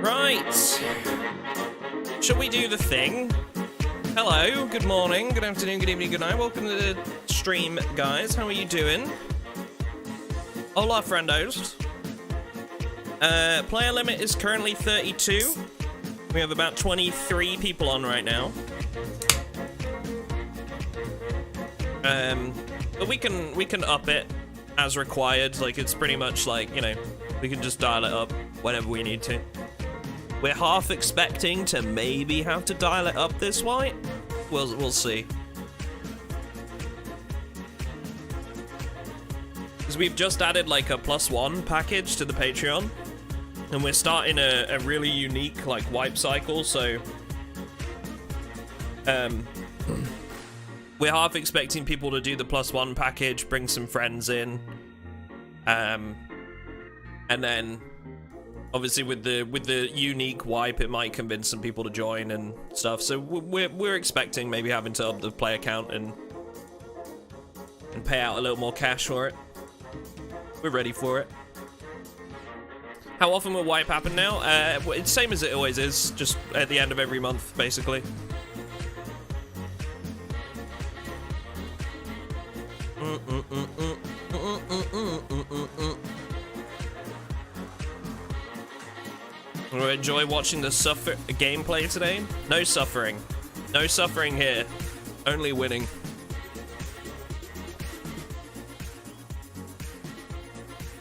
Right. Shall we do the thing? Hello, good morning, good afternoon, good evening, good night. Welcome to the stream, guys. How are you doing? Hola, friendos. Player limit is currently 32. We have about 23 people on right now. But we can up it as required. Like, it's pretty much like, you know, we can just dial it up whenever we need to. We're half expecting to maybe have to dial it up this white. We'll see. Because we've just added like a +1 package to the Patreon. And we're starting a really unique like wipe cycle, so we're half expecting people to do the +1 package, bring some friends in. And then obviously with the unique wipe, it might convince some people to join and stuff. So we're expecting maybe having to up the player count and pay out a little more cash for it. We're ready for it. How often will wipe happen now? It's same as it always is, just at the end of every month, basically. I enjoy watching the gameplay today. No suffering. No suffering here. Only winning.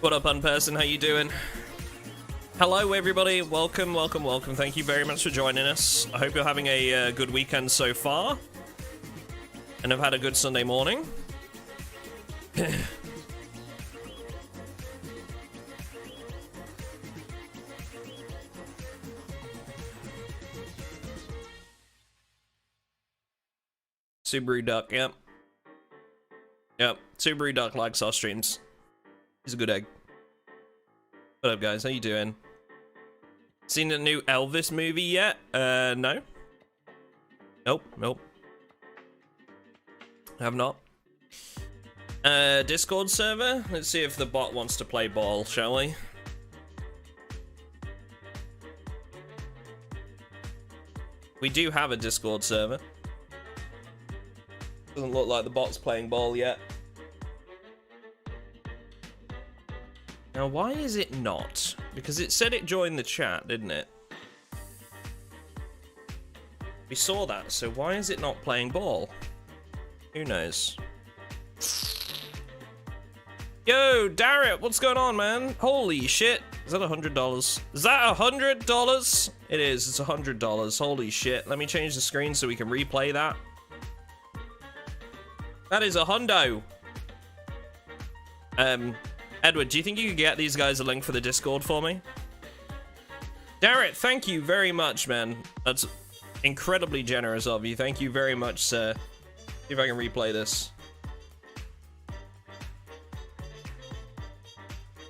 What up, unperson? How you doing? Hello, everybody. Welcome, welcome, welcome. Thank you very much for joining us. I hope you're having a good weekend so far. And have had a good Sunday morning. MrAtomicDuck, yep. Yep, MrAtomicDuck likes our streams. He's a good egg. What up, guys? How you doing? Seen the new Elvis movie yet? No. Nope. Have not. Discord server? Let's see if the bot wants to play ball, shall we? We do have a Discord server. Doesn't look like the bot's playing ball yet. Now, why is it not? Because it said it joined the chat, didn't it? We saw that, so why is it not playing ball? Who knows? Yo, Darrett, what's going on, man? Holy shit. Is that $100? Is that $100? It is, it's $100. Holy shit. Let me change the screen so we can replay that. That is a hundo. Edward, do you think you could get these guys a link for the Discord for me? Darrett, thank you very much, man. That's incredibly generous of you. Thank you very much, sir. See if I can replay this.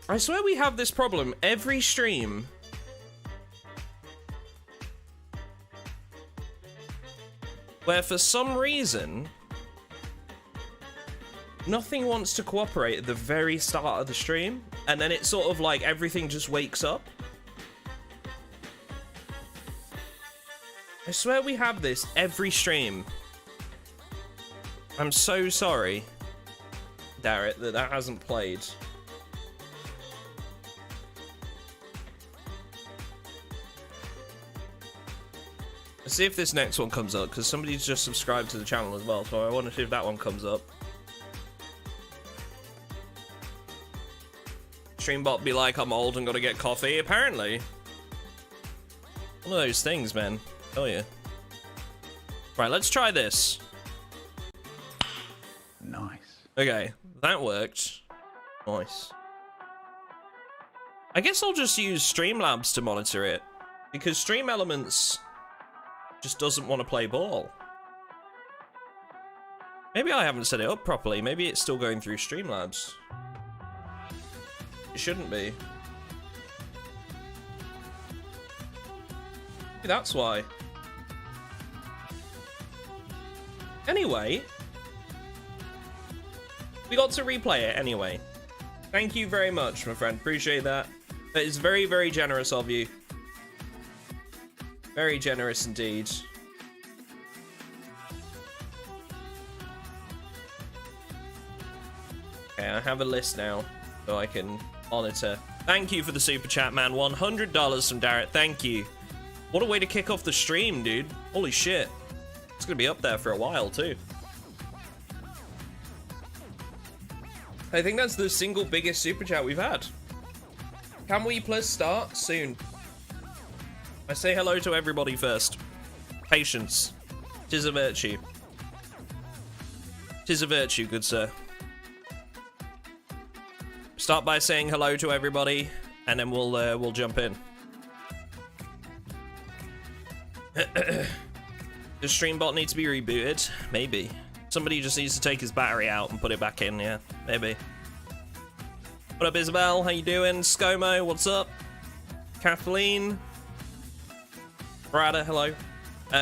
I swear we have this problem every stream. Where for some reason, nothing wants to cooperate at the very start of the stream, and then it's sort of like everything just wakes up. I swear we have this every stream. I'm so sorry, Darrett, that hasn't played. Let's see if this next one comes up, because somebody's just subscribed to the channel as well, so I want to see if that one comes up. Streambot be like, I'm old and gotta get coffee. Apparently. One of those things, man. Tell you. Right, let's try this. Nice. Okay, that worked. Nice. I guess I'll just use Streamlabs to monitor it, because Stream Elements just doesn't want to play ball. Maybe I haven't set it up properly. Maybe it's still going through Streamlabs. It shouldn't be. Maybe that's why. Anyway. we got to replay it anyway. Thank you very much, my friend. Appreciate that. That is very, very generous of you. Very generous indeed. Okay, I have a list now, so I can monitor. Thank you for the super chat, man. $100 from Darrett. Thank you. What a way to kick off the stream, dude. Holy shit. It's gonna be up there for a while, too. I think that's the single biggest super chat we've had. Can we please start soon? I say hello to everybody first. Patience. 'Tis a virtue. 'Tis a virtue, good sir. Start by saying hello to everybody, and then we'll jump in. Does Streambot need to be rebooted? Maybe. Somebody just needs to take his battery out and put it back in, yeah. Maybe. What up, Isabel? How you doing? ScoMo, what's up? Kathleen? Brada, hello.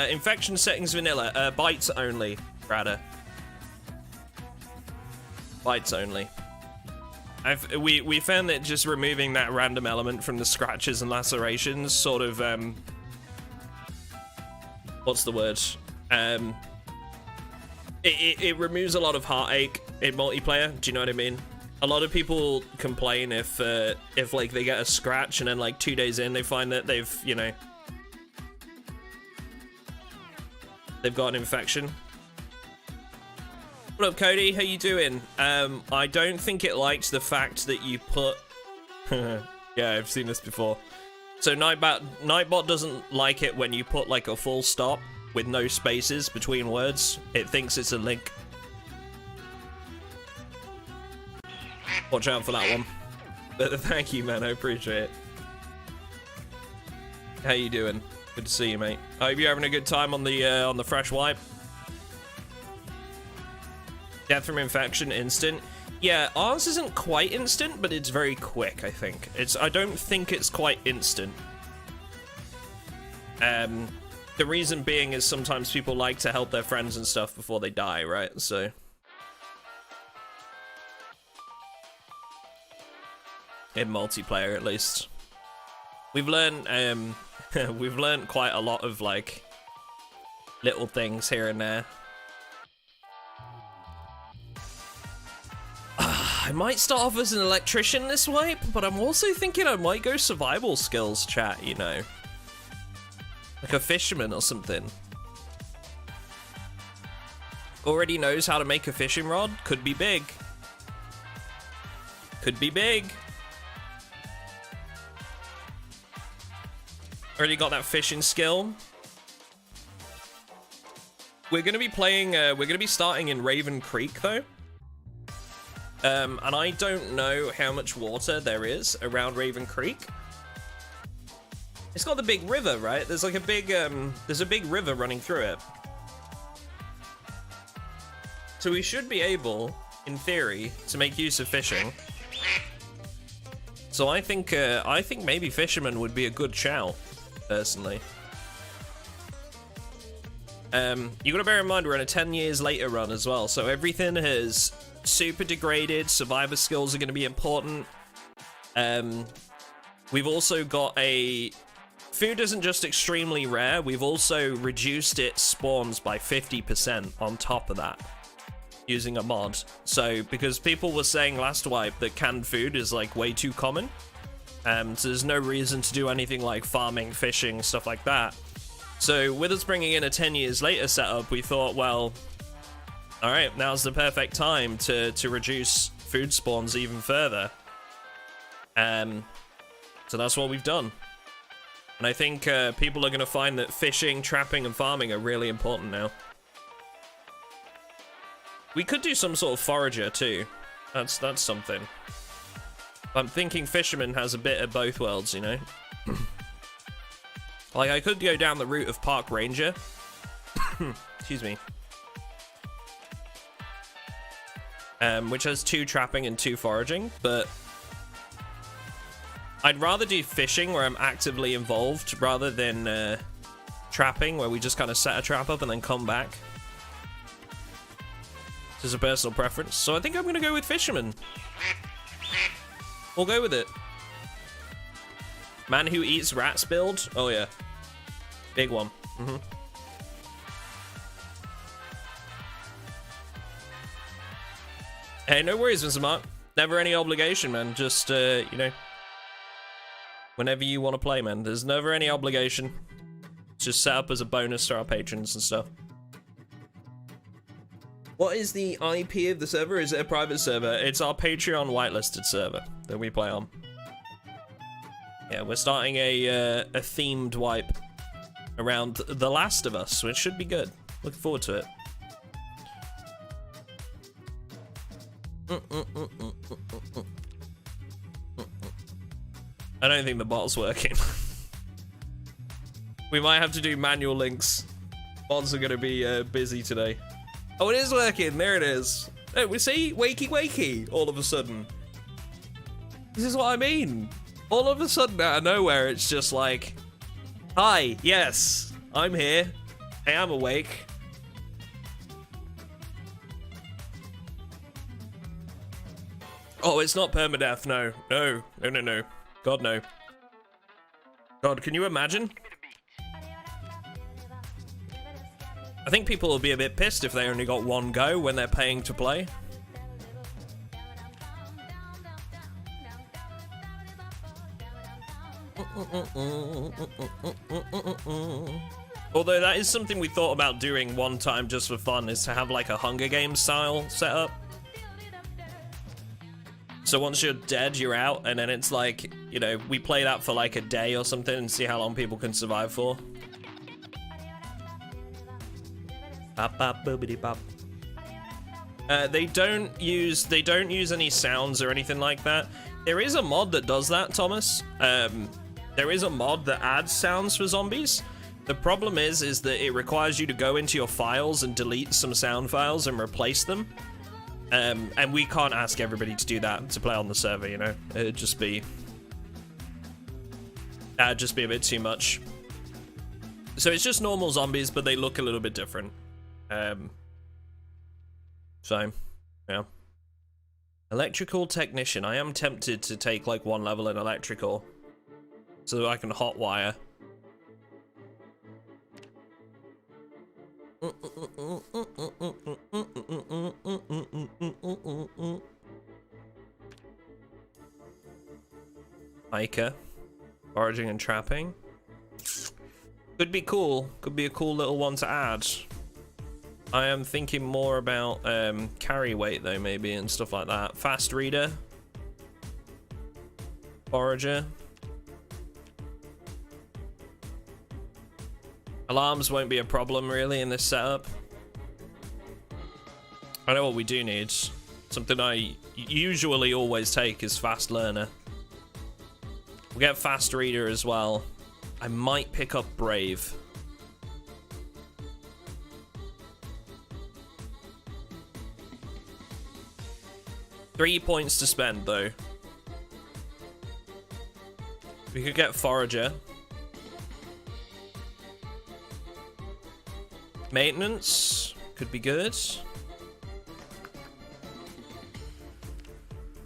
Infection settings vanilla. Bytes only, Brada. Bytes only. We found that just removing that random element from the scratches and lacerations sort of, what's the word? It removes a lot of heartache in multiplayer. Do you know what I mean? A lot of people complain if like they get a scratch and then like 2 days in they find that they've, you know, they've got an infection. What up, Cody? How you doing? I don't think it likes the fact that you put... Yeah, I've seen this before. So Nightbot doesn't like it when you put like a full stop with no spaces between words. It thinks it's a link. Watch out for that one. But thank you, man. I appreciate it. How you doing? Good to see you, mate. I hope you're having a good time on the fresh wipe. Death from infection instant. Yeah, ours isn't quite instant, but it's very quick, I think. I don't think it's quite instant. The reason being is sometimes people like to help their friends and stuff before they die, right? So in multiplayer, at least. We've learned we've learned quite a lot of like little things here and there. I might start off as an electrician this wipe, but I'm also thinking I might go survival skills chat, you know. Like a fisherman or something. Already knows how to make a fishing rod? Could be big. Could be big. Already got that fishing skill. We're gonna be playing, we're gonna be starting in Raven Creek though. And I don't know how much water there is around Raven Creek. It's got the big river, right? There's like a big, there's a big river running through it. So we should be able, in theory, to make use of fishing. So I think maybe fisherman would be a good shout, personally. You gotta bear in mind we're in a 10 years later run as well, so everything has super degraded. Survivor skills are going to be important. We've also got food isn't just extremely rare, we've also reduced its spawns by 50% on top of that using a mod. So because people were saying last wipe that canned food is like way too common, so there's no reason to do anything like farming, fishing, stuff like that. So with us bringing in a 10 years later setup, we thought, well, all right, now's the perfect time to reduce food spawns even further. So that's what we've done. And I think people are going to find that fishing, trapping, and farming are really important now. We could do some sort of forager too. That's something. I'm thinking fisherman has a bit of both worlds, you know? Like, I could go down the route of park ranger. Excuse me. Which has 2 trapping and 2 foraging, but I'd rather do fishing where I'm actively involved rather than trapping where we just kind of set a trap up and then come back. It's a personal preference, so I think I'm gonna go with fisherman. We'll go with it. Man who eats rats build? Oh yeah. Big one. Hey, no worries, Mr. Mark. Never any obligation, man. Just, you know, whenever you want to play, man. There's never any obligation. It's just set up as a bonus to our patrons and stuff. What is the IP of the server? Is it a private server? It's our Patreon whitelisted server that we play on. Yeah, we're starting a themed wipe around The Last of Us, which should be good. Looking forward to it. I don't think the bot's working. We might have to do manual links. Bots are gonna be busy today. Oh, it is working. There it is. Oh, we see wakey wakey all of a sudden. This is what I mean. All of a sudden out of nowhere, it's just like, hi, yes, I'm here. I am awake. Oh, it's not permadeath, no. No, no, no, no. God, no. God, can you imagine? I think people will be a bit pissed if they only got one go when they're paying to play. Although that is something we thought about doing one time just for fun, is to have like a Hunger Games style setup. So once you're dead, you're out, and then it's like, you know, we play that for like a day or something and see how long people can survive for. Bop, bop, boobity bop. They don't use any sounds or anything like that. There is a mod that does that, Thomas. There is a mod that adds sounds for zombies. The problem is that it requires you to go into your files and delete some sound files and replace them. And we can't ask everybody to do that to play on the server, you know? That'd just be a bit too much. So it's just normal zombies, but they look a little bit different. So, yeah. Electrical technician. I am tempted to take like one level in electrical so that I can hotwire. Hiker. Foraging and trapping. Could be cool. Could be a cool little one to add. I am thinking more about carry weight though, maybe, and stuff like that. Fast reader. Forager. Alarms won't be a problem really in this setup. I know what we do need. Something I usually always take is fast learner. We'll get fast reader as well. I might pick up brave. Three points to spend though. We could get forager. Maintenance could be good.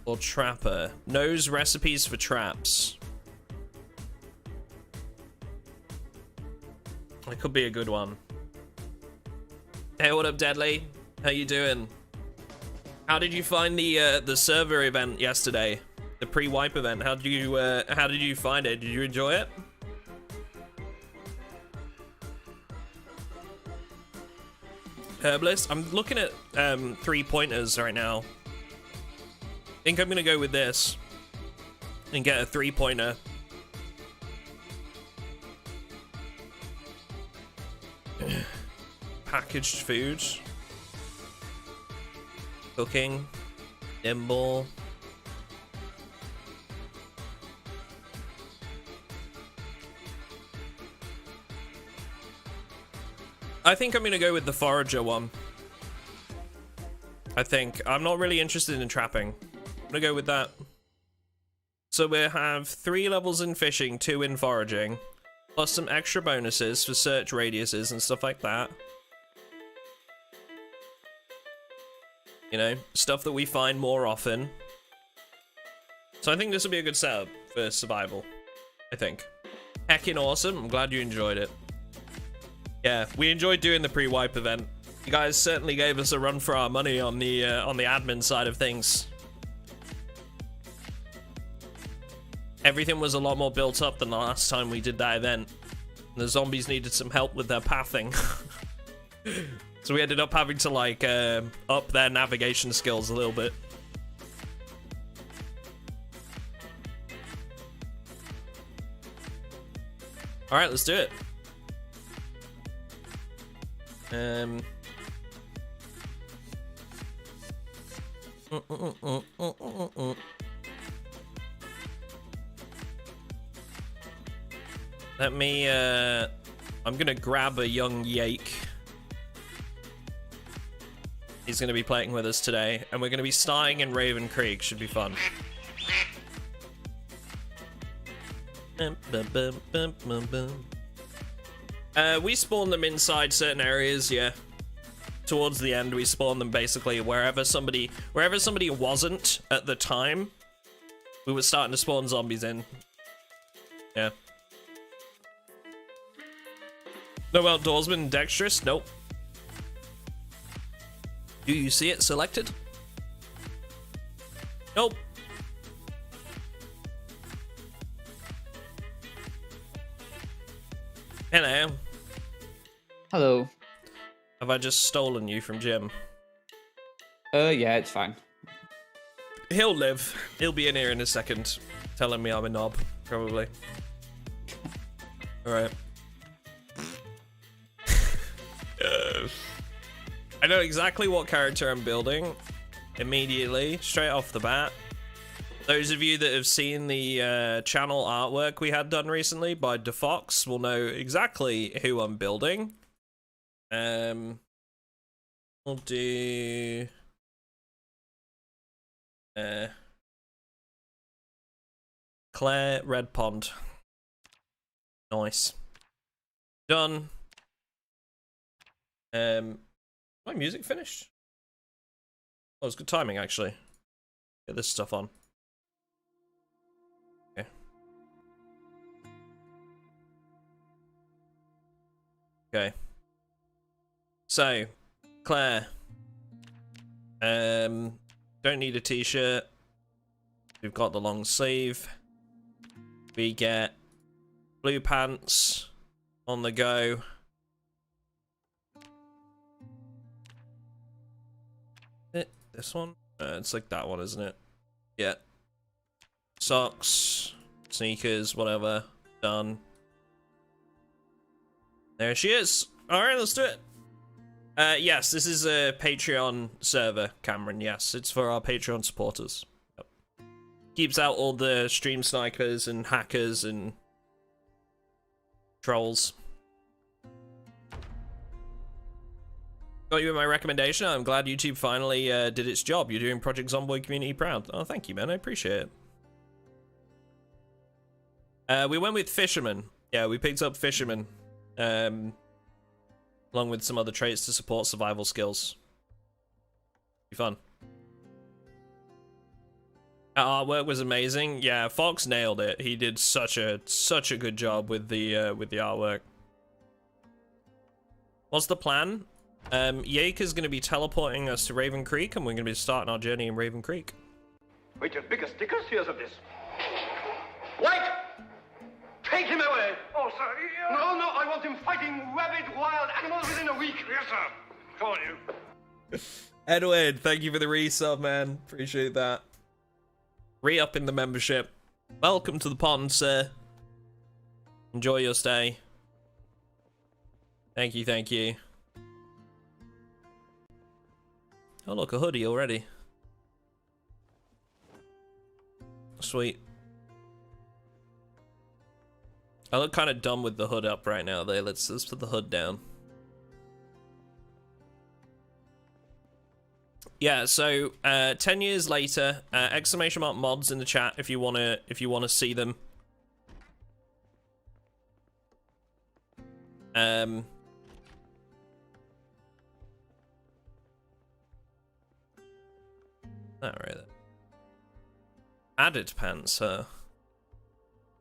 Or trapper. Knows recipes for traps. That could be a good one. Hey, what up, Deadly? How you doing? How did you find the server event yesterday? The pre-wipe event. How did you find it? Did you enjoy it? Herbalist. I'm looking at 3 pointers right now. I think I'm gonna go with this and get a 3-pointer. Packaged food. Cooking. Nimble. I think I'm gonna go with the forager one. I think. I'm not really interested in trapping. I'm gonna go with that. So we have 3 levels in fishing, 2 in foraging, plus some extra bonuses for search radiuses and stuff like that. You know, stuff that we find more often. So I think this will be a good setup for survival. I think. Heckin' awesome. I'm glad you enjoyed it. Yeah, we enjoyed doing the pre-wipe event. You guys certainly gave us a run for our money on the admin side of things. Everything was a lot more built up than the last time we did that event. The zombies needed some help with their pathing. So we ended up having to, like, up their navigation skills a little bit. Alright, let's do it. Let me, I'm gonna grab a young Yake. He's gonna be playing with us today, and we're gonna be starting in Raven Creek. Should be fun. We spawn them inside certain areas, yeah. Towards the end, we spawn them basically wherever somebody wasn't at the time. We were starting to spawn zombies in. Yeah. No outdoorsman dexterous? Nope. Do you see it selected? Nope. Hello. Hello. Have I just stolen you from Jim? Yeah, it's fine. He'll live. He'll be in here in a second, telling me I'm a knob, probably. Alright. I know exactly what character I'm building immediately, straight off the bat. Those of you that have seen the channel artwork we had done recently by DeFox will know exactly who I'm building. We'll do... Claire Red Pond. Nice. Done. My music finished? Oh, it's good timing, actually. Get this stuff on. Okay. Okay. So, Claire. Don't need a t-shirt. We've got the long sleeve. We get blue pants on the go. This one? It's like that one, isn't it? Yeah. Socks, sneakers, whatever. Done. There she is. Alright, let's do it. Yes, this is a Patreon server, Cameron. Yes, it's for our Patreon supporters. Yep. Keeps out all the stream snipers and hackers and trolls. Got you in my recommendation. I'm glad YouTube finally did its job. You're doing Project Zomboid community proud. Oh, thank you, man. I appreciate it. We went with Fisherman. Yeah, we picked up Fisherman. Along with some other traits to support survival skills. Be fun. Our artwork was amazing. Yeah, Fox nailed it. He did such a good job with the artwork. What's the plan? Yake is going to be teleporting us to Raven Creek, and we're going to be starting our journey in Raven Creek. Wait, your biggest stickers? Here's of this. Wait! Take him away! Oh, sir, No, I want him fighting rabid wild animals within a week. Yes, sir. Come on, you. Edward, thank you for the resub, man. Appreciate that. Re-up in the membership. Welcome to the pond, sir. Enjoy your stay. Thank you, thank you. Oh, look, a hoodie already. Sweet. I look kind of dumb with the hood up right now, though. Let's put the hood down. Yeah, so 10 years later, exclamation mark mods in the chat if you wanna see them. That right there. Added pants, huh?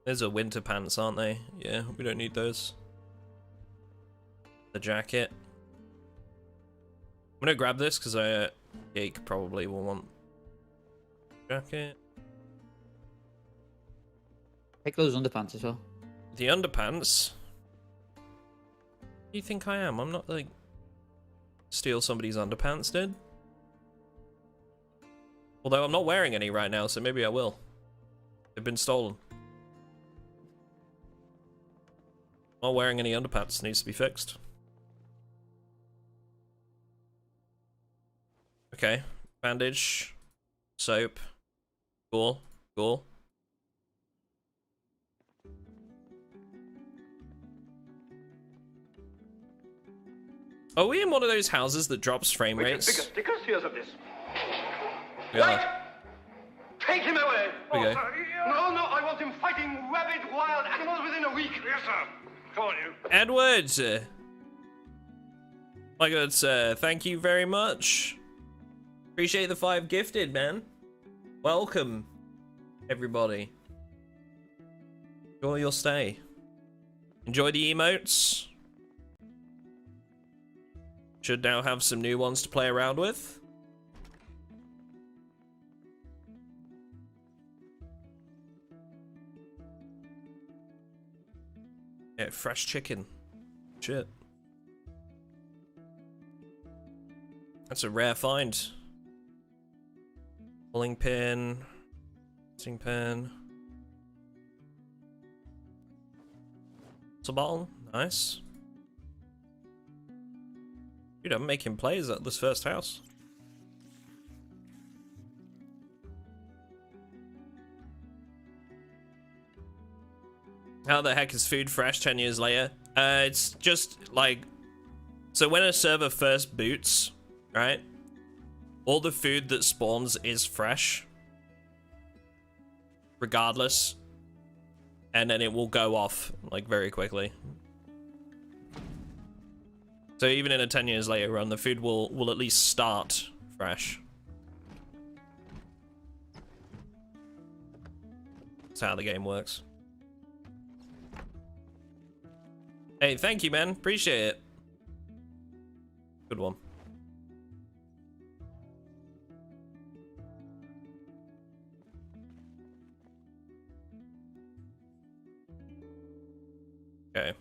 Those are winter pants, aren't they? Yeah, we don't need those. The jacket. I'm gonna grab this because Jake probably will want jacket. Take those underpants as well. The underpants? Who do you think I am? I'm not like steal somebody's underpants, dude. Although I'm not wearing any right now, so maybe I will. They've been stolen. Not wearing any underpants needs to be fixed. Okay, bandage, soap, cool, cool. Are we in one of those houses that drops frame We get rates? bigger stickers. Here's of this. Yeah. White! Take him away! Okay. No, no, I want him fighting rabid wild animals within a week. Yes, sir. Come on, you. Edward! My good sir, thank you very much. Appreciate the 5 gifted, man. Welcome, everybody. Enjoy your stay. Enjoy the emotes. Should now have some new ones to play around with. Yeah, fresh chicken. Shit. That's a rare find. Pulling pin. Missing pin. It's a bottle. Nice. Dude, I'm making plays at this first house. How the heck is food fresh 10 years later? It's just like... So when a server first boots, right? All the food that spawns is fresh. Regardless. And then it will go off, like, very quickly. So even in a 10 years later run, the food will at least start fresh. That's how the game works. Hey, thank you, man. Appreciate it. Good one. Okay.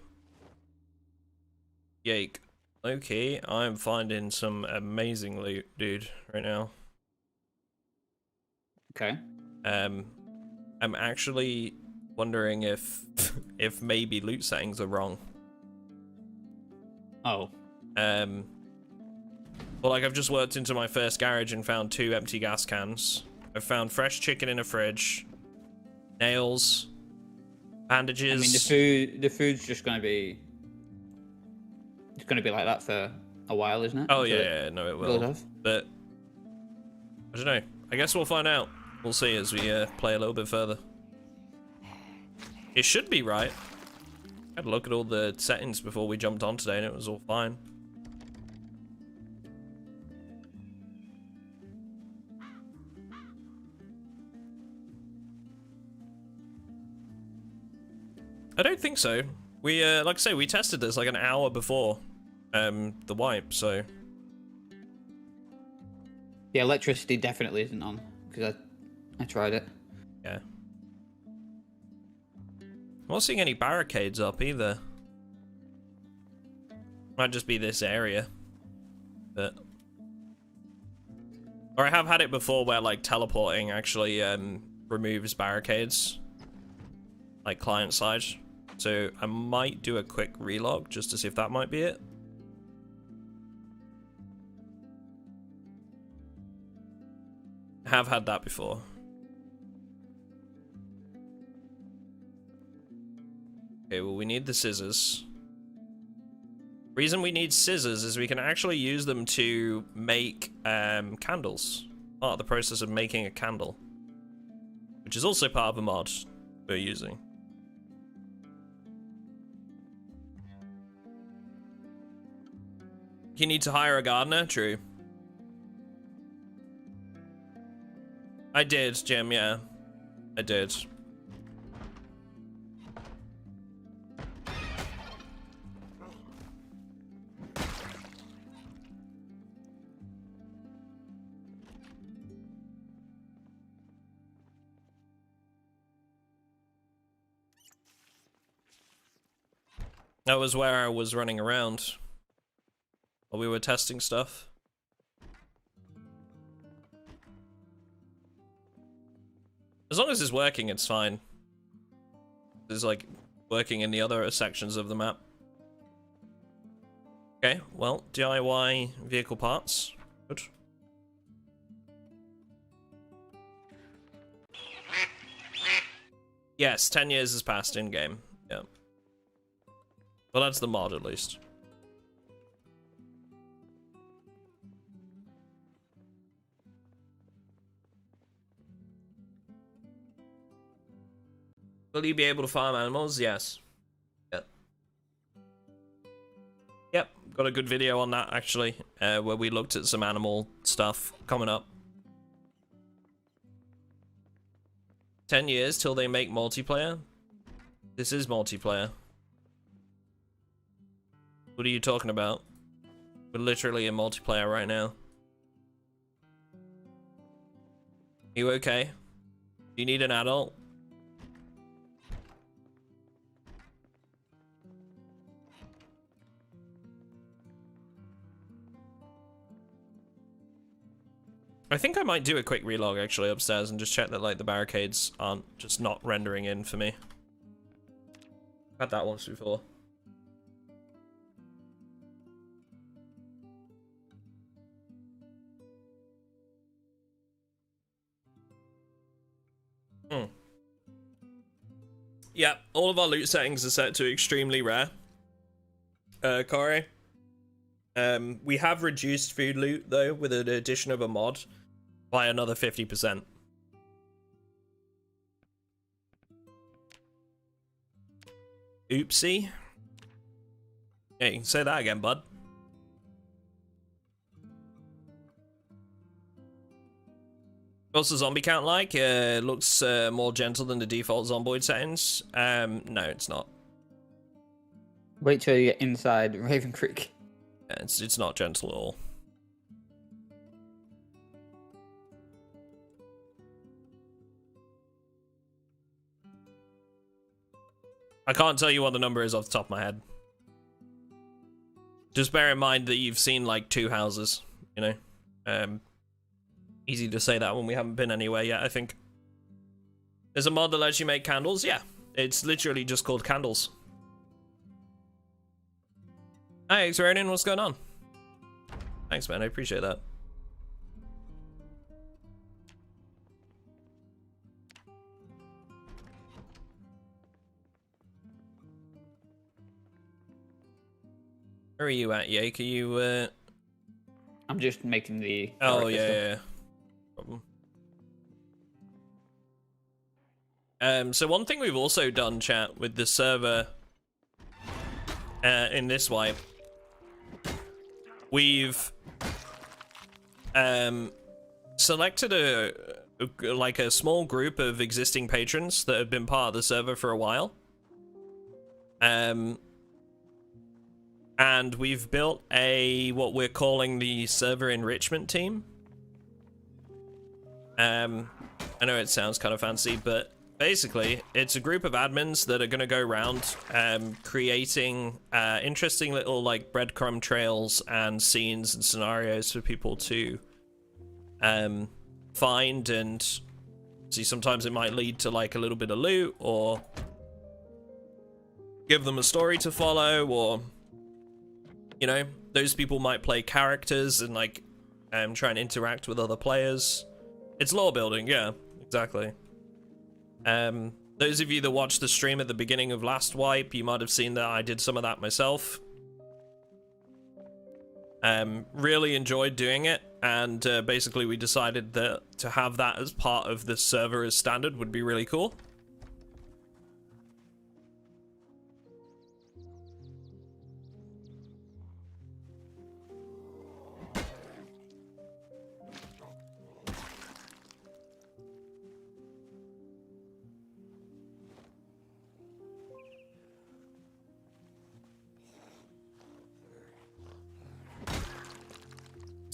Yake. Okay, I'm finding some amazing loot, dude, right now. Okay. I'm actually wondering if if maybe loot settings are wrong. Oh. Well, like, I've just worked into my first garage and found 2 empty gas cans. I've found fresh chicken in a fridge, nails, bandages. I mean, the food's just gonna be... It's gonna be like that for a while, isn't it? Oh, yeah, no, it will. But, I don't know. I guess we'll find out. We'll see as we play a little bit further. It should be right. I had a look at all the settings before we jumped on today and it was all fine. I don't think so. We, like I say, we tested this like an hour before the wipe, so... The electricity definitely isn't on, because I tried it. Yeah. I'm not seeing any barricades up either. Might just be this area. But... Or I have had it before where, like, teleporting actually removes barricades. Like, client side. So I might do a quick relog just to see if that might be it. I have had that before. Okay, well, we need the scissors. Reason we need scissors is we can actually use them to make candles. Part of the process of making a candle. Which is also part of a mod we're using. You need to hire a gardener? True. I did, Jim, yeah. I did. That was where I was running around while we were testing stuff. As long as it's working, it's fine. It's like working in the other sections of the map. Okay, well, DIY vehicle parts. Good. Yes, 10 years has passed in game. Yeah. Well, that's the mod at least. Will you be able to farm animals? Yes. Yep. Yep, got a good video on that actually, where we looked at some animal stuff coming up. 10 years till they make multiplayer? This is multiplayer. What are you talking about? We're literally in multiplayer right now. You okay? You need an adult? I think I might do a quick relog actually upstairs and just check that like the barricades aren't just not rendering in for me. Had that once before. Yeah, all of our loot settings are set to extremely rare. Corey. We have reduced food loot though with an addition of a mod by another 50%. Oopsie. Yeah, you can say that again, bud. What's the zombie count like? It looks more gentle than the default Zomboid settings. No, it's not. Wait till you get inside Raven Creek. Yeah, it's not gentle at all. I can't tell you what the number is off the top of my head. Just bear in mind that you've seen like 2 houses, you know? Easy to say that when we haven't been anywhere yet, I think. There's a mod that lets you make candles? Yeah. It's literally just called candles. Hi, X-Ronin, what's going on? Thanks, man, I appreciate that. Where are you at, Yake? Are you, I'm just making the... Oh, yeah. Problem. So one thing we've also done, chat, with the server in this wipe, we've selected a small group of existing patrons that have been part of the server for a while. And we've built what we're calling the server enrichment team. I know it sounds kind of fancy, but basically it's a group of admins that are going to go around creating interesting little like breadcrumb trails and scenes and scenarios for people to find, and see sometimes it might lead to like a little bit of loot or give them a story to follow, or you know, those people might play characters and like try and interact with other players. It's lore building, yeah, exactly. Those of you that watched the stream at the beginning of last wipe, you might have seen that I did some of that myself. Really enjoyed doing it, and basically we decided that to have that as part of the server as standard would be really cool.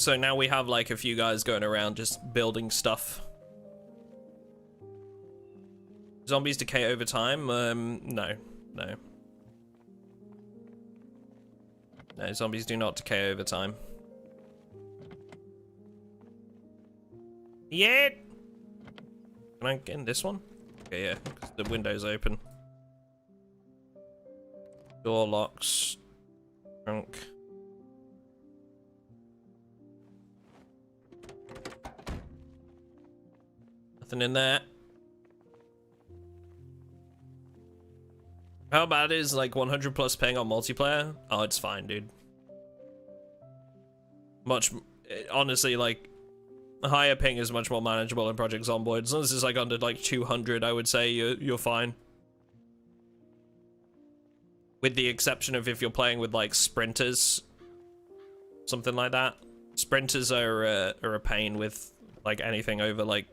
So now we have like a few guys going around just building stuff. Zombies decay over time? No. No. No, zombies do not decay over time. Yeah! Can I get in this one? Okay, yeah, 'cause the window's open. Door locks. Trunk. Nothing in there. How bad is like 100 plus ping on multiplayer? Oh, it's fine, dude. Honestly, like, higher ping is much more manageable in Project Zomboid. As long as it's like under like 200, I would say you're fine. With the exception of if you're playing with like sprinters, something like that. Sprinters are a pain with like anything over like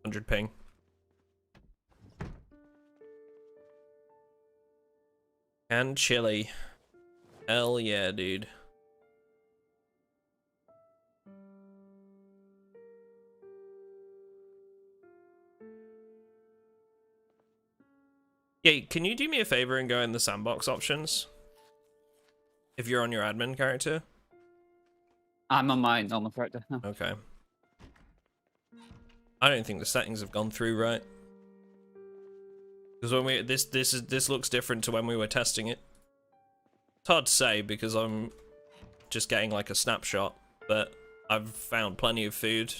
100 ping. And chili. Hell yeah, dude. Yeah, can you do me a favor and go in the sandbox options? If you're on your admin character? I'm on my normal character. No. Okay. I don't think the settings have gone through right. Because when we this looks different to when we were testing it. It's hard to say because I'm just getting like a snapshot, but I've found plenty of food.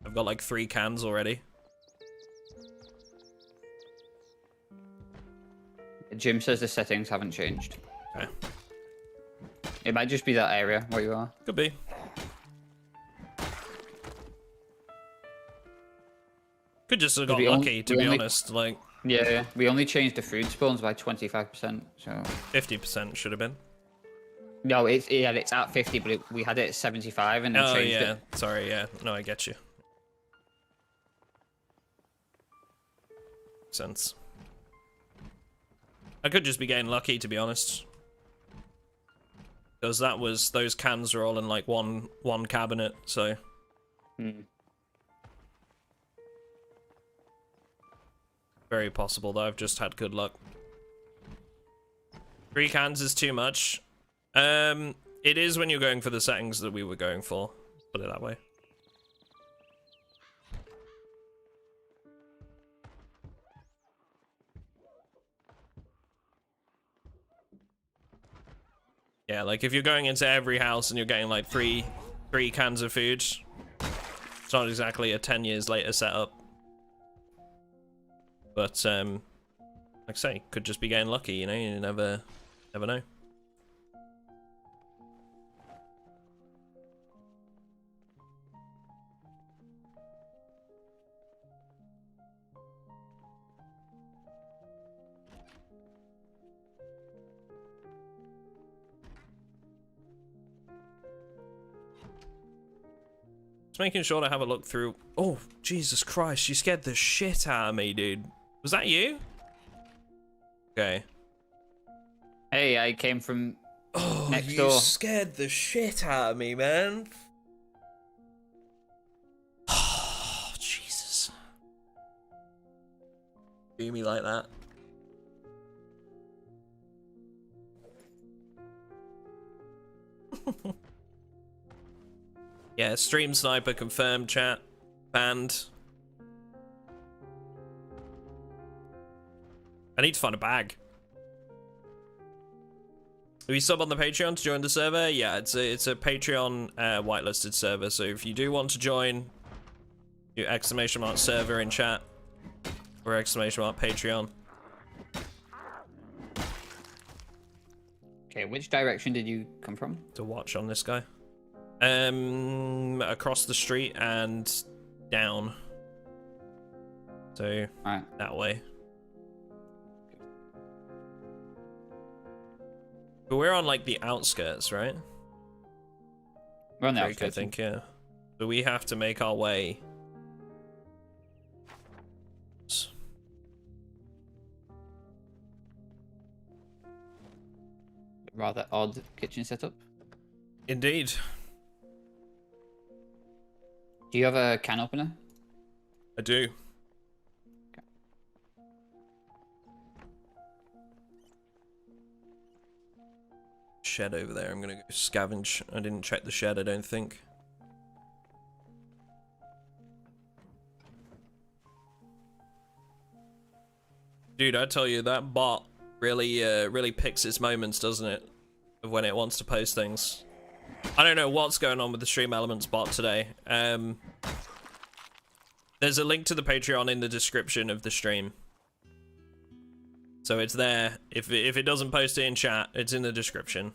I've got like 3 cans already. Jim says the settings haven't changed. Okay. It might just be that area where you are. Could be. Could just have got lucky, to be honest. Like, yeah, we only changed the food spawns by 25%, so 50% should have been. no, it's at 50, but we had it at 75 and then Oh changed yeah, it. sorry, yeah, no, I get you. Makes sense. I could just be getting lucky, to be honest. Because those cans are all in like one cabinet, so. Very possible that I've just had good luck. 3 cans is too much. It is when you're going for the settings that we were going for. Put it that way. Yeah, like if you're going into every house and you're getting like three cans of food, it's not exactly a 10 years later setup. But like I say, could just be getting lucky, you know, you never know. Just making sure to have a look through. Oh, Jesus Christ, you scared the shit out of me, dude. Was that you? Okay. Hey, I came from next you door. Scared the shit out of me, man. Oh, Jesus. Do me like that. Yeah, stream sniper confirmed, chat. Banned. I need to find a bag. If you sub on the Patreon to join the server, yeah, it's a Patreon whitelisted server. So if you do want to join, do !server in chat or !Patreon. Okay, which direction did you come from? To watch on this guy. Across the street and down. So that way. But we're on like the outskirts, right? We're on the Drake, outskirts. I think, yeah. So we have to make our way. Rather odd kitchen setup. Indeed. Do you have a can opener? I do. Shed over there. I'm gonna go scavenge. I didn't check the shed, I don't think. Dude, I tell you, that bot really, really picks its moments, doesn't it? Of when it wants to post things. I don't know what's going on with the Stream Elements bot today. There's a link to the Patreon in the description of the stream. So it's there. If it doesn't post it in chat, it's in the description.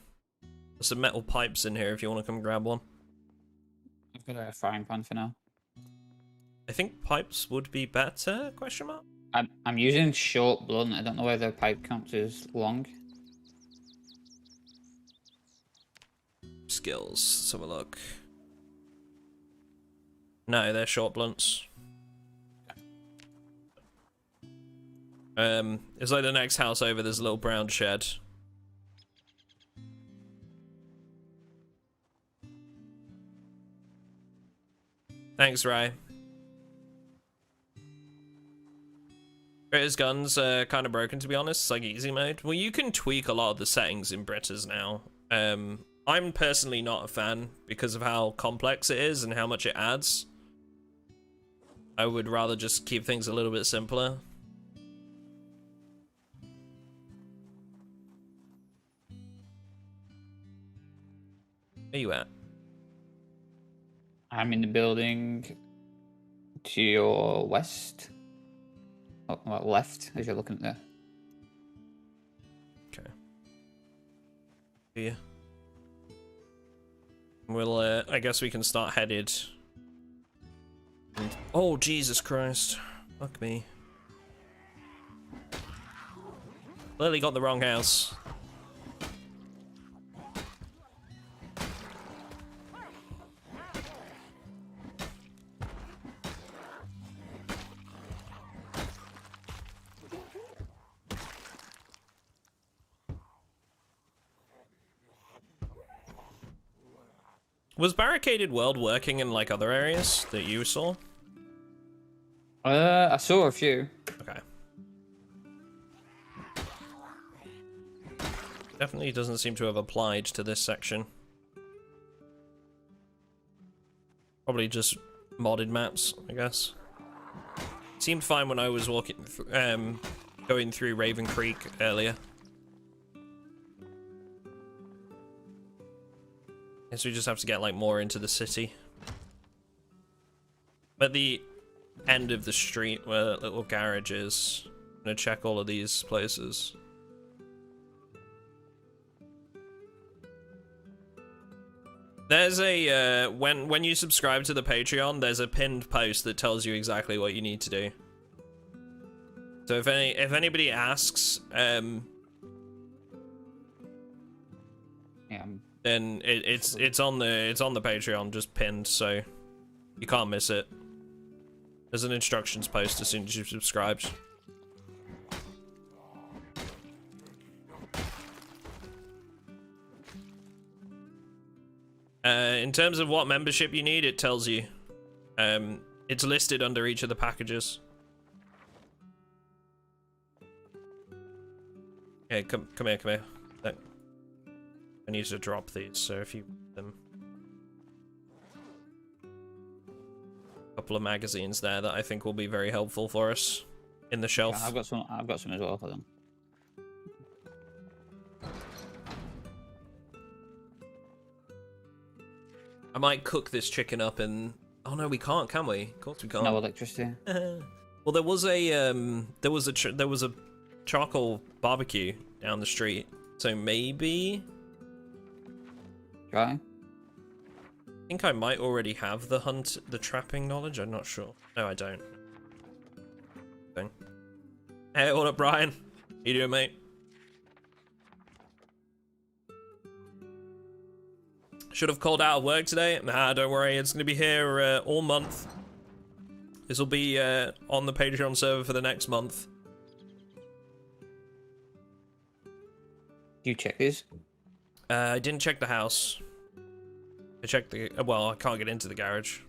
There's some metal pipes in here if you want to come grab one. I've got a frying pan for now. I think pipes would be better, question mark? I'm using short blunt. I don't know whether pipe counts as long. Skills, let's have a look. No, they're short blunts. It's like the next house over, there's a little brown shed. Thanks, Rai. Britta's guns are kind of broken, to be honest. It's like easy mode. Well, you can tweak a lot of the settings in Britta's now. I'm personally not a fan because of how complex it is and how much it adds. I would rather just keep things a little bit simpler. Where you at? I'm in the building to your west. Oh, well, left, as you're looking at there. Okay. Yeah. We'll, I guess we can start headed. Oh, Jesus Christ. Fuck me. Clearly got the wrong house. Was Barricaded World working in, like, other areas that you saw? I saw a few. Okay. Definitely doesn't seem to have applied to this section. Probably just modded maps, I guess. Seemed fine when I was walking, going through Raven Creek earlier. Guess we just have to get, like, more into the city. At the end of the street where that little garage is, I'm gonna check all of these places. There's a, when you subscribe to the Patreon, there's a pinned post that tells you exactly what you need to do. So if anybody asks, Yeah. then it's on the Patreon, just pinned, so you can't miss it. There's an instructions post as soon as you've subscribed. In terms of what membership you need, it tells you. It's listed under each of the packages. Okay, come here. Look. I need to drop these, so if you them. A couple of magazines there that I think will be very helpful for us in the shelf. Yeah, I've got some as well for them. I might cook this chicken up and oh no, we can't, can we? Of course we can't. No electricity. Well, there was a charcoal barbecue down the street, so maybe. Try. I think I might already have the trapping knowledge. I'm not sure. No, I don't. Thing. Hey, what up, Brian? How you doing, mate? Should have called out of work today. Nah, don't worry. It's going to be here all month. This will be on the Patreon server for the next month. Do you check these? I didn't check the house. I checked the... Well, I can't get into the garage.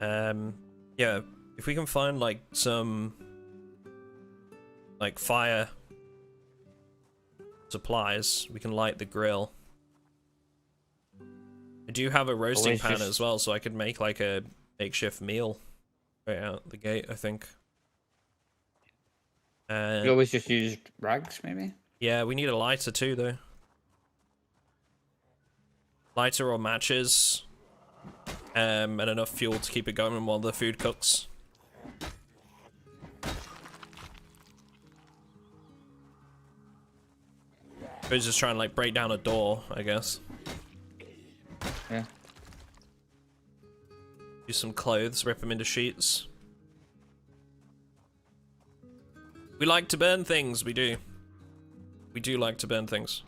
Yeah, if we can find like some like fire supplies, we can light the grill. I do have a roasting pan as well, so I could make like a makeshift meal right out the gate, I think. You always just use rags, maybe? Yeah, we need a lighter too, though. Lighter or matches. And enough fuel to keep it going while the food cooks. We're just trying to like break down a door, I guess. Yeah. Use some clothes, rip them into sheets. We like to burn things, we do. We do like to burn things.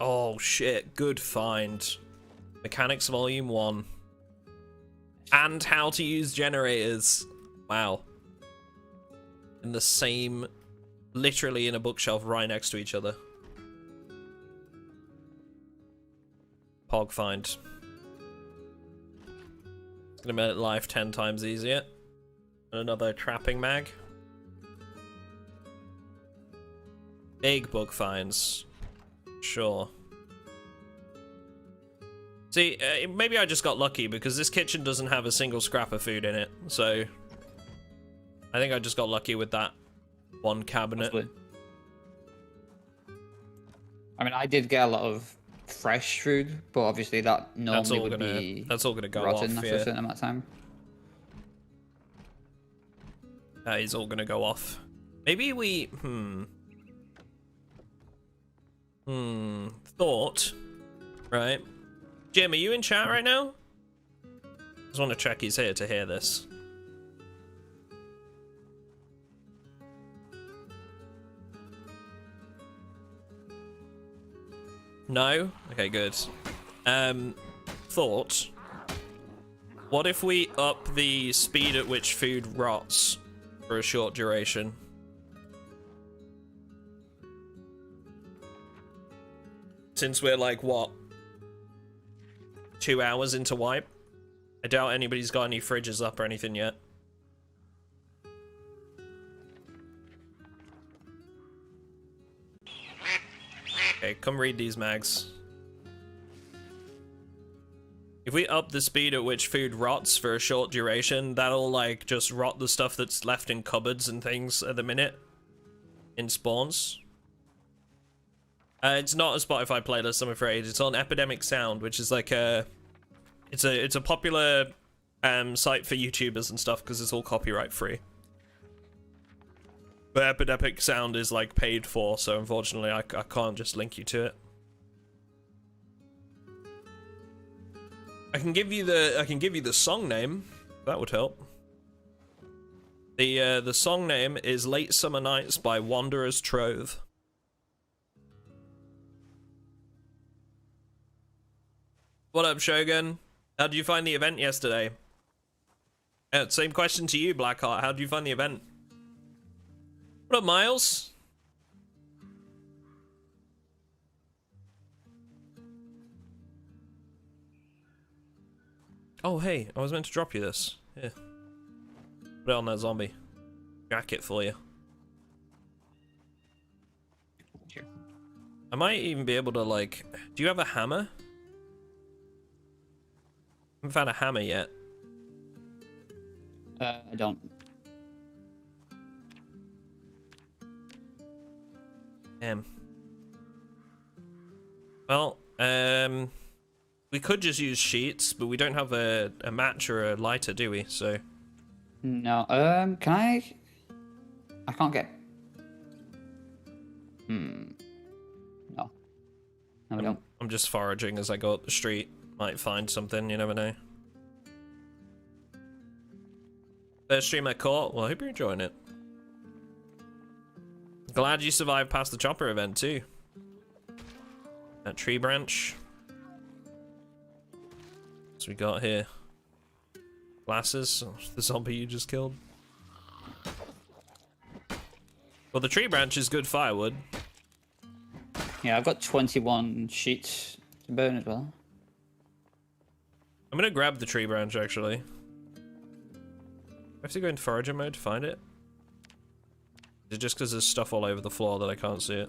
Oh shit, good find. Mechanics Volume 1. And how to use generators. Wow. In the same, literally in a bookshelf right next to each other. Pog find. It's gonna make life 10 times easier. And another trapping mag. Big book finds. Sure. See, maybe I just got lucky because this kitchen doesn't have a single scrap of food in it, so I think I just got lucky with that one cabinet. Possibly. I mean, I did get a lot of fresh food, but obviously that normally would be that's all gonna go rotten off after a certain amount of time. That is all gonna go off. Maybe we thought, right? Jim, are you in chat right now? Just want to check he's here to hear this. No? Okay, good. Thought, what if we up the speed at which food rots for a short duration? Since we're like, what? 2 hours into wipe? I doubt anybody's got any fridges up or anything yet. Okay, come read these mags. If we up the speed at which food rots for a short duration, that'll like just rot the stuff that's left in cupboards and things at the minute. In spawns. It's not a Spotify playlist, I'm afraid. It's on Epidemic Sound, which is like a... It's a popular site for YouTubers and stuff, because it's all copyright free. But Epidemic Sound is like paid for, so unfortunately I can't just link you to it. I can give you the song name. That would help. The song name is Late Summer Nights by Wanderer's Trove. What up, Shogun? How did you find the event yesterday? Same question to you, Blackheart. How did you find the event? What up, Miles? Oh, hey, I was meant to drop you this. Here. Put it on that zombie. Jacket for you. Sure. I might even be able to, like... Do you have a hammer? I haven't found a hammer yet. I don't. Damn. Well, we could just use sheets, but we don't have a match or a lighter, do we? So. No. Can I? I can't get. No. No, I don't. I'm just foraging as I go up the street. Might find something, you never know. First stream I caught. Well, I hope you're enjoying it. Glad you survived past the chopper event too. That tree branch. What's we got here? Glasses. Oh, the zombie you just killed. Well, the tree branch is good firewood. Yeah, I've got 21 sheets to burn as well. I'm gonna grab the tree branch, actually. I have to go in forager mode to find it. Is it just because there's stuff all over the floor that I can't see it?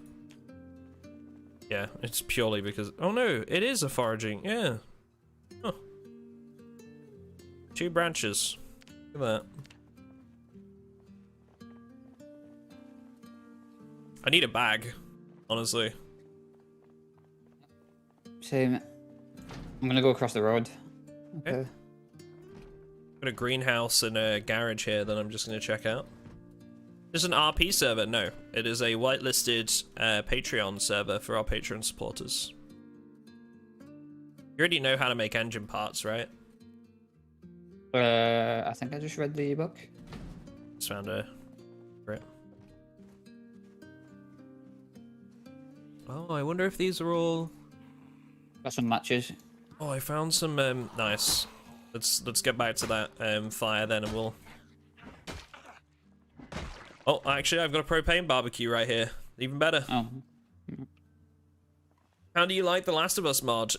Yeah, it's purely because... Oh no, it is a foraging, yeah. Huh. 2 branches. Look at that. I need a bag, honestly. Same. I'm gonna go across the road. Okay. Got a greenhouse and a garage here that I'm just gonna check out. Is an RP server? No, it is a whitelisted Patreon server for our Patreon supporters. You already know how to make engine parts, right? I think I just read the book. Just found a... Right. Oh, I wonder if these are all... Got some matches. Oh, I found some, nice. Let's get back to that, fire then and we'll... Oh, actually, I've got a propane barbecue right here. Even better. Oh. How do you like the Last of Us mod?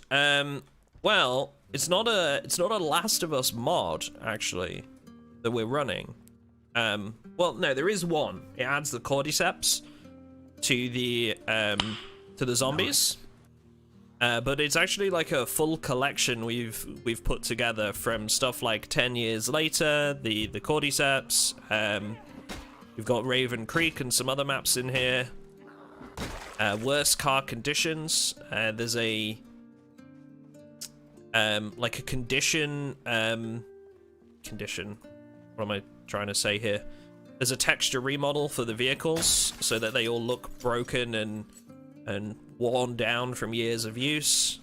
Well, it's not a Last of Us mod, actually, that we're running. Well, no, there is one. It adds the cordyceps to the zombies. But it's actually like a full collection we've put together from stuff like 10 Years Later, the cordyceps, we've got Raven Creek and some other maps in here. Worst car conditions. There's a like a condition. What am I trying to say here? There's a texture remodel for the vehicles so that they all look broken and worn down from years of use.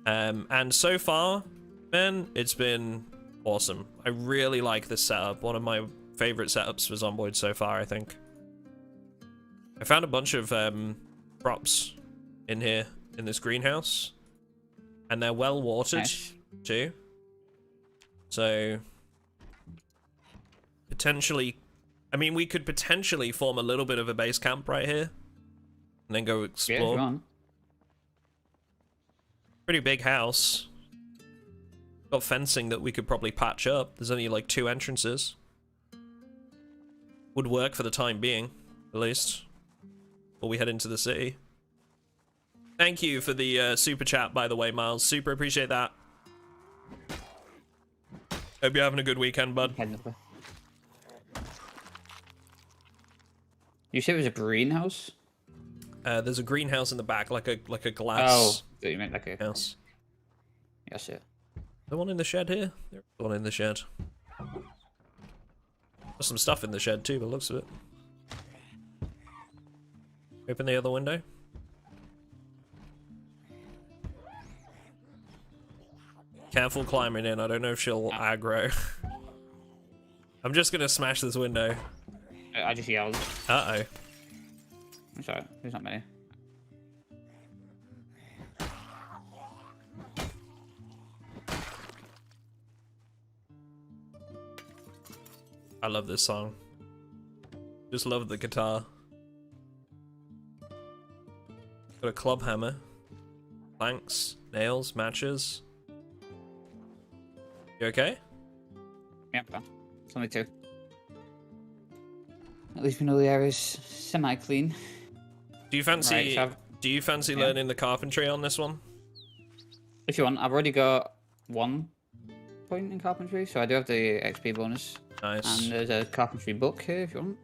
And so far, man, it's been awesome. I really like this setup. One of my favorite setups for Zomboid so far, I think. I found a bunch of crops in here, in this greenhouse. And they're well watered, Nice. too. So, potentially... I mean, we could potentially form a little bit of a base camp right here. And then go Yeah, explore. go on. Pretty big house. Got fencing that we could probably patch up. There's only like 2 entrances. Would work for the time being, at least. Before we head into the city. Thank you for the super chat, by the way, Miles. Super appreciate that. Hope you're having a good weekend, bud. You said it was a greenhouse? There's a greenhouse in the back, like a Oh, glass you meant like a house. Yes, yeah. The one in the shed here? There's one in the shed. There's some stuff in the shed too, by the looks of it. Open the other window. Careful climbing in, I don't know if she'll aggro. I'm just gonna smash this window. I just yelled. Uh-oh. I'm sorry, there's not many. I love this song. Just love the guitar. Got a club hammer. Planks, nails, matches. You okay? Yeah, fine. It's only 2. At least we know the area's semi-clean. Do you fancy Right, so yeah. learning the carpentry on this one? If you want, I've already got 1 point in carpentry, so I do have the XP bonus. Nice. And there's a carpentry book here if you want.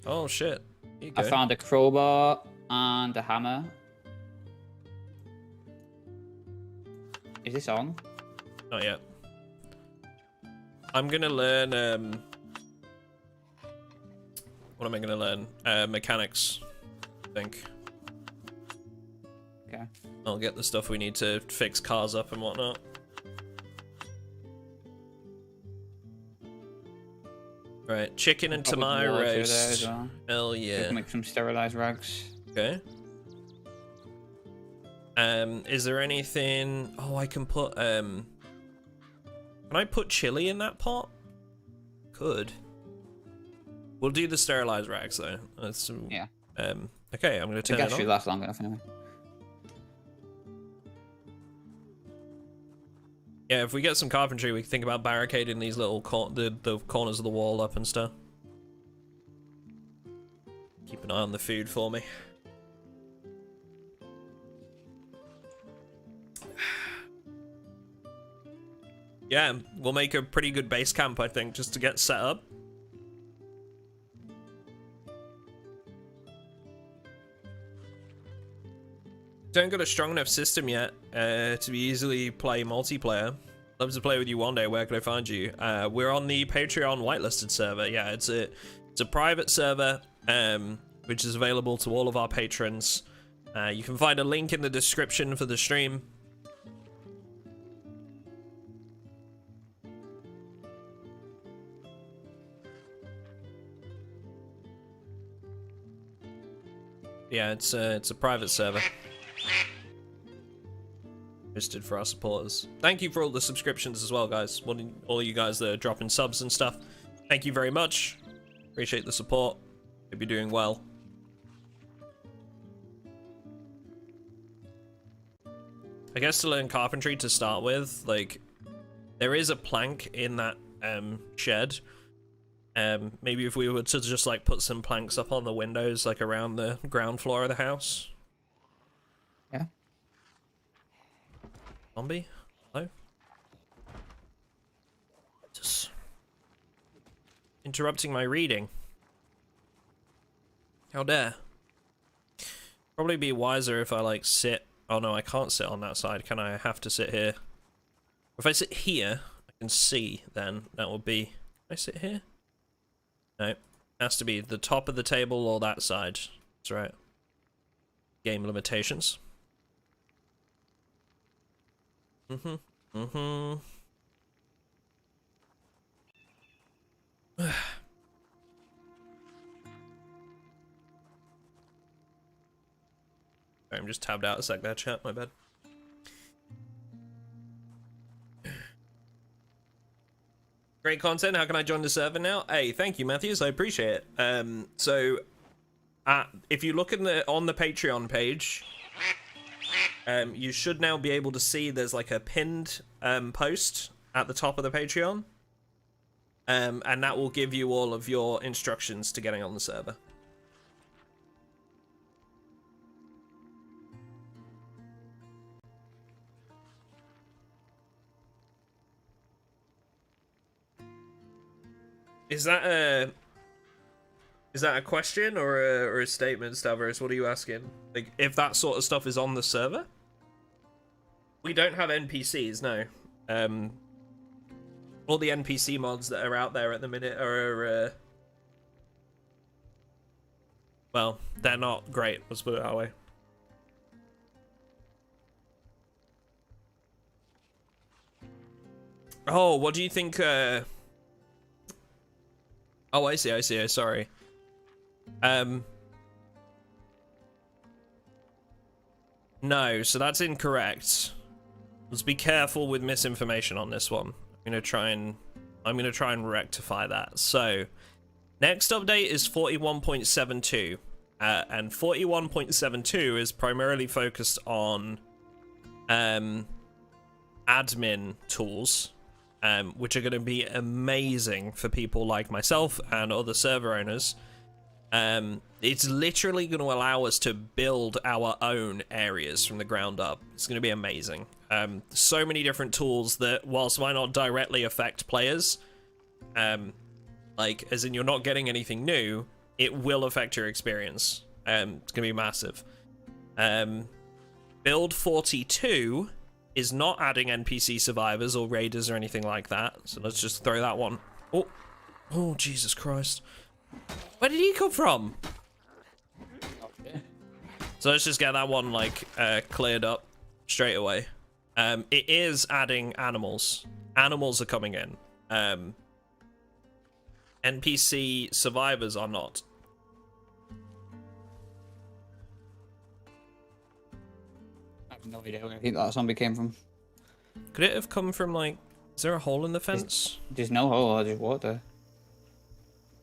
Oh shit. Here you go. I found a crowbar and a hammer. Is this on? Not yet. I'm gonna learn what am I gonna learn? Mechanics, I think. Okay. I'll get the stuff we need to fix cars up and whatnot. Right, chicken and Probably tomato water there roast. as well. Hell We yeah. can make some sterilized rags. Okay. Is there anything... Oh, I can put, Can I put chili in that pot? Could. We'll do the sterilized rags though. That's some, Yeah. Okay, I'm gonna The turn gas it should on. last long enough anyway. Yeah, if we get some carpentry, we can think about barricading these little the corners of the wall up and stuff. Keep an eye on the food for me. Yeah, we'll make a pretty good base camp, I think, just to get set up. Don't got a strong enough system yet to be easily play multiplayer. Love to play with you one day. Where can I find you? We're on the Patreon whitelisted server. Yeah, it's a private server which is available to all of our patrons. You can find a link in the description for the stream. Yeah, it's a private server. Hosted for our supporters. Thank you for all the subscriptions as well, guys. All of you guys that are dropping subs and stuff. Thank you very much. Appreciate the support. Hope you're doing well. I guess to learn carpentry to start with, like, there is a plank in that shed. Maybe if we were to just like put some planks up on the windows, like around the ground floor of the house. Yeah. Zombie? Hello? Just interrupting my reading. How dare. Probably be wiser if I like sit. Oh no, I can't sit on that side, can I? I have to sit here. If I sit here, I can see then. That would be. Can I sit here? No, it has to be the top of the table or that side. That's right. Game limitations. I'm just tabbed out a sec there, chat, my bad. Great content. How can I join the server now? Hey, thank you, Matthews. I appreciate it. So, if you look on the Patreon page, you should now be able to see there's like a pinned post at the top of the Patreon, and that will give you all of your instructions to getting on the server. Is that a question or a statement, Stavros? What are you asking? Like, if that sort of stuff is on the server? We don't have NPCs, no. All the NPC mods that are out there at the minute are, well, they're not great, let's put it that way. Oh, what do you think, Oh, I see, sorry. No, so that's incorrect. Let's be careful with misinformation on this one. I'm gonna try and rectify that. So, next update is 41.72. And 41.72 is primarily focused on admin tools. Which are going to be amazing for people like myself and other server owners. It's literally going to allow us to build our own areas from the ground up. It's going to be amazing. So many different tools that, whilst might not directly affect players, like, as in you're not getting anything new, it will affect your experience. It's going to be massive. Build 42... is not adding NPC survivors or raiders or anything like that. So let's just throw that one. Oh, Jesus Christ. Where did he come from? Okay. So let's just get that one, like, cleared up straight away. It is adding animals. Animals are coming in. NPC survivors are not. I have no idea where I think that zombie came from. Could it have come from, like... Is there a hole in the fence? There's no hole, I just walked there.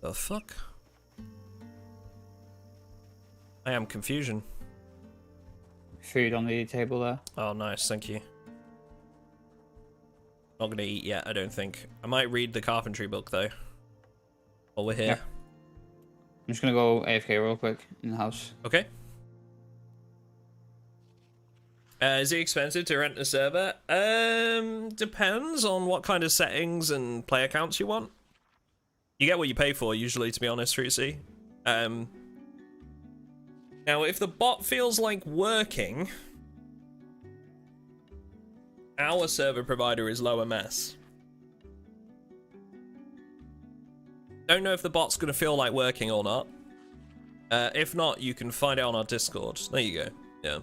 The fuck? I am confusion. Food on the table there. Oh, nice, thank you. Not gonna eat yet, I don't think. I might read the carpentry book though. While we're here. Yeah. I'm just gonna go AFK real quick in the house. Okay. Is it expensive to rent a server? Depends on what kind of settings and player counts you want. You get what you pay for, usually, to be honest, Fruity. Now, if the bot feels like working, our server provider is Lower Mess. Don't know if the bot's gonna feel like working or not. If not, you can find out on our Discord. There you go. Yeah.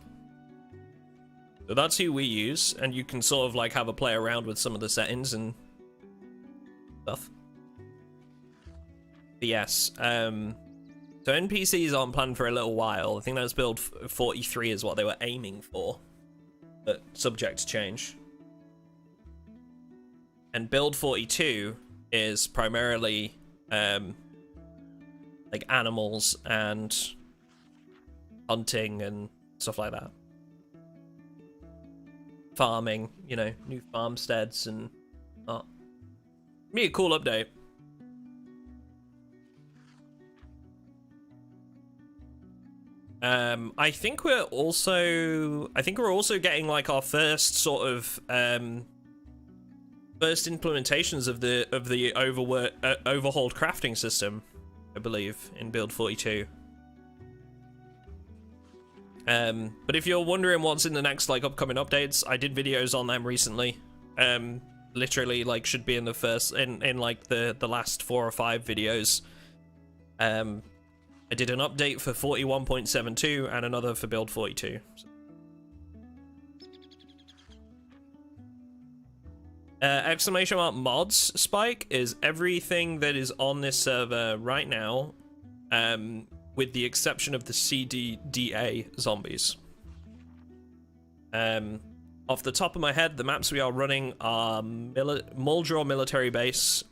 So that's who we use, and you can sort of like have a play around with some of the settings and stuff. But yes, so NPCs aren't planned for a little while. I think that's build 43 is what they were aiming for, but subject to change. And build 42 is primarily like animals and hunting and stuff like that. Farming, you know, new farmsteads and be a cool update. I think we're also getting like our first sort of first implementations of the overhauled crafting system, I believe, in build 42. But if you're wondering what's in the next like upcoming updates, I did videos on them recently. Literally like should be in the first in like the last 4 or 5 videos. I did an update for 41.72 and another for build 42. Exclamation mark mods spike is everything that is on this server right now, with the exception of the CDDA zombies. Off the top of my head, the maps we are running are Muldraw Military Base,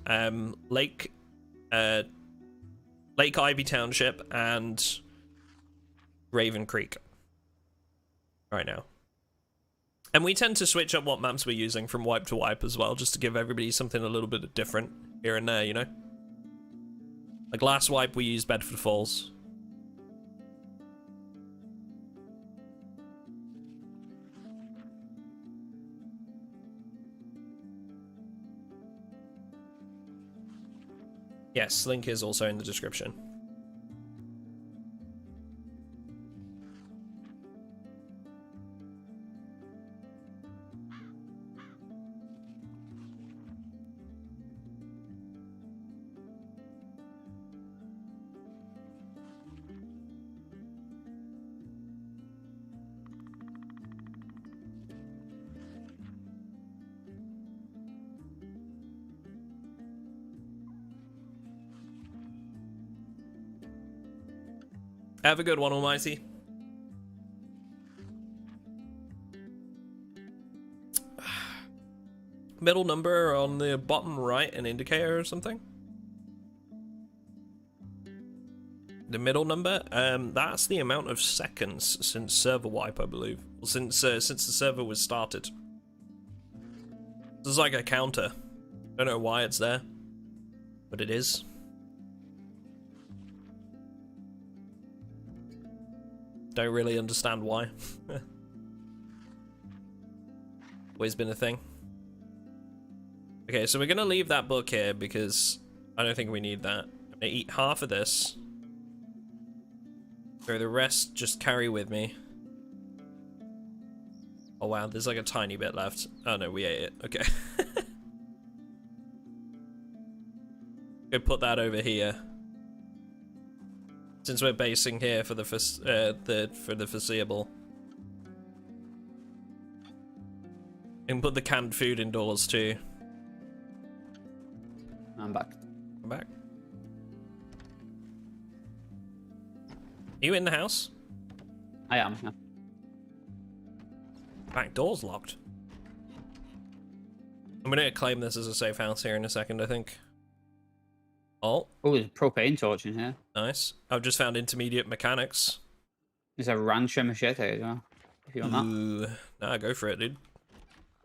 Lake Ivy Township, and Raven Creek right now. And we tend to switch up what maps we're using from wipe to wipe as well, just to give everybody something a little bit different here and there, you know? Like last wipe we used Bedford Falls. Yes, link is also in the description. Have a good one, Almighty. Middle number on the bottom right, an indicator or something? The middle number? That's the amount of seconds since server wipe, I believe. Well, since the server was started. This is like a counter. Don't know why it's there, but it is. Don't really understand why. Always been a thing. Okay, so we're gonna leave that book here because I don't think we need that. I'm gonna eat half of this. So the rest just carry with me. Oh wow, there's like a tiny bit left. Oh no, we ate it. Okay. Go put that over here. Since we're basing here for the foreseeable. And put the canned food indoors too. I'm back. I'm back. Are you in the house? I am, yeah. Back door's locked. I'm gonna claim this as a safe house here in a second, I think. Oh. Oh, there's a propane torch in here. Nice. I've just found intermediate mechanics. There's a rancher machete as well, if you want that. Ooh, nah, go for it, dude.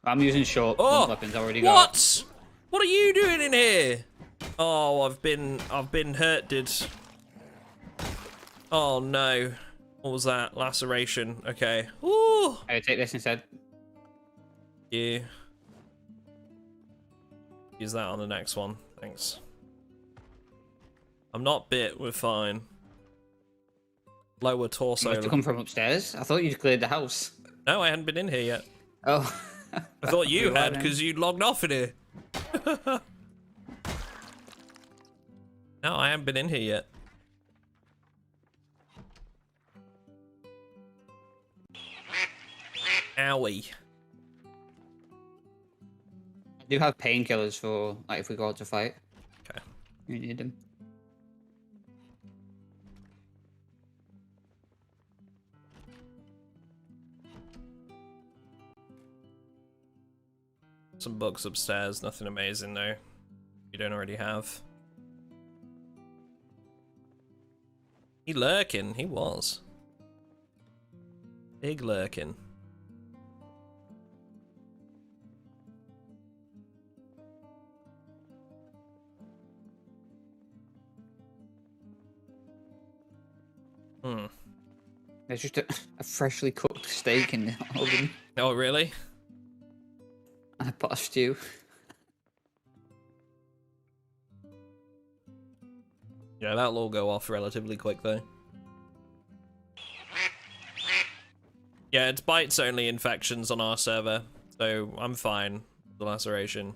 I'm using short Oh, weapons. I already got. what? What are you doing in here? Oh, I've been hurt, dude. Oh no. What was that? Laceration. Okay. Ooh. Hey, take this instead. Yeah. Use that on the next one. Thanks. I'm not bit. We're fine. Lower torso. You have to come from upstairs. I thought you'd cleared the house. No, I hadn't been in here yet. Oh. I thought you had then. because you'd logged off in here. No, I haven't been in here yet. Owie. I do have painkillers for like if we go out to fight. Okay. You need them. Some books upstairs, nothing amazing though. You don't already have. He lurking, he was. Big lurking. Hmm. There's just a freshly cooked steak in the oven Oh, really? and a pot of stew. Yeah, that'll all go off relatively quick though. Yeah, it's bites only infections on our server, so I'm fine with the laceration.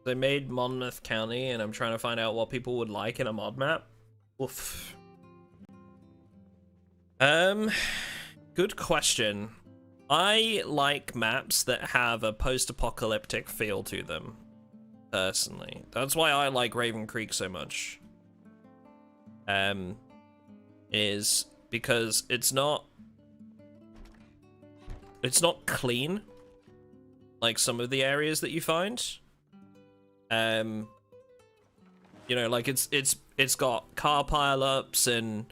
They made Monmouth County, and I'm trying to find out what people would like in a mod map. Oof. Good question. I like maps that have a post-apocalyptic feel to them, personally. That's why I like Raven Creek so much. Is because it's not clean like some of the areas that you find. You know, like it's got car pileups and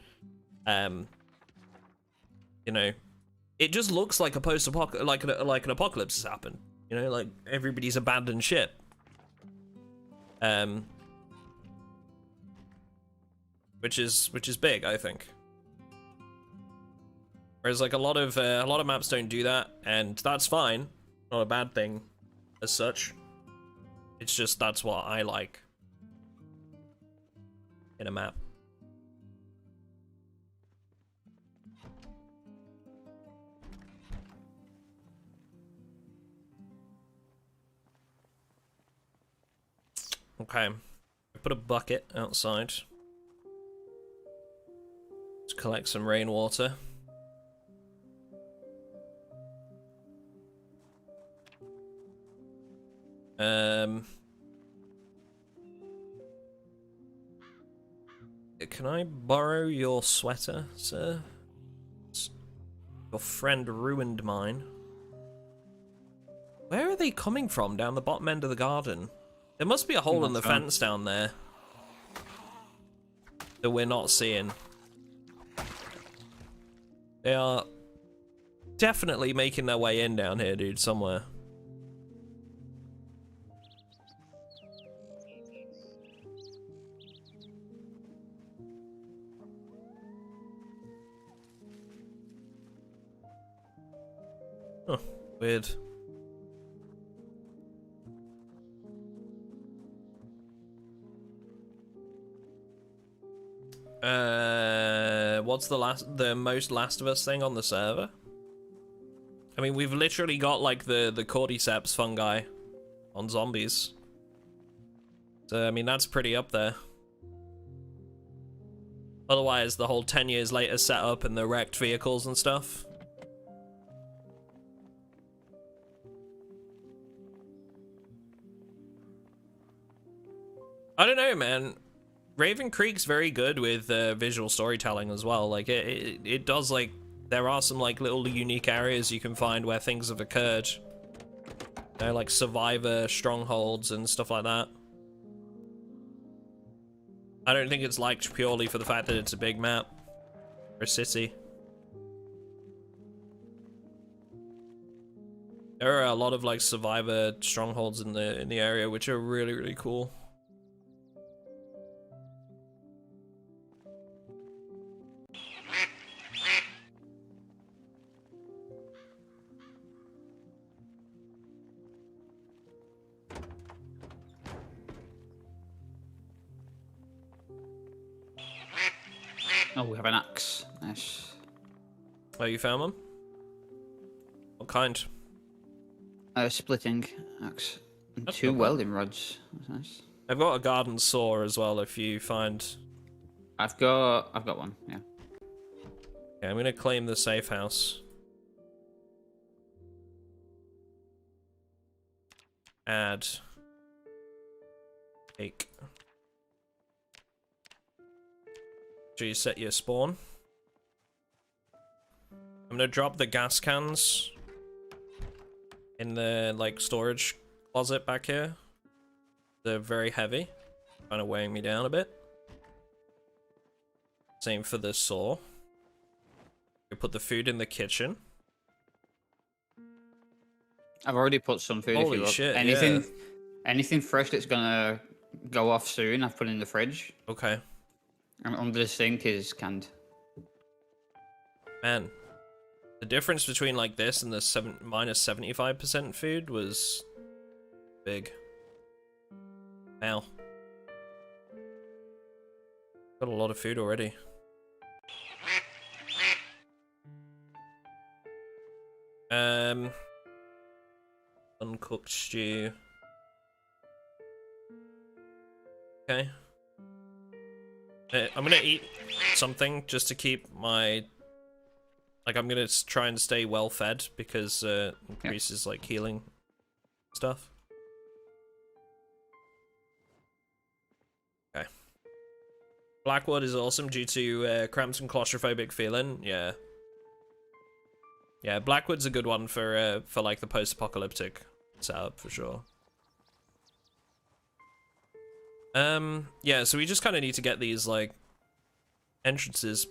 you know, it just looks like a like an apocalypse has happened. You know, like everybody's abandoned ship. Which is big, I think. Whereas like a lot of maps don't do that, and that's fine. Not a bad thing as such. It's just that's what I like in a map. Okay, I put a bucket outside to collect some rainwater. Can I borrow your sweater, sir? Your friend ruined mine. Where are they coming from down the bottom end of the garden? There must be a hole in the fence down there that we're not seeing. They are definitely making their way in down here, dude, somewhere. Huh, weird. What's the most Last of Us thing on the server? I mean, we've literally got like the cordyceps fungi on zombies. So I mean, that's pretty up there. Otherwise, the whole 10 years later setup and the wrecked vehicles and stuff. I don't know, man. Raven Creek's very good with visual storytelling as well. Like it does, like, there are some like little unique areas you can find where things have occurred. You know, like survivor strongholds and stuff like that. I don't think it's liked purely for the fact that it's a big map or a city. There are a lot of like survivor strongholds in the area, which are really, really cool. Oh, we have an axe. Nice. Oh, you found one? What kind? Splitting axe. And That's 2 not bad. welding rods. That's nice. I've got a garden saw as well if you find... I've got one, yeah. Okay, I'm gonna claim the safe house. Add... Cake. Should you set your spawn? I'm gonna drop the gas cans in the like storage closet back here. They're very heavy, kind of weighing me down a bit. Same for the saw. We put the food in the kitchen. I've already put some food. Holy if you look. shit, Anything fresh that's gonna go off soon, I've put in the fridge. Okay. And under the sink is canned. Man, the difference between like this and the minus 75% food was big. Wow. Got a lot of food already. Uncooked stew. Okay. I'm gonna eat something just to keep my... Like, I'm gonna try and stay well fed because increases like healing stuff. Okay. Blackwood is awesome due to cramped and claustrophobic feeling. Yeah. Yeah, Blackwood's a good one for like the post-apocalyptic setup for sure. Yeah, so we just kind of need to get these like entrances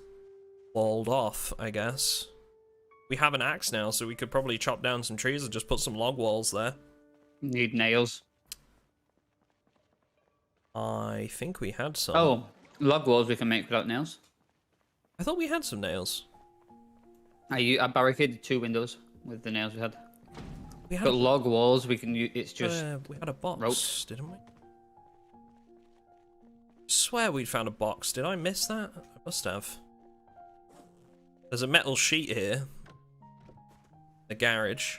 walled off, I guess. We have an axe now, so we could probably chop down some trees and just put some log walls there. Need nails. I think we had some. Oh, log walls we can make without nails. I thought we had some nails. I barricaded 2 windows with the nails we had. We had But log walls we can use. It's just we had a box, ropes. didn't we? Swear we'd found a box. Did I miss that? I must have. There's a metal sheet here. The garage.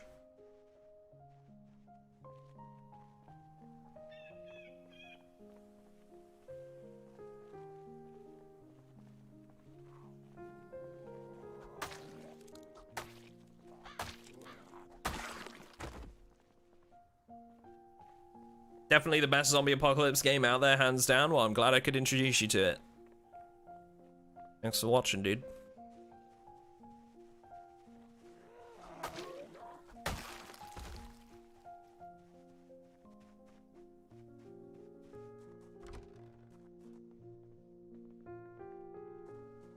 Definitely the best zombie apocalypse game out there, hands down. Well, I'm glad I could introduce you to it. Thanks for watching, dude.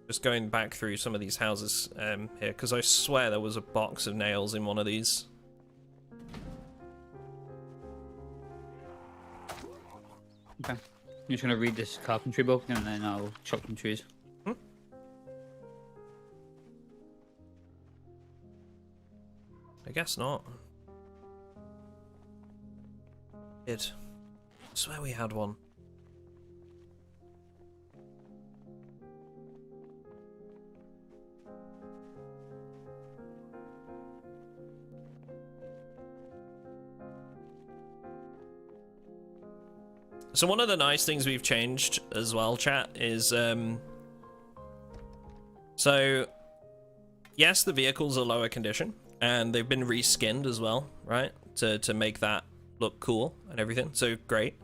Just going back through some of these houses here, because I swear there was a box of nails in one of these. Okay. I'm just gonna read this carpentry book and then I'll chop some trees. I guess not. I swear we had one. So one of the nice things we've changed as well, chat, is so yes, the vehicles are lower condition and they've been reskinned as well, right? To make that look cool and everything. So great.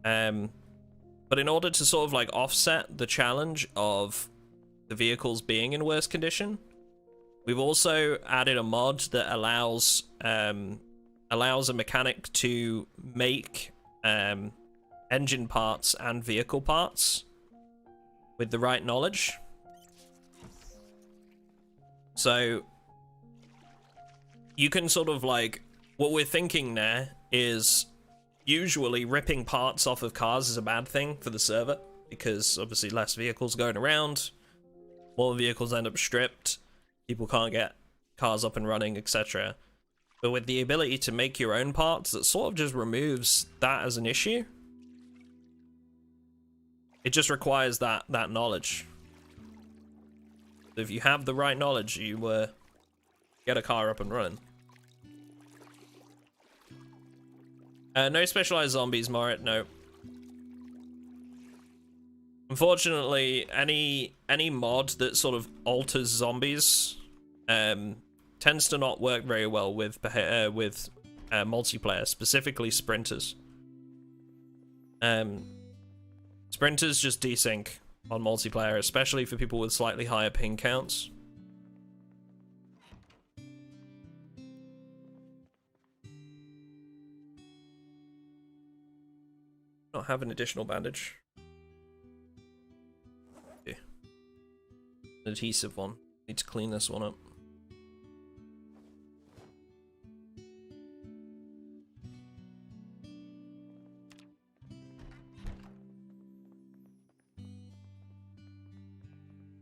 But in order to sort of like offset the challenge of the vehicles being in worse condition, we've also added a mod that allows a mechanic to make engine parts and vehicle parts with the right knowledge. So you can sort of like, what we're thinking there is usually ripping parts off of cars is a bad thing for the server, because obviously less vehicles going around, more vehicles end up stripped, people can't get cars up and running, etc. But with the ability to make your own parts, that sort of just removes that as an issue. It just requires that knowledge. If you have the right knowledge, you get a car up and running. No specialized zombies, Morit, no. Unfortunately, any mod that sort of alters zombies tends to not work very well with multiplayer, specifically sprinters. Sprinters just desync on multiplayer, especially for people with slightly higher ping counts. Not have an additional bandage. Okay. An adhesive one. Need to clean this one up.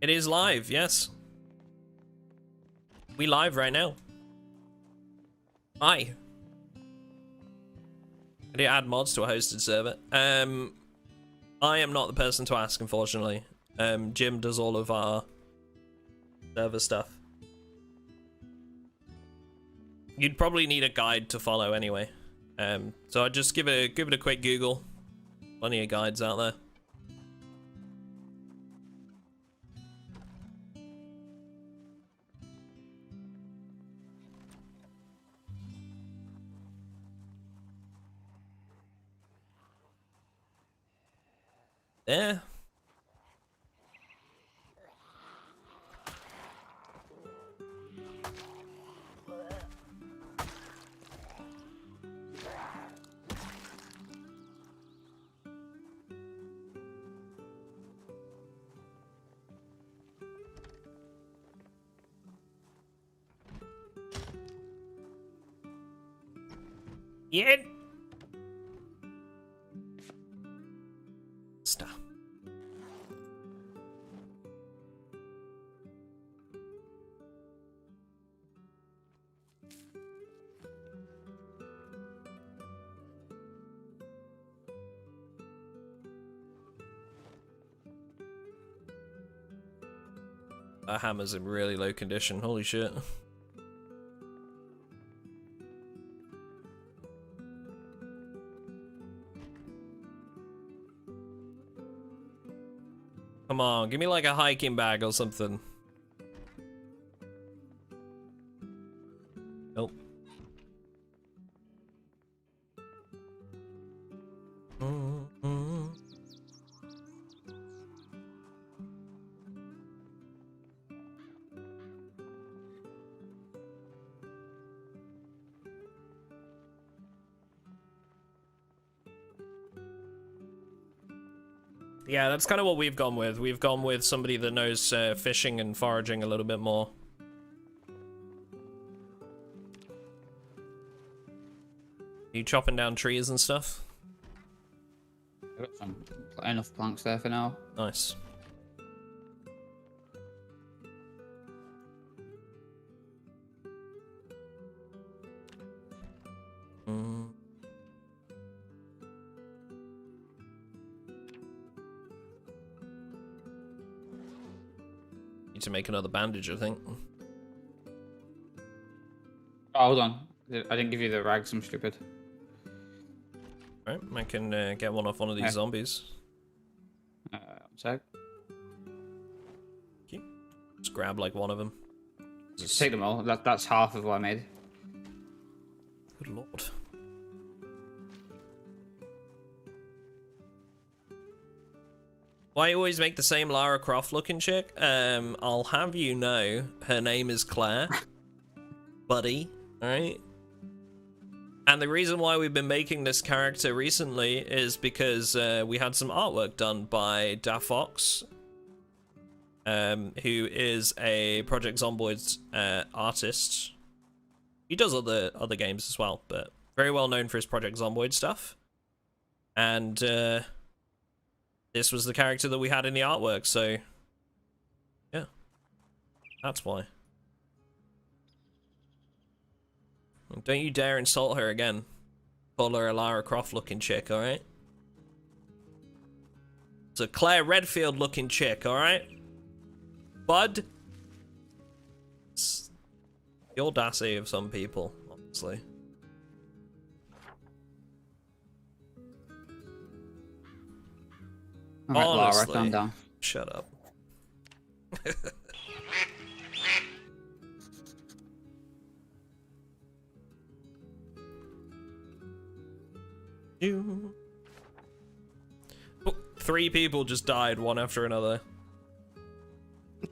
It is live, yes. We live right now. Hi. I did add mods to a hosted server. I am not the person to ask, unfortunately. Jim does all of our server stuff. You'd probably need a guide to follow anyway. So I'd just give it a quick Google. Plenty of guides out there. Yeah. Yeah. Stop. Our hammer's in really low condition, holy shit. Come on, give me like a hiking bag or something. Nope. Yeah, that's kind of what we've gone with. We've gone with somebody that knows fishing and foraging a little bit more. You chopping down trees and stuff? I've got enough planks there for now. Nice. Need to make another bandage, I think. Oh, hold on. I didn't give you the rags, I'm stupid. Right, I can get one off one of these zombies. One sec. Okay. Just grab like one of them. Just take them all. That's half of what I made. Good lord. Why you always make the same Lara Croft looking chick? I'll have you know, her name is Claire. Buddy, alright? And the reason why we've been making this character recently is because we had some artwork done by Da Fox, who is a Project Zomboid artist. He does other games as well, but very well known for his Project Zomboid stuff. And this was the character that we had in the artwork, so yeah, that's why. Don't you dare insult her again. Call her a Lara Croft looking chick, alright? It's a Claire Redfield looking chick, alright? Bud? It's the audacity of some people, honestly. Alright, Lara, Honestly. calm down. Shut up. You. Oh, 3 people just died, one after another.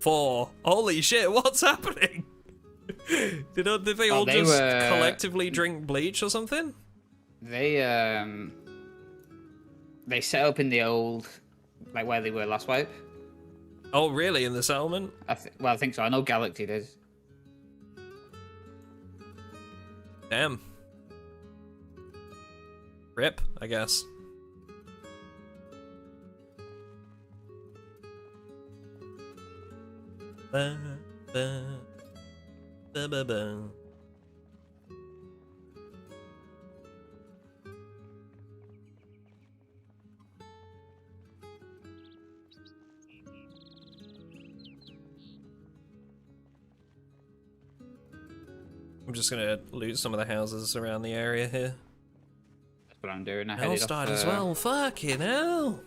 4. Holy shit, what's happening? Did they all just collectively drink bleach or something? They set up in the old, like where they were last wipe. Oh, really? In the settlement? Well, I think so. I know Galaxy did. Damn. Rip, I guess. Ba, ba, ba, ba, ba. I'm just gonna loot some of the houses around the area here. That's what I'm doing. Hell's died as well. Fucking hell.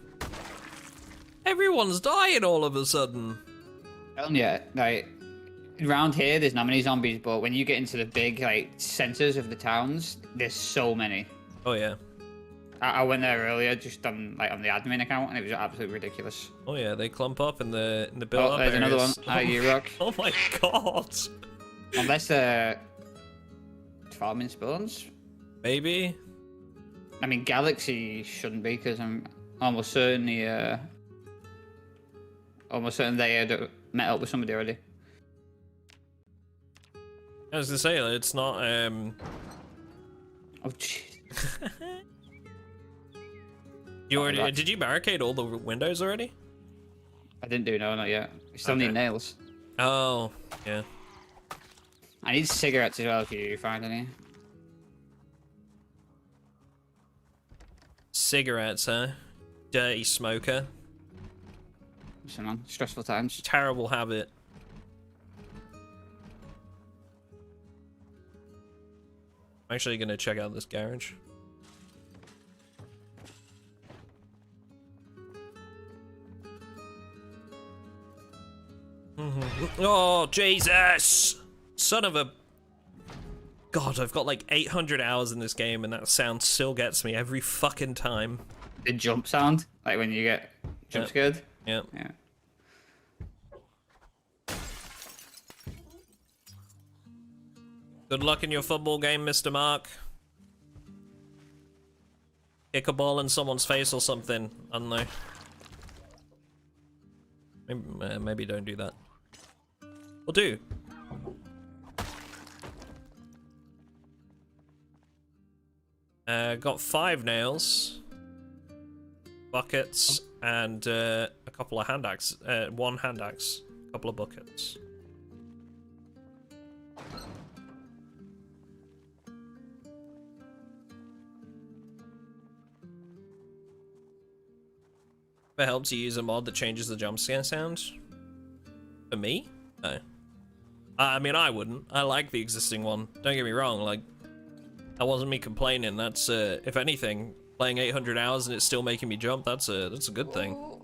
Everyone's dying all of a sudden. Yeah, like around here, there's not many zombies, but when you get into the big like centers of the towns, there's so many. Oh yeah. I went there earlier, just on the admin account, and it was absolutely ridiculous. Oh yeah, they clump up in the build-up there's areas. another one. Hi, you rock. Oh my god. Unless they're farming spawns. Maybe. I mean, Galaxy shouldn't be, because I'm almost certain they had met up with somebody already. I was gonna say, it's not, Oh, jeez. You already, did you barricade all the windows already? I didn't do no, not yet. I still Okay. need nails. Oh, yeah. I need cigarettes as well if you find any. Cigarettes, huh? Dirty smoker. Listen, man, stressful times. Terrible habit. I'm actually gonna check out this garage. Oh, Jesus! Son of a... God, I've got like 800 hours in this game and that sound still gets me every fucking time. The jump sound, like when you get jump scared. Yep. Yeah. Good luck in your football game, Mr. Mark. Kick a ball in someone's face or something. I don't know. Maybe don't do that. Or do. Got 5 nails, buckets, and a couple of hand axe. 1 hand axe, a couple of buckets. If it helps you use a mod that changes the jump scare sound. For me? No. I mean, I wouldn't. I like the existing one. Don't get me wrong, like, that wasn't me complaining. That's, if anything, playing 800 hours and it's still making me jump, that's a good thing.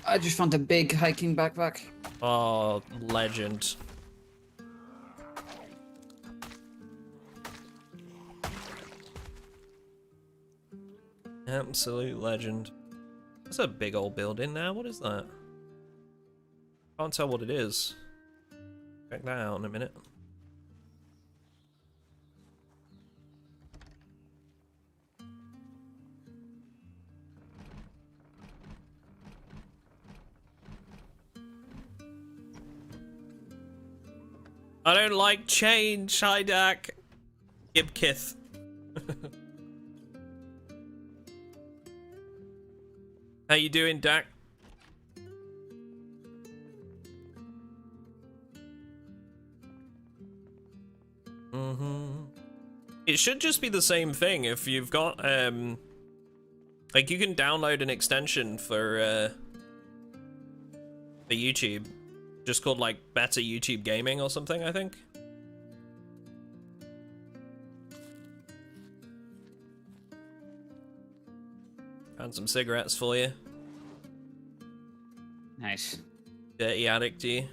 I just found a big hiking backpack. Oh, legend. Absolute legend. That's a big old building now. What is that? Can't tell what it is. Check that out in a minute. I don't like change. Hi, Dak. Ibkith. How you doing, Dak? It should just be the same thing if you've got, like, you can download an extension for YouTube, just called, like, Better YouTube Gaming or something, I think. Found some cigarettes for you. Nice. Dirty addict, you.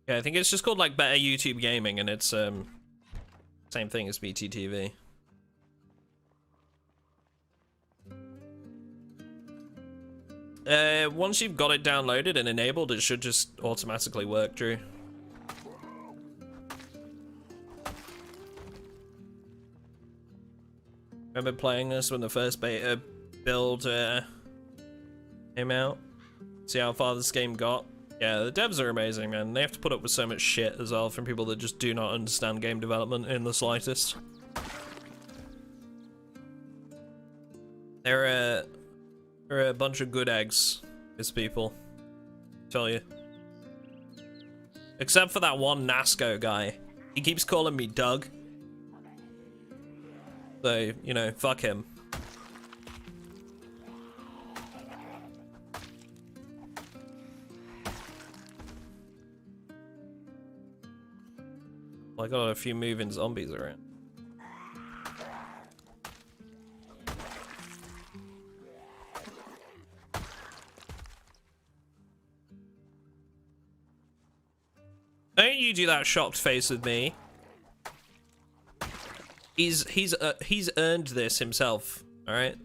Yeah, I think it's just called like Better YouTube Gaming, and it's same thing as BTTV. Once you've got it downloaded and enabled, it should just automatically work, Drew. Remember playing this when the first beta build came out? See how far this game got? Yeah, the devs are amazing, man. They have to put up with so much shit as well from people that just do not understand game development in the slightest. They're a bunch of good eggs, these people. Tell you. Except for that one Nasco guy. He keeps calling me Doug. So, you know, fuck him. I got a few moving zombies around. Don't you do that shocked face with me. He's earned this himself, all right?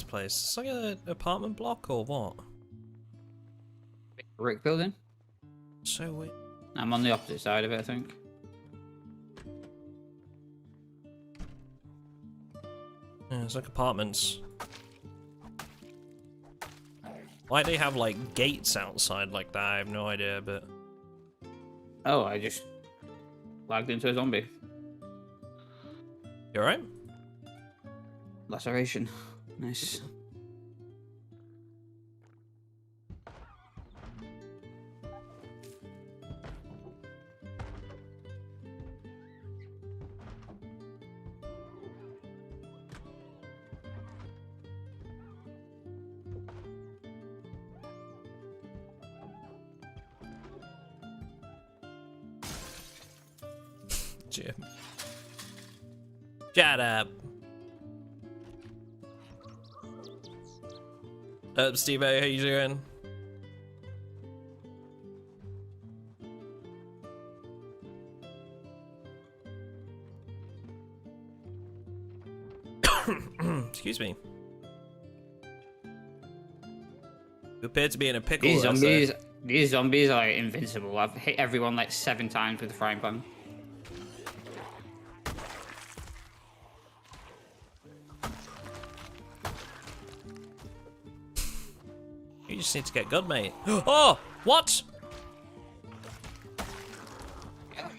Place. It's like an apartment block or what? Brick building? So weird. I'm on the opposite side of it, I think. Yeah, it's like apartments. Why they have like gates outside like that? I have no idea, but. Oh, I just lagged into a zombie. You alright? Laceration. Nice. Jim. Shut up. Steve, how you doing? Excuse me. You appear to be in a pickle. These zombies are invincible. I've hit everyone like 7 times with a frying pan. You just need to get good, mate. Oh, what?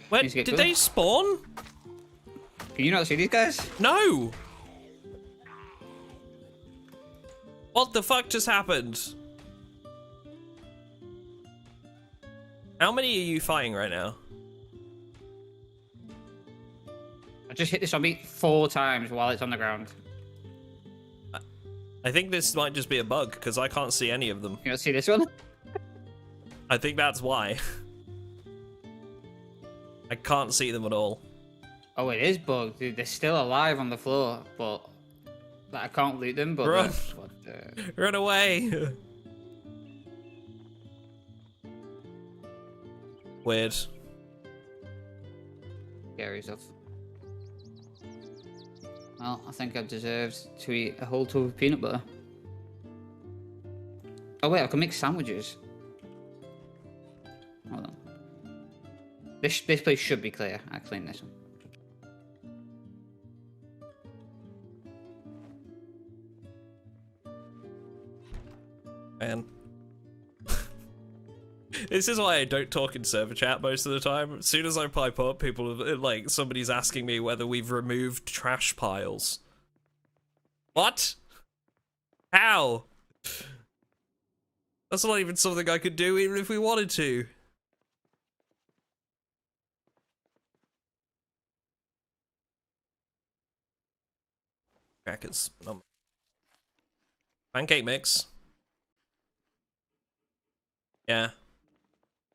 Where Needs to get did good. they spawn? Can you not see these guys? No. What the fuck just happened? How many are you fighting right now? I just hit the zombie 4 times while it's on the ground. I think this might just be a bug because I can't see any of them. You not see this one? I think that's why. I can't see them at all. Oh, it is bugged. Dude, they're still alive on the floor, but like, I can't loot them. But Run. what the... Run away. Weird. Scary stuff. Well, I think I've deserved to eat a whole tub of peanut butter. Oh wait, I can make sandwiches. Hold on. This place should be clear. I cleaned this one. Man. This is why I don't talk in server chat most of the time. As soon as I pipe up, people are, like, somebody's asking me whether we've removed trash piles. What? How? That's not even something I could do even if we wanted to. Crackers. Pancake mix. Yeah.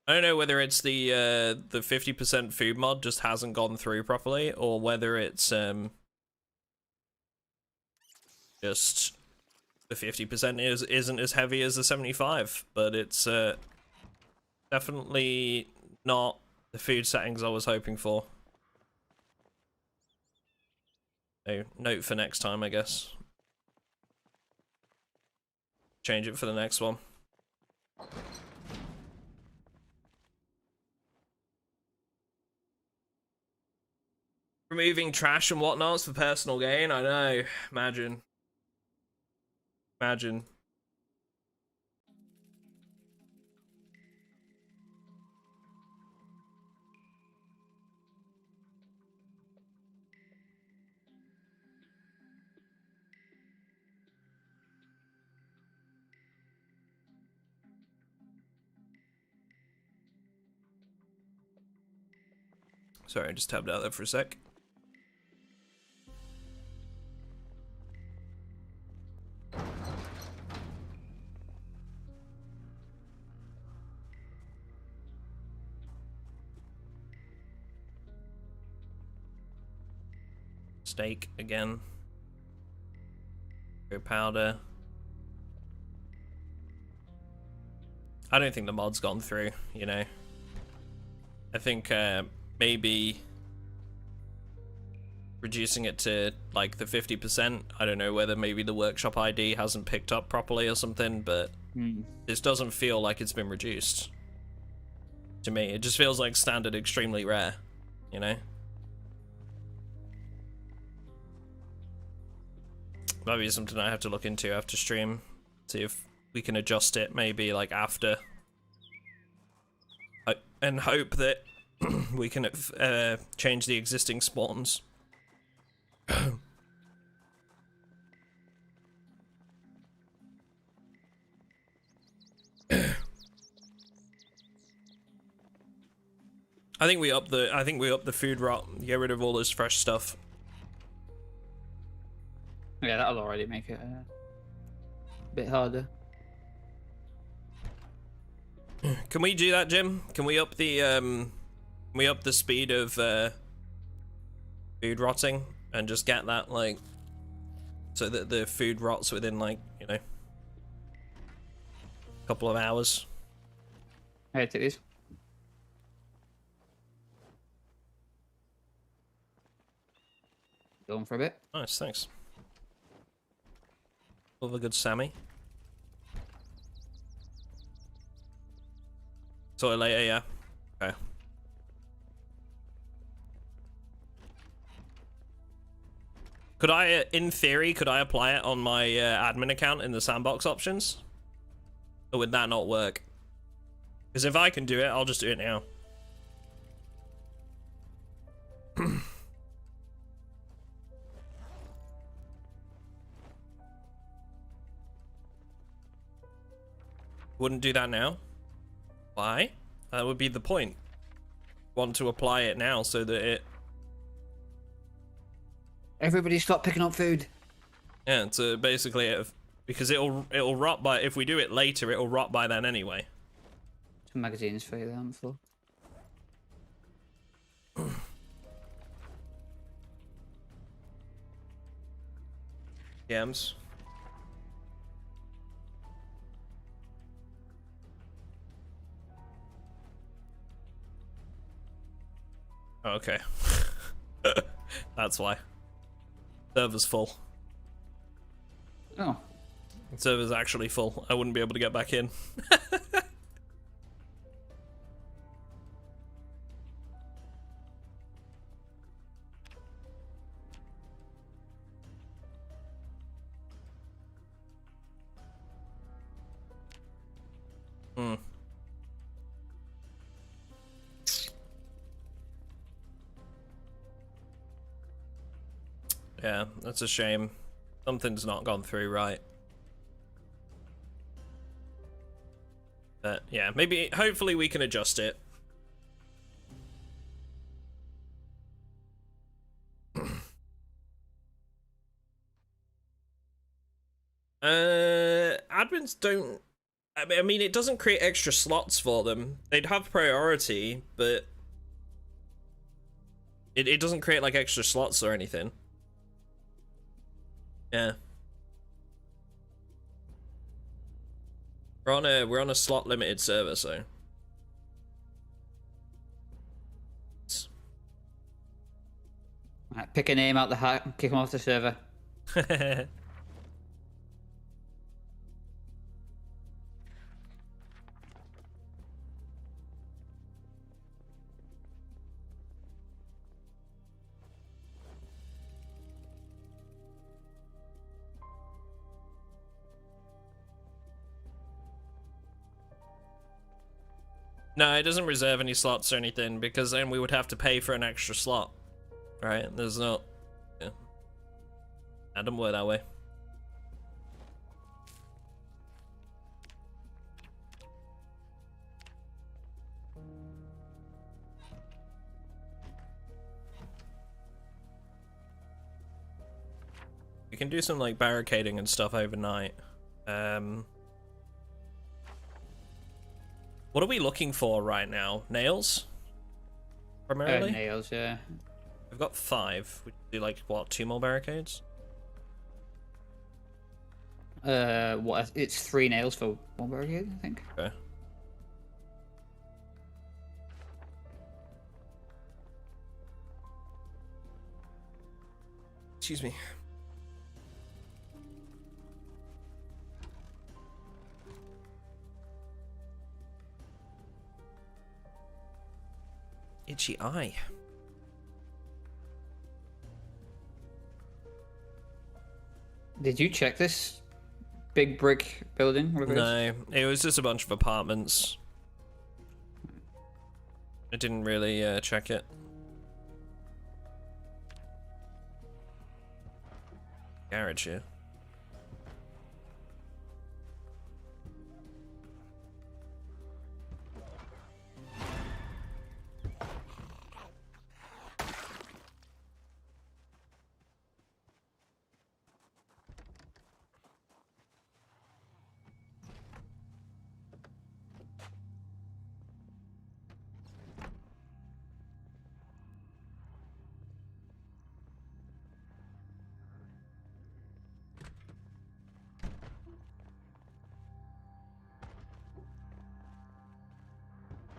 I don't know whether it's the 50% food mod just hasn't gone through properly, or whether it's just the 50% isn't as heavy as the 75, but it's definitely not the food settings I was hoping for. So, note for next time, I guess. Change it for the next one. Removing trash and whatnots for personal gain, I know. Imagine. Imagine. Sorry, I just tabbed out there for a sec. Steak again. Go powder. I don't think the mod's gone through, you know. I think maybe reducing it to like the 50%. I don't know whether maybe the workshop ID hasn't picked up properly or something, but this doesn't feel like it's been reduced. To me, it just feels like standard extremely rare, you know? Might be something I have to look into after stream. See if we can adjust it maybe like after. And hope that we can change the existing spawns. I think we up the food rot, get rid of all this fresh stuff. Yeah, that'll already make it a bit harder. Can we do that, Jim? Can we up the speed of food rotting and just get that like so that the food rots within like, you know, a couple of hours? Hey, take these. Going for a bit. Nice, thanks. Love a good Sammy. Saw it later, yeah. Okay. Could I, in theory, could I apply it on my admin account in the sandbox options? Or would that not work? Because if I can do it, I'll just do it now. Wouldn't do that now. Why? That would be the point. Want to apply it now so that it... Everybody stop picking up food. Yeah, so basically, because it'll rot by... If we do it later, it'll rot by then anyway. Some magazines for you there on the floor. Yams. Okay. That's why. Server's full. Oh. Server's actually full. I wouldn't be able to get back in. Yeah, that's a shame. Something's not gone through right. But yeah, maybe, hopefully we can adjust it. Admins don't... I mean, it doesn't create extra slots for them. They'd have priority, but... It doesn't create, like, extra slots or anything. Yeah. We're on a slot limited server, so. Right, pick a name out the hat and kick him off the server. No, it doesn't reserve any slots or anything, because then we would have to pay for an extra slot. Right? There's no... Yeah. That doesn't work that way. We can do some, like, barricading and stuff overnight. What are we looking for right now? Nails? Primarily? Nails, yeah. We've got 5. We do, like, what, 2 more barricades? What? It's 3 nails for 1 barricade, I think. Okay. Excuse me. Itchy eye. Did you check this big brick building? No, it was just a bunch of apartments. I didn't really check it. Garage here.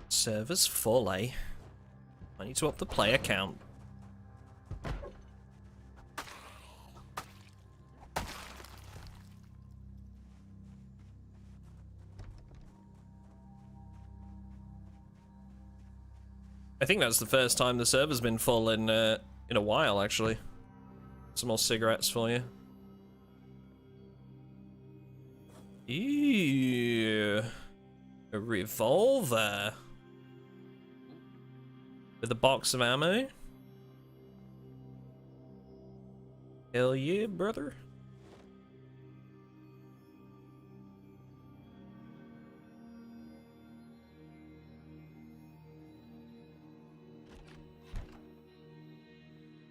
Server's full, eh? I need to up the player count. I think that's the first time the server's been full in a while, actually. Some more cigarettes for you. Ew. A revolver. With a box of ammo? Hell yeah, brother.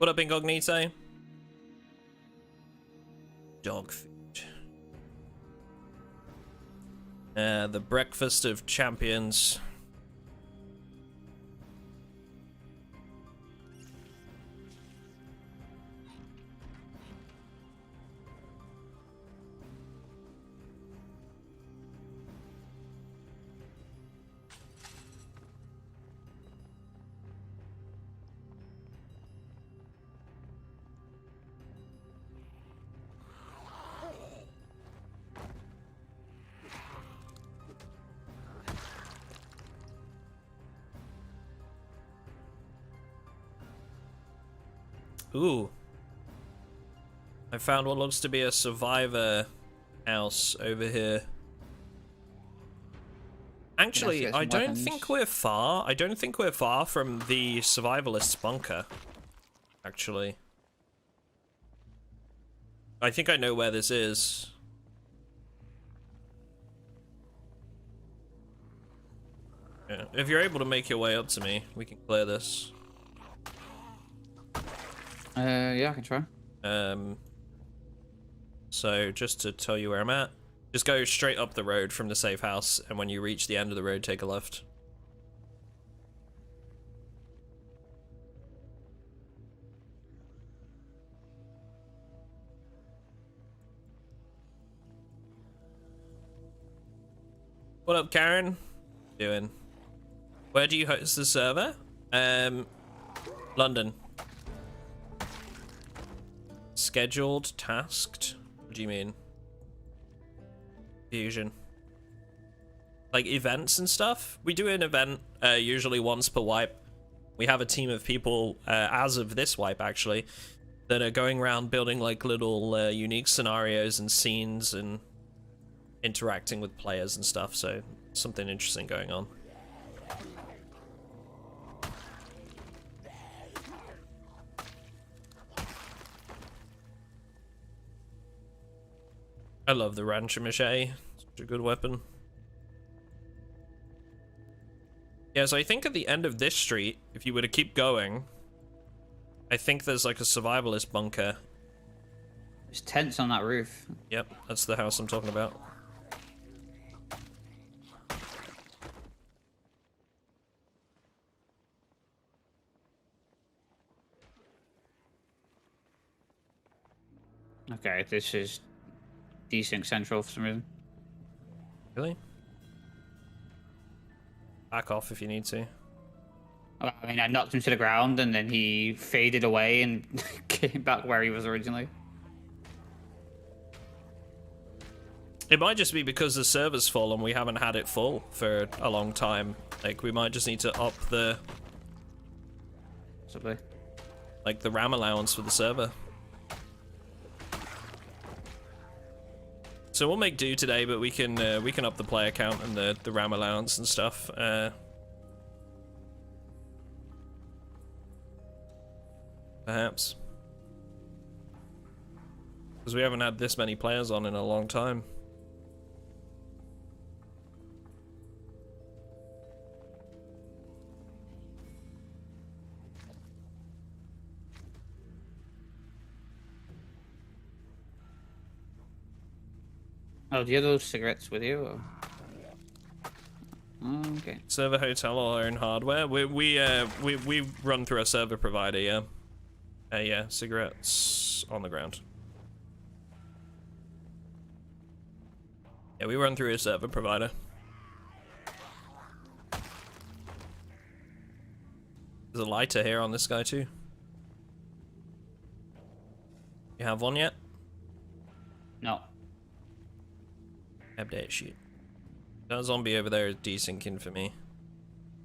What up, Incognito? Dog food. The breakfast of champions. Ooh. I found what looks to be a survivor house over here. Actually, I don't think we're far. I don't think we're far from the survivalist's bunker. Actually. I think I know where this is. Yeah. If you're able to make your way up to me, we can clear this. Yeah, I can try. So just to tell you where I'm at, just go straight up the road from the safe house, and when you reach the end of the road, take a left. What up, Karen? Doing? Where do you host the server? London. Scheduled, tasked? What do you mean? Fusion. Like events and stuff? We do an event usually once per wipe. We have a team of people, as of this wipe actually, that are going around building like little unique scenarios and scenes and interacting with players and stuff, so something interesting going on. I love the rancher machete. Such a good weapon. Yeah, so I think at the end of this street, if you were to keep going, I think there's like a survivalist bunker. There's tents on that roof. Yep, that's the house I'm talking about. Okay, this is desync central for some reason. Really? Back off if you need to. I mean, I knocked him to the ground and then he faded away and came back where he was originally. It might just be because the server's full and we haven't had it full for a long time. Like, we might just need to up the... Possibly. like, the RAM allowance for the server. So we'll make do today, but we can up the player count and the RAM allowance and stuff. Perhaps. Because we haven't had this many players on in a long time. Oh, do you have those cigarettes with you? Or... Okay. Server, hotel, or own hardware. We run through a server provider, yeah. Yeah, cigarettes on the ground. Yeah, we run through a server provider. There's a lighter here on this guy too. You have one yet? No. Update shit. That zombie over there is desyncing for me.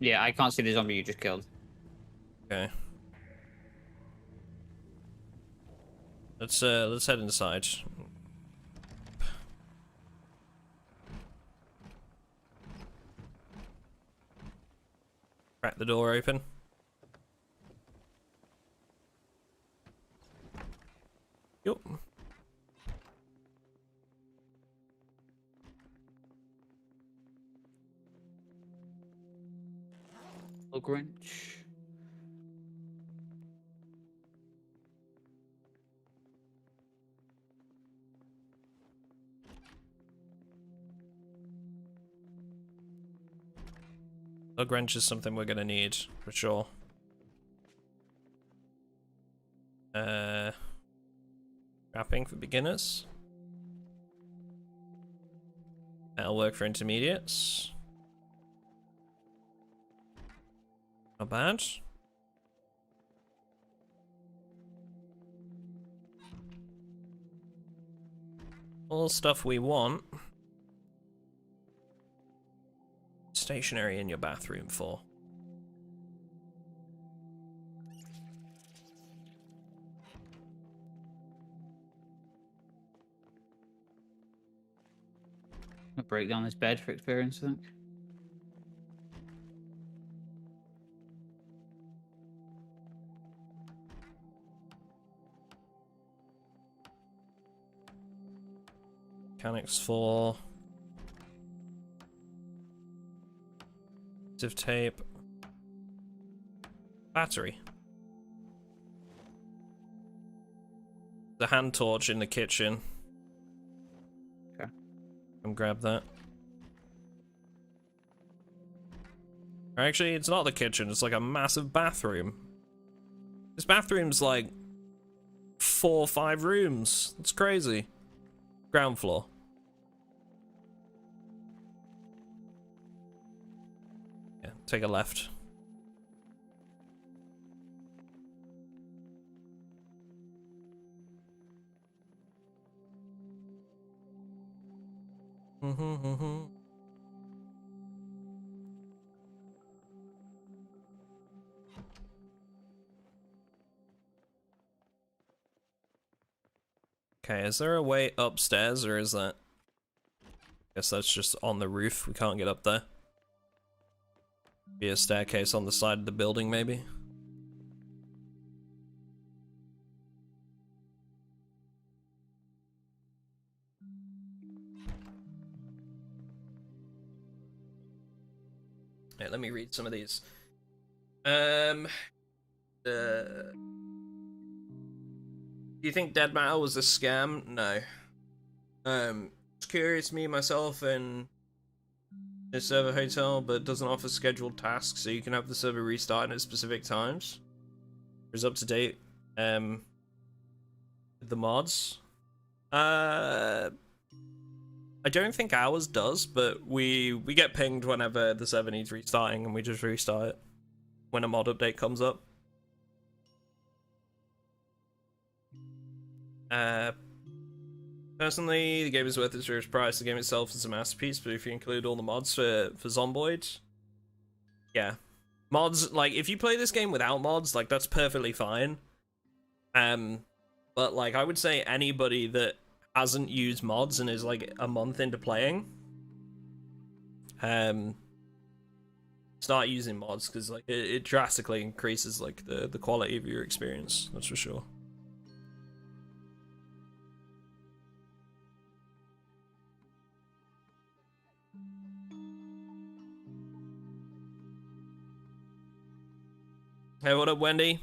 Yeah, I can't see the zombie you just killed. Okay. Let's head inside. Crack the door open. Yup. Grinch. Lug wrench is something we're gonna need for sure. Wrapping for beginners. That'll work for intermediates. Not bad. All stuff we want. Stationery in your bathroom for. I'll break down this bed for experience, I think. Mechanics for. Of tape. Battery. The hand torch in the kitchen. Okay. Come grab that. Actually, it's not the kitchen, it's like a massive bathroom. This bathroom's like 4 or 5 rooms. It's crazy. Ground floor. Yeah, take a left. Okay, is there a way upstairs, or is that... Guess that's just on the roof, we can't get up there. Be a staircase on the side of the building, maybe? Yeah, let me read some of these. Do you think Dead Matter was a scam? No. It's curious, me, myself, and a server hotel, but doesn't offer scheduled tasks, so you can have the server restart at specific times. It's up to date. With the mods. I don't think ours does, but we get pinged whenever the server needs restarting, and we just restart it when a mod update comes up. Personally, the game is worth its serious price. The game itself is a masterpiece, but if you include all the mods for Zomboid, yeah. Mods, like, if you play this game without mods, like, that's perfectly fine. But, like, I would say anybody that hasn't used mods and is, like, a month into playing, start using mods, because, like, it drastically increases, like, the quality of your experience, that's for sure. Hey, what up, Wendy?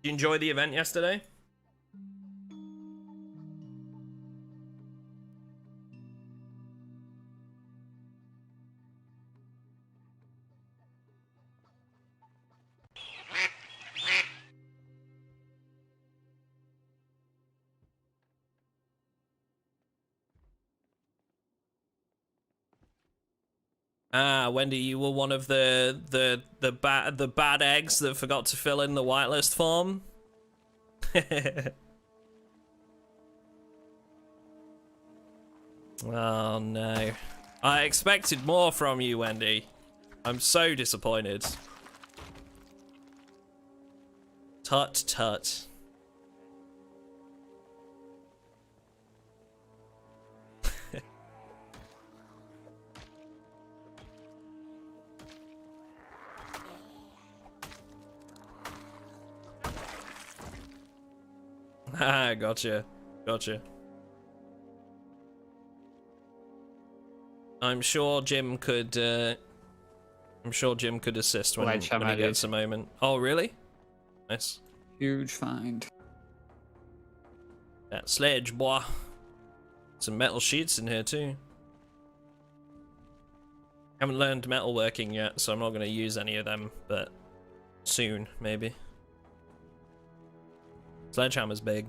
Did you enjoy the event yesterday? Ah, Wendy, you were one of the bad eggs that forgot to fill in the whitelist form. Oh no. I expected more from you, Wendy. I'm so disappointed. Tut tut. Ah, gotcha. Gotcha. I'm sure Jim could assist when he gets a moment. Oh, really? Nice. Huge find. That sledge, boy. Some metal sheets in here too. Haven't learned metalworking yet, so I'm not going to use any of them, but soon, maybe. Sledgehammer's big.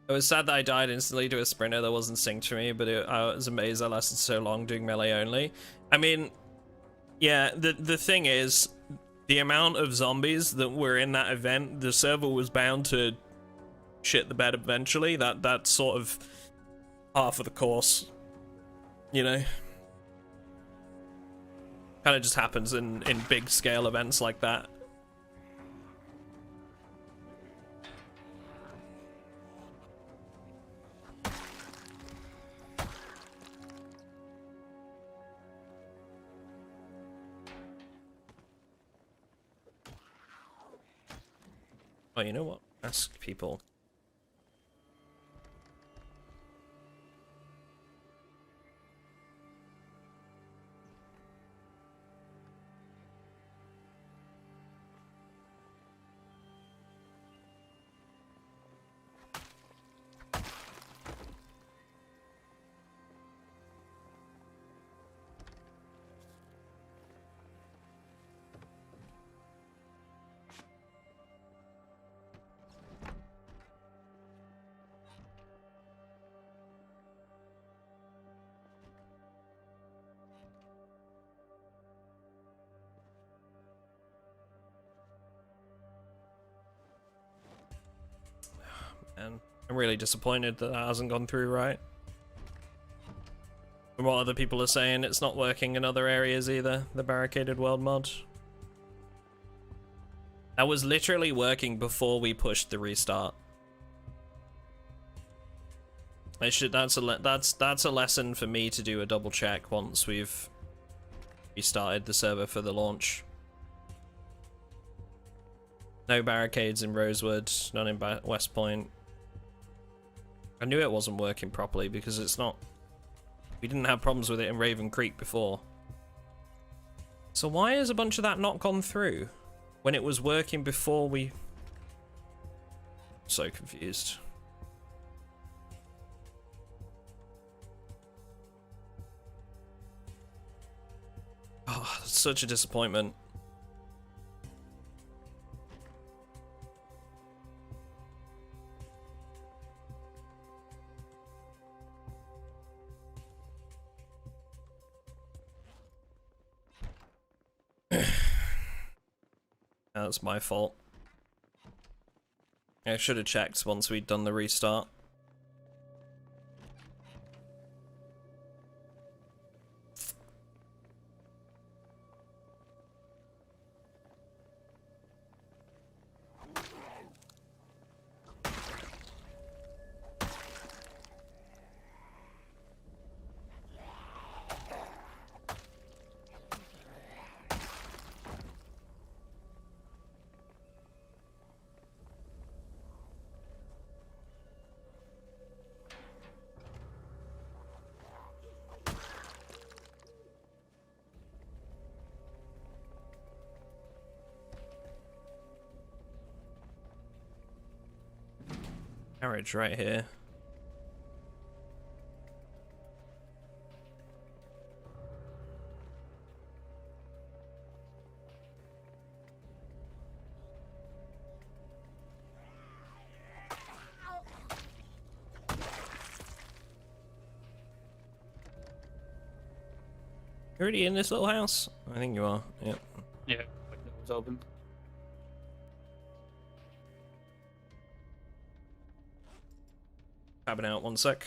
It was sad that I died instantly to a sprinter that wasn't synced for me, but I was amazed I lasted so long doing melee only. I mean, yeah, the thing is, the amount of zombies that were in that event, the server was bound to shit the bed eventually. That's sort of half of the course, you know? Kind of just happens in big scale events like that. Oh, you know what? Ask people. And I'm really disappointed that hasn't gone through right. From what other people are saying, it's not working in other areas either, the barricaded world mod. That was literally working before we pushed the restart. That's a lesson for me to do a double check once we've restarted the server for the launch. No barricades in Rosewood, none in West Point. I knew it wasn't working properly because it's not. We didn't have problems with it in Raven Creek before. So why has a bunch of that not gone through when it was working before we... I'm so confused. Oh, such a disappointment. That's my fault. I should have checked once we'd done the restart. Carriage right here. You're already in this little house? I think you are, yep. Yeah, window was open. Tabbing out 1 sec.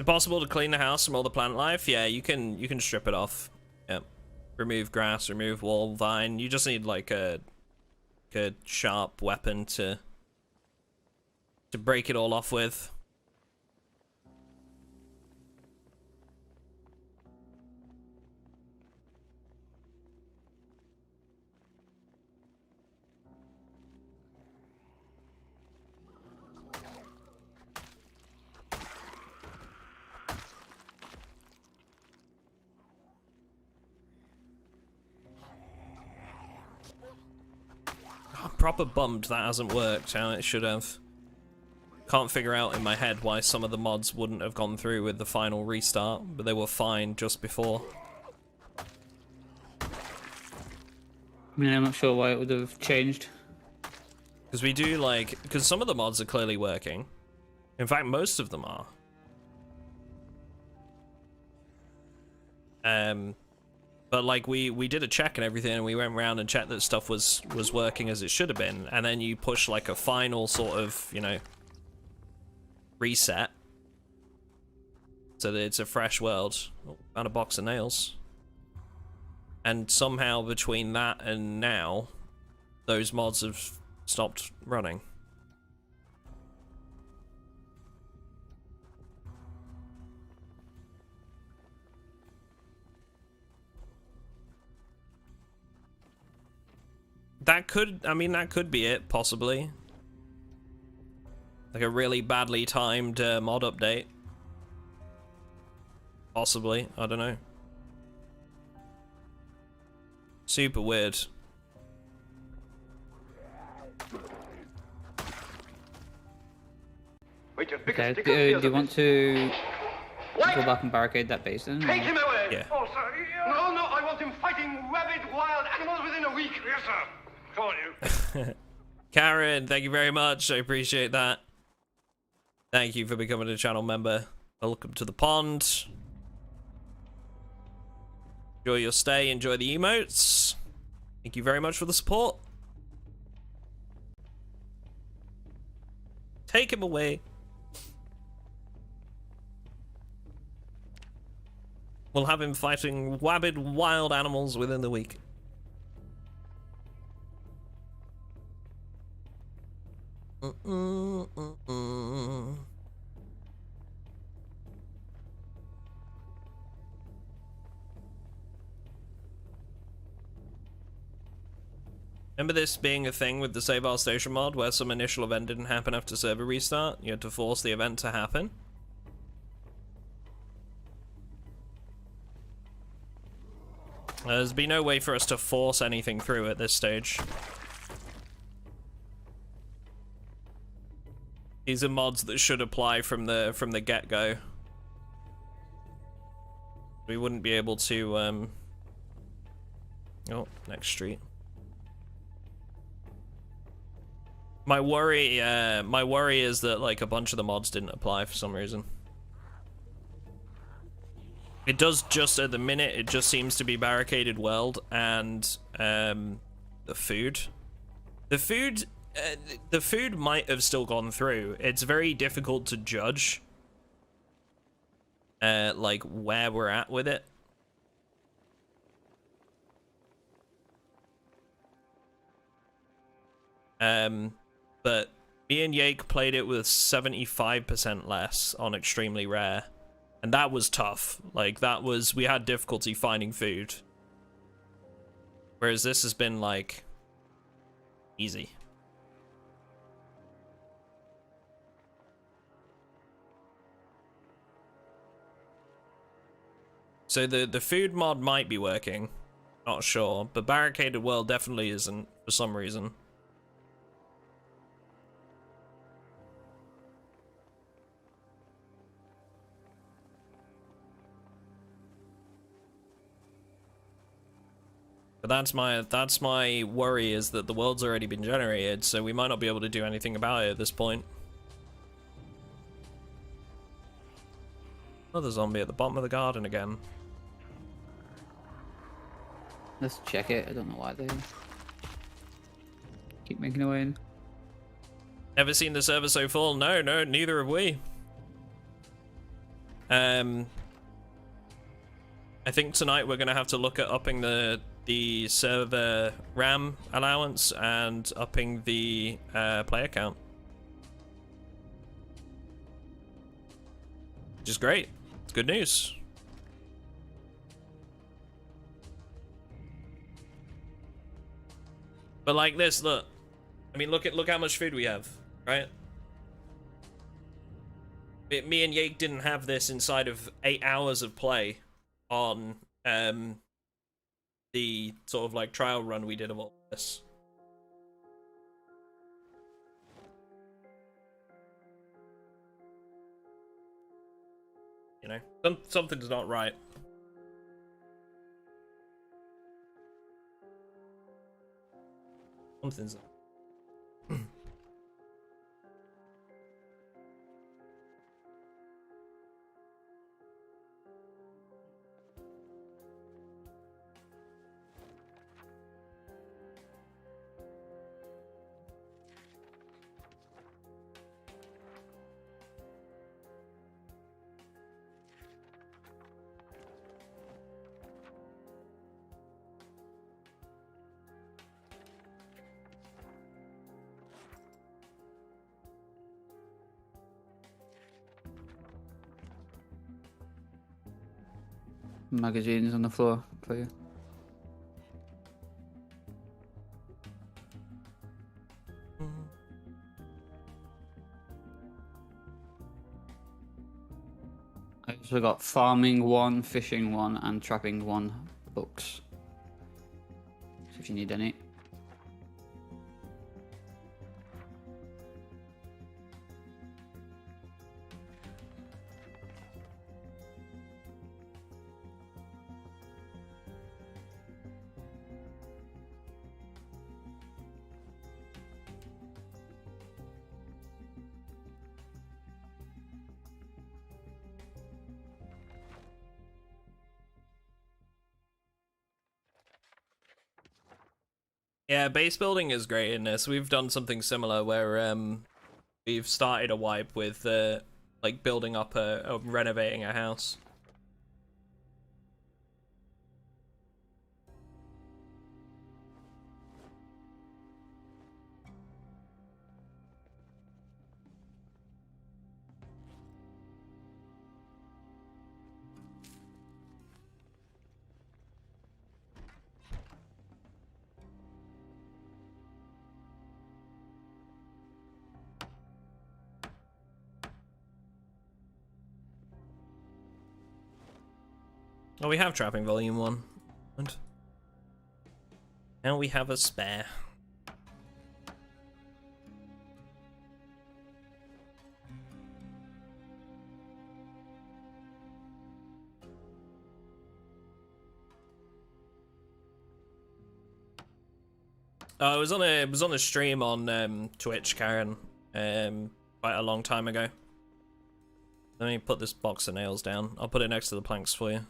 possible to clean the house from all the plant life? Yeah, you can strip it off. Yep. Remove grass, remove wall, vine. You just need like a good sharp weapon to break it all off with. I'm proper bummed that hasn't worked how it should have. Can't figure out in my head why some of the mods wouldn't have gone through with the final restart, but they were fine just before. I mean, I'm not sure why it would have changed. Because we do like, because some of the mods are clearly working. In fact, most of them are. But like we did a check and everything, and we went around and checked that stuff was working as it should have been, and then you push like a final sort of, you know, reset so that it's a fresh world. Oh, found a box of nails. And somehow between that and now, those mods have stopped running. That could, I mean, that could be it, possibly. Like a really badly timed mod update. Possibly, I don't know. Super weird. Wait, your Okay, biggest do you want to go back and barricade that basin? Take him away! Yeah. Oh, sorry. No, no, I want him fighting rabid wild animals within a week. Yes, sir. Come on, you. Karen, thank you very much. I appreciate that. Thank you for becoming a channel member. Welcome to the pond. Enjoy your stay, enjoy the emotes. Thank you very much for the support. Take him away. We'll have him fighting rabid wild animals within the week. Remember this being a thing with the Save Our Station mod, where some initial event didn't happen after server restart? You had to force the event to happen? There's been no way for us to force anything through at this stage. These are mods that should apply from the get-go. We wouldn't be able to oh, next street. My worry is that like a bunch of the mods didn't apply for some reason. It does just at the minute, it just seems to be barricaded world and the food. The food might have still gone through. It's very difficult to judge like where we're at with it. But me and Yake played it with 75% less on extremely rare. And that was tough. Like, that was... we had difficulty finding food. Whereas this has been, like... easy. So the food mod might be working. Not sure. But Barricaded World definitely isn't, for some reason. But that's my worry, is that the world's already been generated, so we might not be able to do anything about it at this point. Another zombie at the bottom of the garden again. Let's check it. I don't know why they keep making their way in. Ever seen the server so full? No, neither have we. I think tonight we're gonna have to look at upping the server RAM allowance and upping the player count, which is great. It's good news. But like this, look. I mean, look how much food we have, right? Me and Yake didn't have this inside of 8 hours of play on the sort of like trial run we did of all this. You know, something's not right. Something's not. Magazines on the floor for you. I also got farming 1, fishing 1, and trapping 1 books. So if you need any. Yeah, base building is great in this. We've done something similar where we've started a wipe with like building up renovating a house. Oh, we have trapping volume 1. And we have a spare. Oh, it was on a stream on Twitch, Karen, quite a long time ago. Let me put this box of nails down. I'll put it next to the planks for you.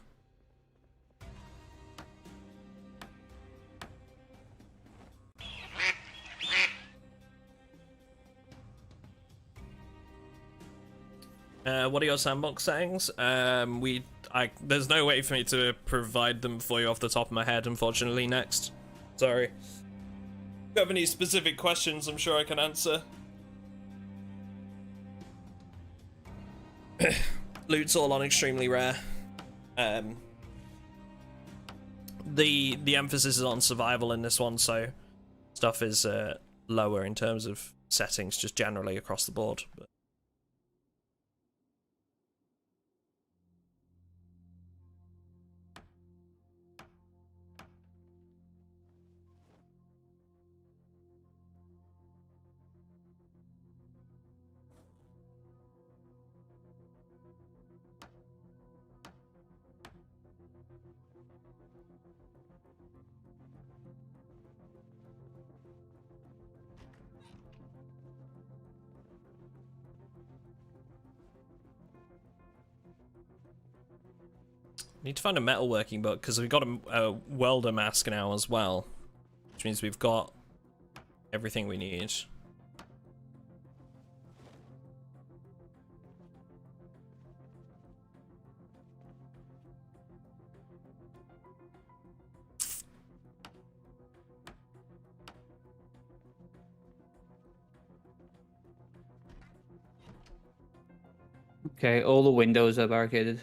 What are your sandbox settings? There's no way for me to provide them for you off the top of my head, unfortunately. Next, sorry. If you have any specific questions, I'm sure I can answer. Loot's all on extremely rare. The emphasis is on survival in this one, so stuff is lower in terms of settings, just generally across the board. But need to find a metalworking book because we've got a welder mask now as well, which means we've got everything we need. Okay, all the windows are barricaded.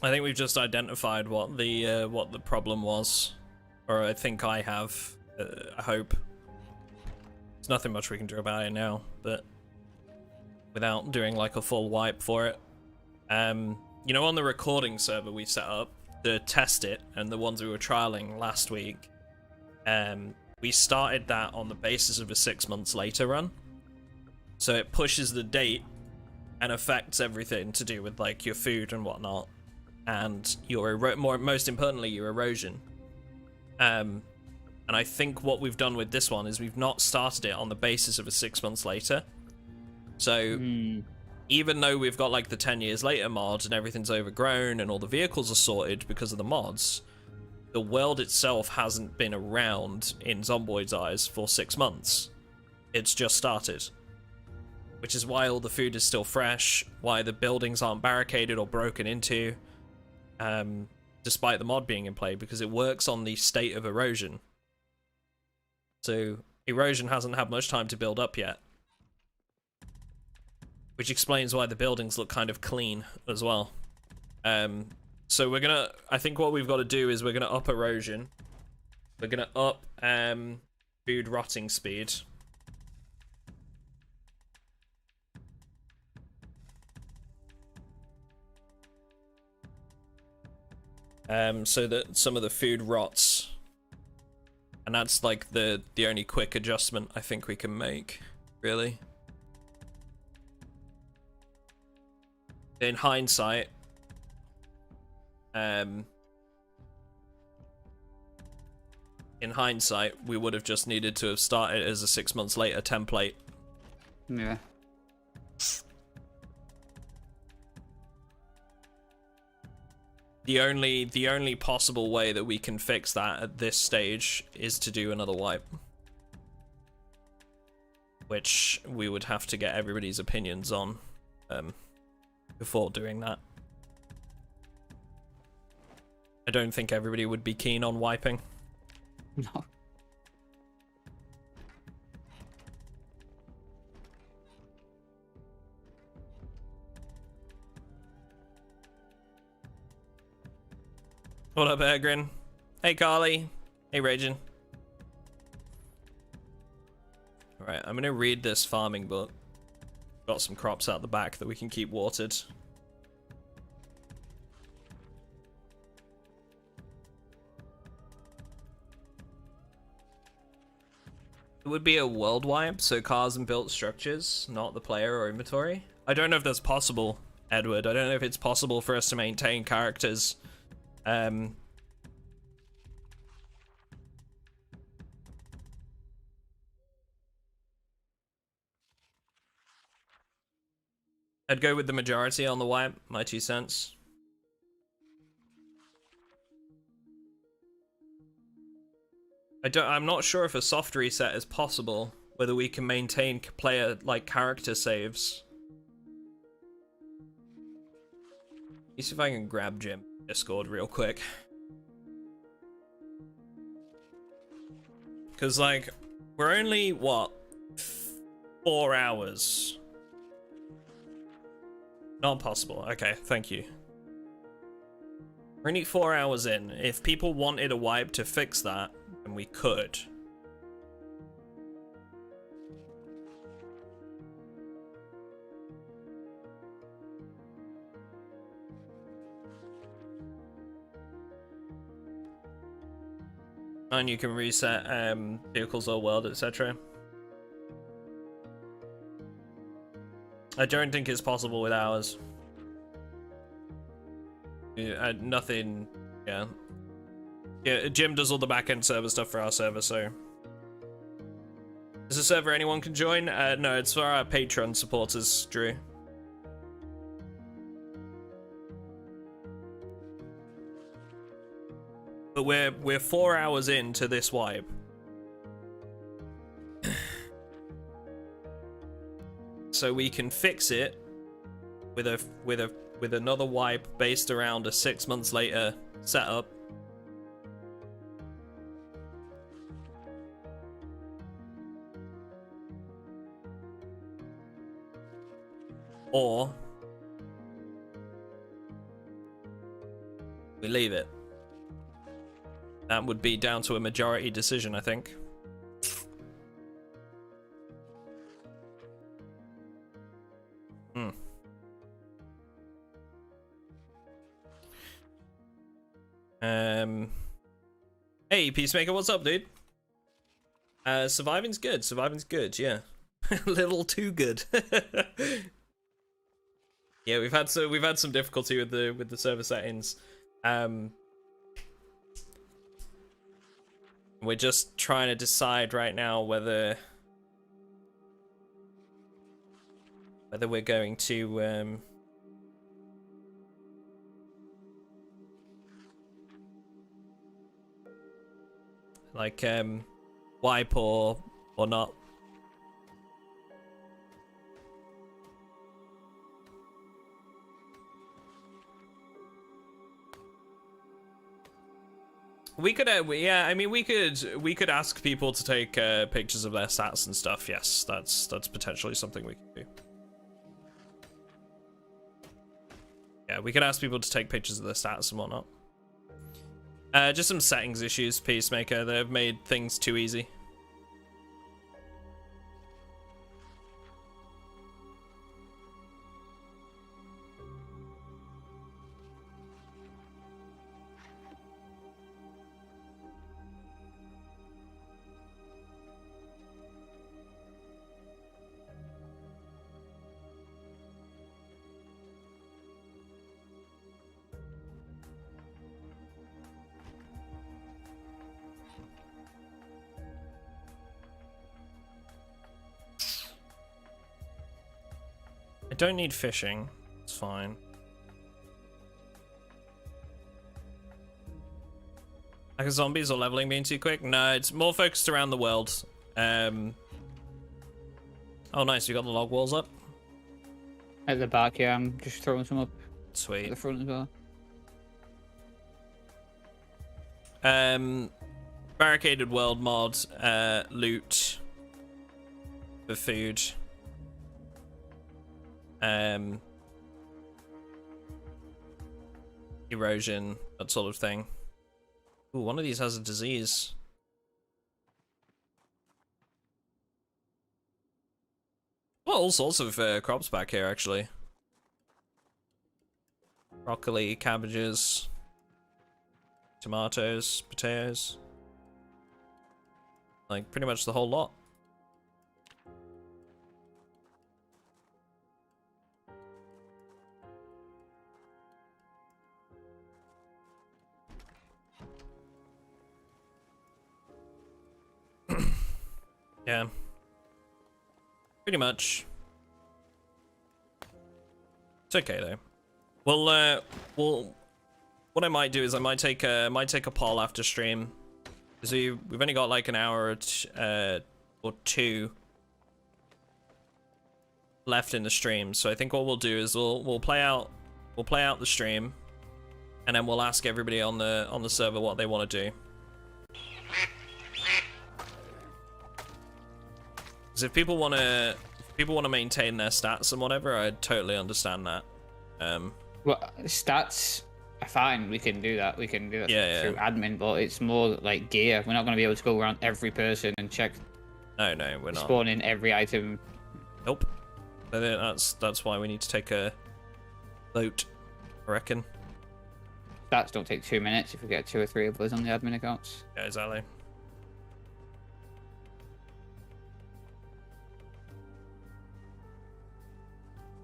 I think we've just identified what the problem was, or I think I have. I hope. There's nothing much we can do about it now, but without doing like a full wipe for it. You know, on the recording server we set up to test it, and the ones we were trialing last week, we started that on the basis of a 6 months later run. So it pushes the date and affects everything to do with like your food and whatnot, and your most importantly your erosion. And I think what we've done with this one is we've not started it on the basis of a 6 months later. So even though we've got like the 10 years later mod and everything's overgrown and all the vehicles are sorted because of the mods, the world itself hasn't been around in Zomboid's eyes for 6 months. It's just started. Which is why all the food is still fresh, why the buildings aren't barricaded or broken into, despite the mod being in play, because it works on the state of erosion. So erosion hasn't had much time to build up yet. Which explains why the buildings look kind of clean as well. So we're gonna, I think what we've got to do is we're gonna up erosion. We're gonna up food rotting speed. So that some of the food rots. And that's like the only quick adjustment I think we can make, really. In hindsight, we would have just needed to have started as a 6 months later template. Yeah. The only possible way that we can fix that at this stage is to do another wipe. Which we would have to get everybody's opinions on before doing that. I don't think everybody would be keen on wiping. No. What up, Ergrin? Hey, Carly. Hey, Ragin. Alright, I'm gonna read this farming book. Got some crops out the back that we can keep watered. It would be a world wipe, so cars and built structures, not the player or inventory. I don't know if that's possible, Edward. I don't know if it's possible for us to maintain characters. I'd go with the majority on the wipe, my 2 cents. I'm not sure if a soft reset is possible, whether we can maintain player, like, character saves. Let me see if I can grab Jim Discord real quick. Because, like, we're only, what, 4 hours? Not possible. Okay, thank you. We're only 4 hours in. If people wanted a wipe to fix that, then we could. And you can reset vehicles or world, etc. I don't think it's possible with ours. Yeah, nothing. Yeah. Yeah, Jim does all the backend server stuff for our server, so. Is a server anyone can join? No, it's for our Patreon supporters, Drew. But we're 4 hours into this wipe. So we can fix it with another wipe based around a 6 months later setup. Or we leave it. That would be down to a majority decision, I think. Hey, Peacemaker, what's up, dude? Surviving's good. Surviving's good, yeah. A little too good. Yeah, we've had some difficulty with the server settings. We're just trying to decide right now whether we're going to like wipe or not. We could, yeah. I mean, we could ask people to take pictures of their stats and stuff. Yes, that's potentially something we could do. Yeah, we could ask people to take pictures of their stats and whatnot. Just some settings issues, Peacemaker. They've made things too easy. I don't need fishing. It's fine. Like zombies or leveling being too quick? No, it's more focused around the world. Oh, nice. You got the log walls up? At the back, yeah. I'm just throwing some up. Sweet. At the front as well. Barricaded world mod, loot for food. Erosion, that sort of thing. Ooh, one of these has a disease. Well, all sorts of crops back here, actually. Broccoli, cabbages, tomatoes, potatoes. Like, pretty much the whole lot. Yeah. Pretty much. It's okay though. We'll. What I might do is I might take a poll after stream, because we've only got like an hour or two left in the stream. So I think what we'll do is we'll play out the stream, and then we'll ask everybody on the server what they want to do. Because if people want to maintain their stats and whatever, I totally understand that. Well, stats are fine. We can do that. We can do that through admin, but it's more like gear. We're not going to be able to go around every person and check. No, we're not. Spawn in every item. Nope. That's why we need to take a vote, I reckon. Stats don't take 2 minutes if we get 2 or 3 of us on the admin accounts. Yeah, exactly.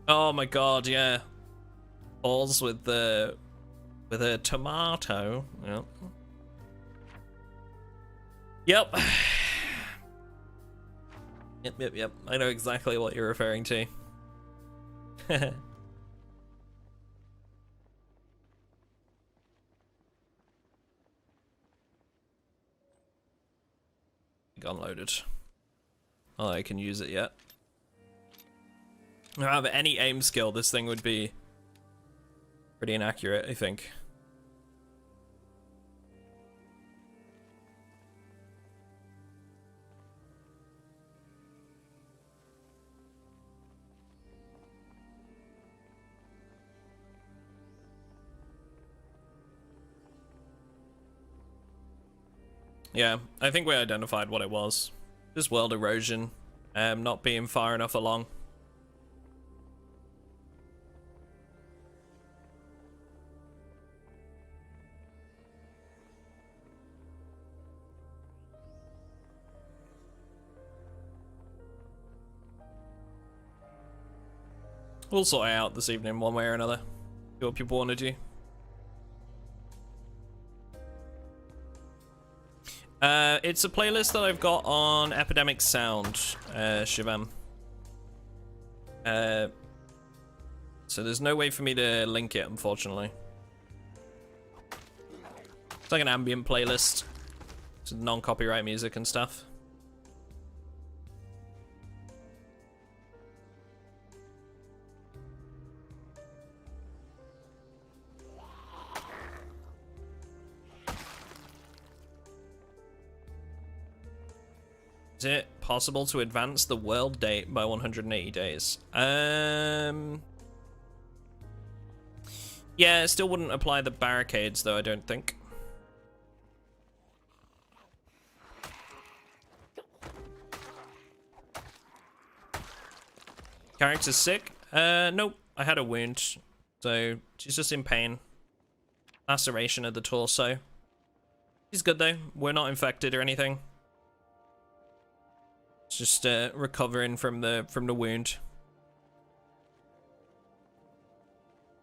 Oh my god, yeah. Balls with a tomato. Yep. Yep. I know exactly what you're referring to. Unloaded. Oh, I can use it yet. If I have any aim skill, this thing would be pretty inaccurate, I think. Yeah, I think we identified what it was. Just world erosion, not being far enough along. We'll sort it out this evening one way or another. See what people want to do. It's a playlist that I've got on Epidemic Sound, Shivam. So there's no way for me to link it, unfortunately. It's like an ambient playlist. It's non-copyright music and stuff. Is it possible to advance the world date by 180 days? Yeah, it still wouldn't apply the barricades, though, I don't think. Character's sick? Nope. I had a wound, so she's just in pain. Laceration of the torso. She's good, though. We're not infected or anything. It's just recovering from the wound.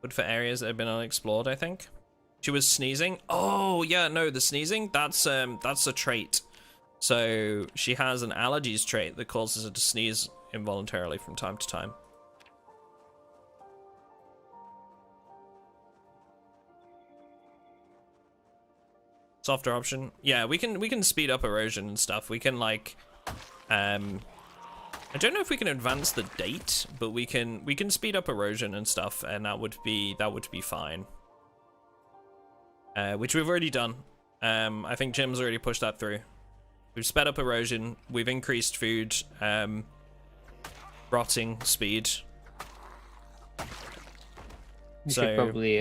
Good for areas that have been unexplored, I think. She was sneezing. Oh yeah, no, the sneezing, that's a trait. So she has an allergies trait that causes her to sneeze involuntarily from time to time. Softer option. Yeah, we can speed up erosion and stuff. We can like I don't know if we can advance the date, but we can speed up erosion and stuff, and that would be fine. Which we've already done. I think Jim's already pushed that through. We've sped up erosion. We've increased food rotting speed. We So should probably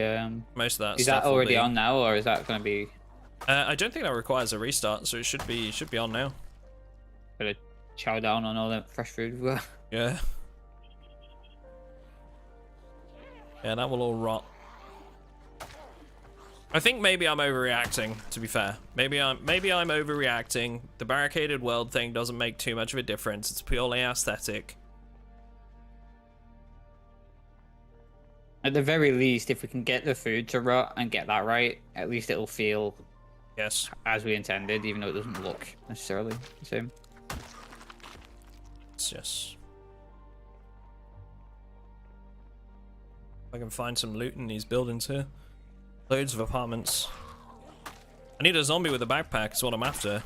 most of that is stuff that already will be, on now, or is that going to be? I don't think that requires a restart, so it should be on now. Gotta chow down on all that fresh food we've got. Yeah. Yeah, that will all rot. I think maybe I'm overreacting, to be fair. Maybe I'm overreacting. The barricaded world thing doesn't make too much of a difference. It's purely aesthetic. At the very least, if we can get the food to rot and get that right, at least it'll feel Yes. as we intended, even though it doesn't look necessarily the same. Yes. I can find some loot in these buildings here. Loads of apartments. I need a zombie with a backpack, is what I'm after.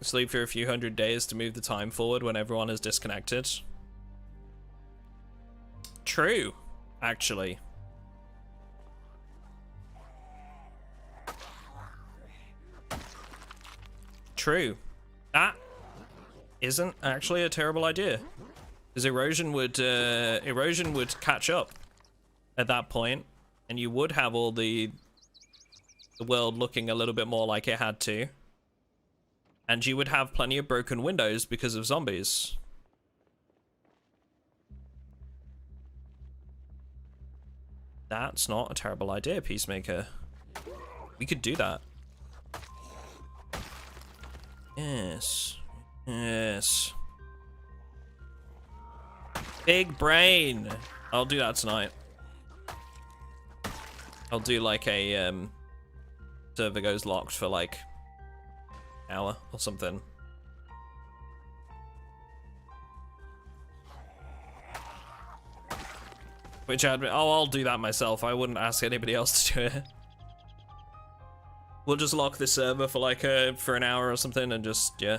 Sleep for a few hundred days to move the time forward when everyone is disconnected. True, actually. True. That isn't actually a terrible idea. Because erosion would catch up at that point, and you would have all the world looking a little bit more like it had to. And you would have plenty of broken windows because of zombies. That's not a terrible idea, Peacemaker. We could do that. Yes. Yes. Big brain. I'll do that tonight. I'll do like a server goes locked for like an hour or something. Which I'll do that myself. I wouldn't ask anybody else to do it. We'll just lock the server for like for an hour or something and just, yeah.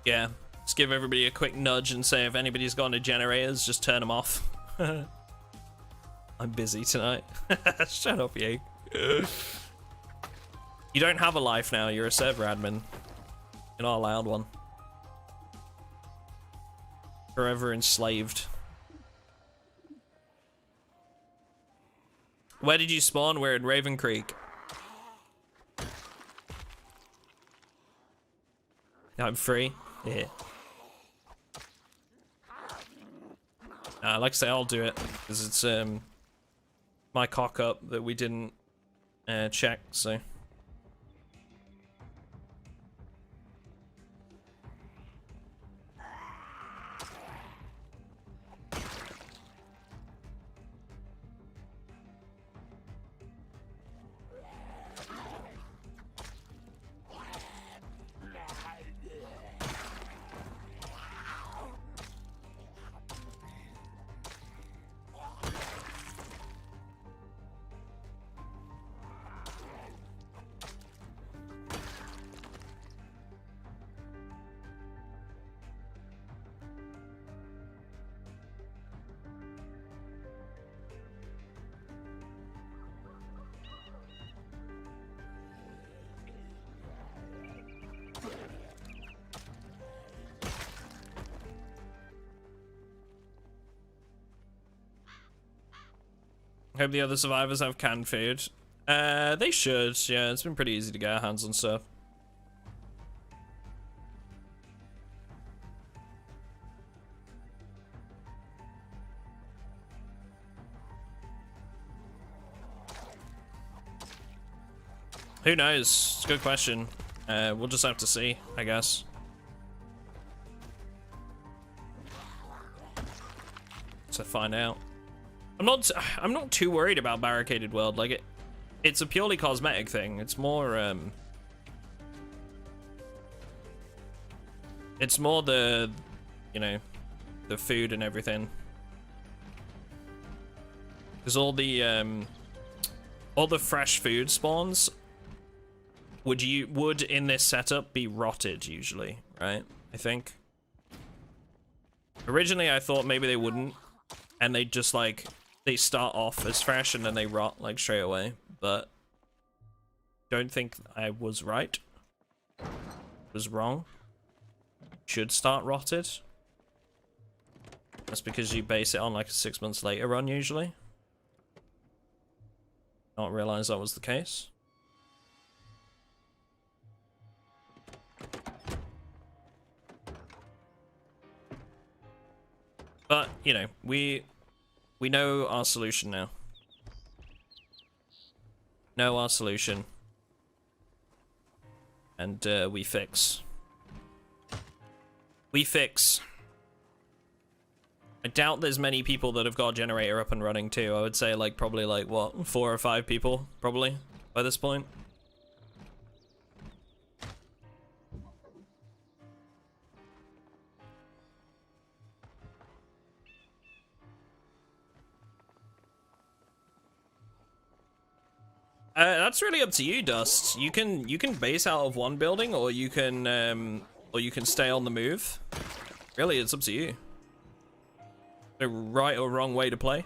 Yeah, just give everybody a quick nudge and say if anybody's got any generators, just turn them off. I'm busy tonight. Shut up, you. You don't have a life now, you're a server admin. You're not allowed one. Forever enslaved. Where did you spawn? We're in Raven Creek. I'm free. Yeah. Like I say, I'll do it because it's my cock up that we didn't check. So. Hope the other survivors have canned food. They should, yeah, it's been pretty easy to get our hands on stuff. Who knows? It's a good question. We'll just have to see, I guess. To find out. I'm not too worried about barricaded world. Like it's a purely cosmetic thing. It's more it's more the, you know, the food and everything. Because all the fresh food spawns would in this setup be rotted usually, right? I think. Originally I thought maybe they wouldn't, and they just like they start off as fresh and then they rot like straight away, but don't think I was right. Was wrong. Should start rotted. That's because you base it on like a 6 months later run usually. Not realize that was the case. But, you know, we know our solution now. Know our solution. And we fix. We fix. I doubt there's many people that have got a generator up and running too. I would say like probably like what, 4 or 5 people probably by this point. That's really up to you, Dust. You can base out of one building, or you can stay on the move. Really, it's up to you. No right or wrong way to play.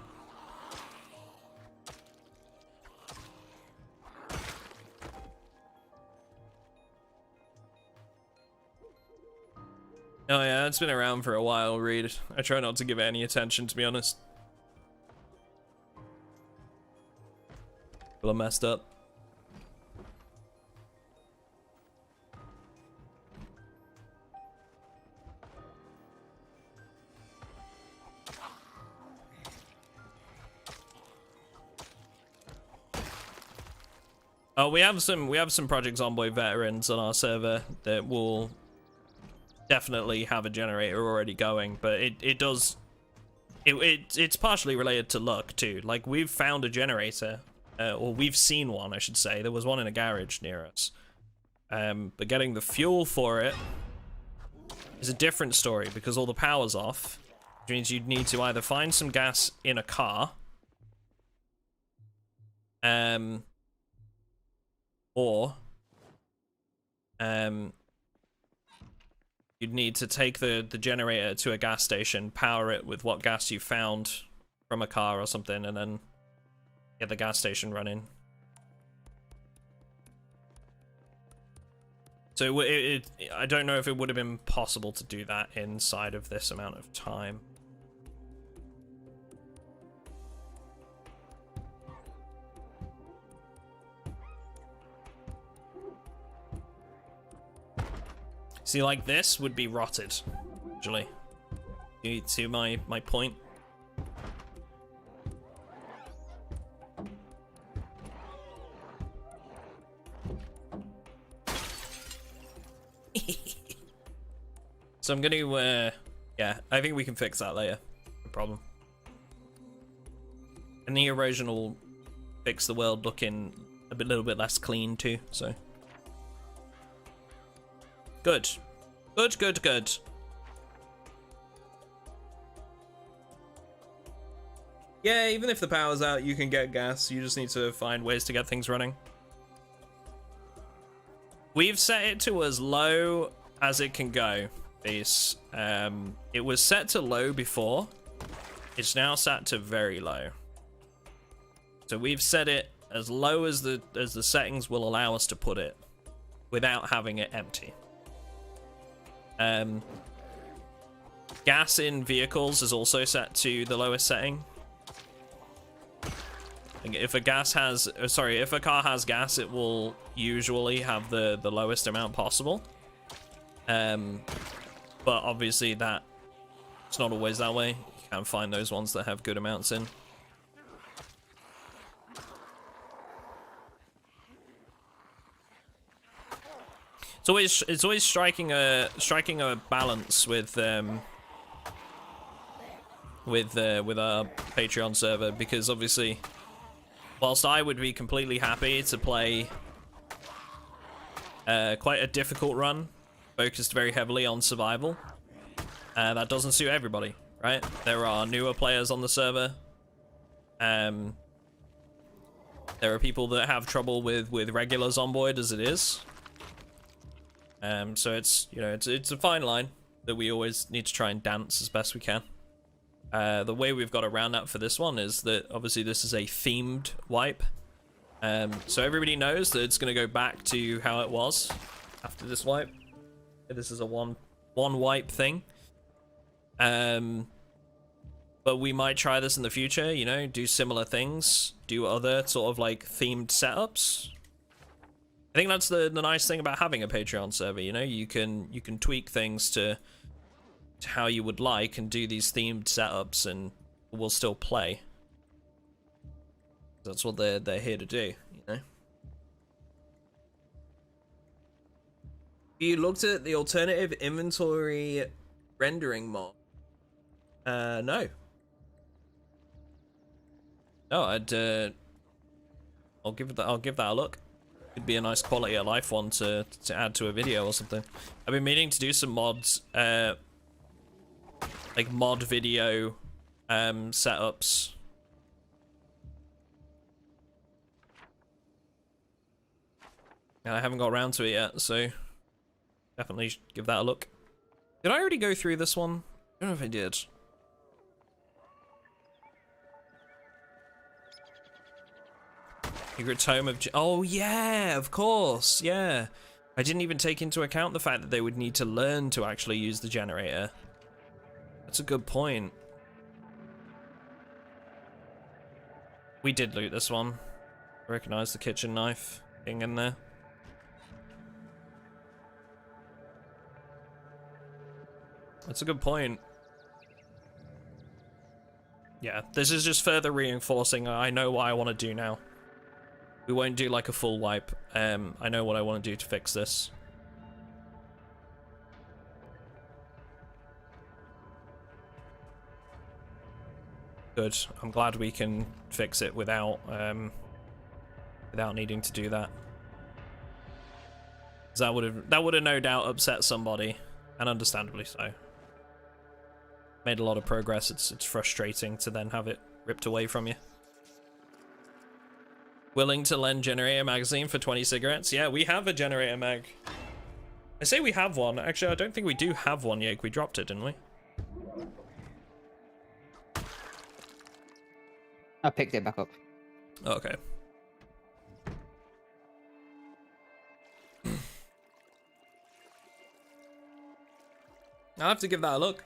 Oh yeah, it's been around for a while, Reed. I try not to give it any attention, to be honest. Well, I messed up. Oh, we have some Project Zomboid veterans on our server that will definitely have a generator already going, but it's partially related to luck too. Like, we've found a generator, or we've seen one, I should say. There was one in a garage near us, but getting the fuel for it is a different story because all the power's off, which means you'd need to either find some gas in a car, or you'd need to take the generator to a gas station, power it with what gas you found from a car or something, and then get the gas station running. So I don't know if it would have been possible to do that inside of this amount of time. See, like, this would be rotted, actually. You see my point? So I'm gonna, yeah, I think we can fix that later. No problem. And the erosion will fix the world looking a little bit less clean too, so. Good. Good, good, good. Yeah, even if the power's out, you can get gas. You just need to find ways to get things running. We've set it to as low as it can go, Beast. It was set to low before. It's now set to very low. So we've set it as low as the settings will allow us to put it without having it empty. Gas in vehicles is also set to the lowest setting. If a car has gas, it will usually have the lowest amount possible. But obviously that it's not always that way. You can find those ones that have good amounts in. It's always striking a balance with our Patreon server, because obviously, whilst I would be completely happy to play quite a difficult run, focused very heavily on survival, that doesn't suit everybody, right? There are newer players on the server. There are people that have trouble with regular Zomboid as it is. So it's, you know, it's a fine line that we always need to try and dance as best we can. The way we've got around that for this one is that obviously this is a themed wipe. So everybody knows that it's going to go back to how it was after this wipe. This is a one wipe thing. but we might try this in the future, you know, do similar things, do other sort of like themed setups. I think that's the nice thing about having a Patreon server, you know, you can tweak things to how you would like and do these themed setups, and we'll still play. That's what they're here to do, you know. You looked at the alternative inventory rendering mod? No. No, I'll give that a look. Could be a nice quality of life one to add to a video or something. I've been meaning to do some mods, like mod video setups. And I haven't got around to it yet, so definitely give that a look. Did I already go through this one? I don't know if I did. Secret Tome of... Oh, yeah, of course, yeah. I didn't even take into account the fact that they would need to learn to actually use the generator. That's a good point. We did loot this one. I recognize the kitchen knife thing in there. That's a good point. Yeah, this is just further reinforcing I know what I want to do now. We won't do like a full wipe. I know what I want to do to fix this. Good. I'm glad we can fix it without needing to do that. 'Cause that would have no doubt upset somebody, and understandably so. Made a lot of progress. It's frustrating to then have it ripped away from you. Willing to lend generator magazine for 20 cigarettes? Yeah, we have a generator mag. I say we have one. Actually, I don't think we do have one yet. We dropped it, didn't we? I picked it back up. Okay. I'll have to give that a look.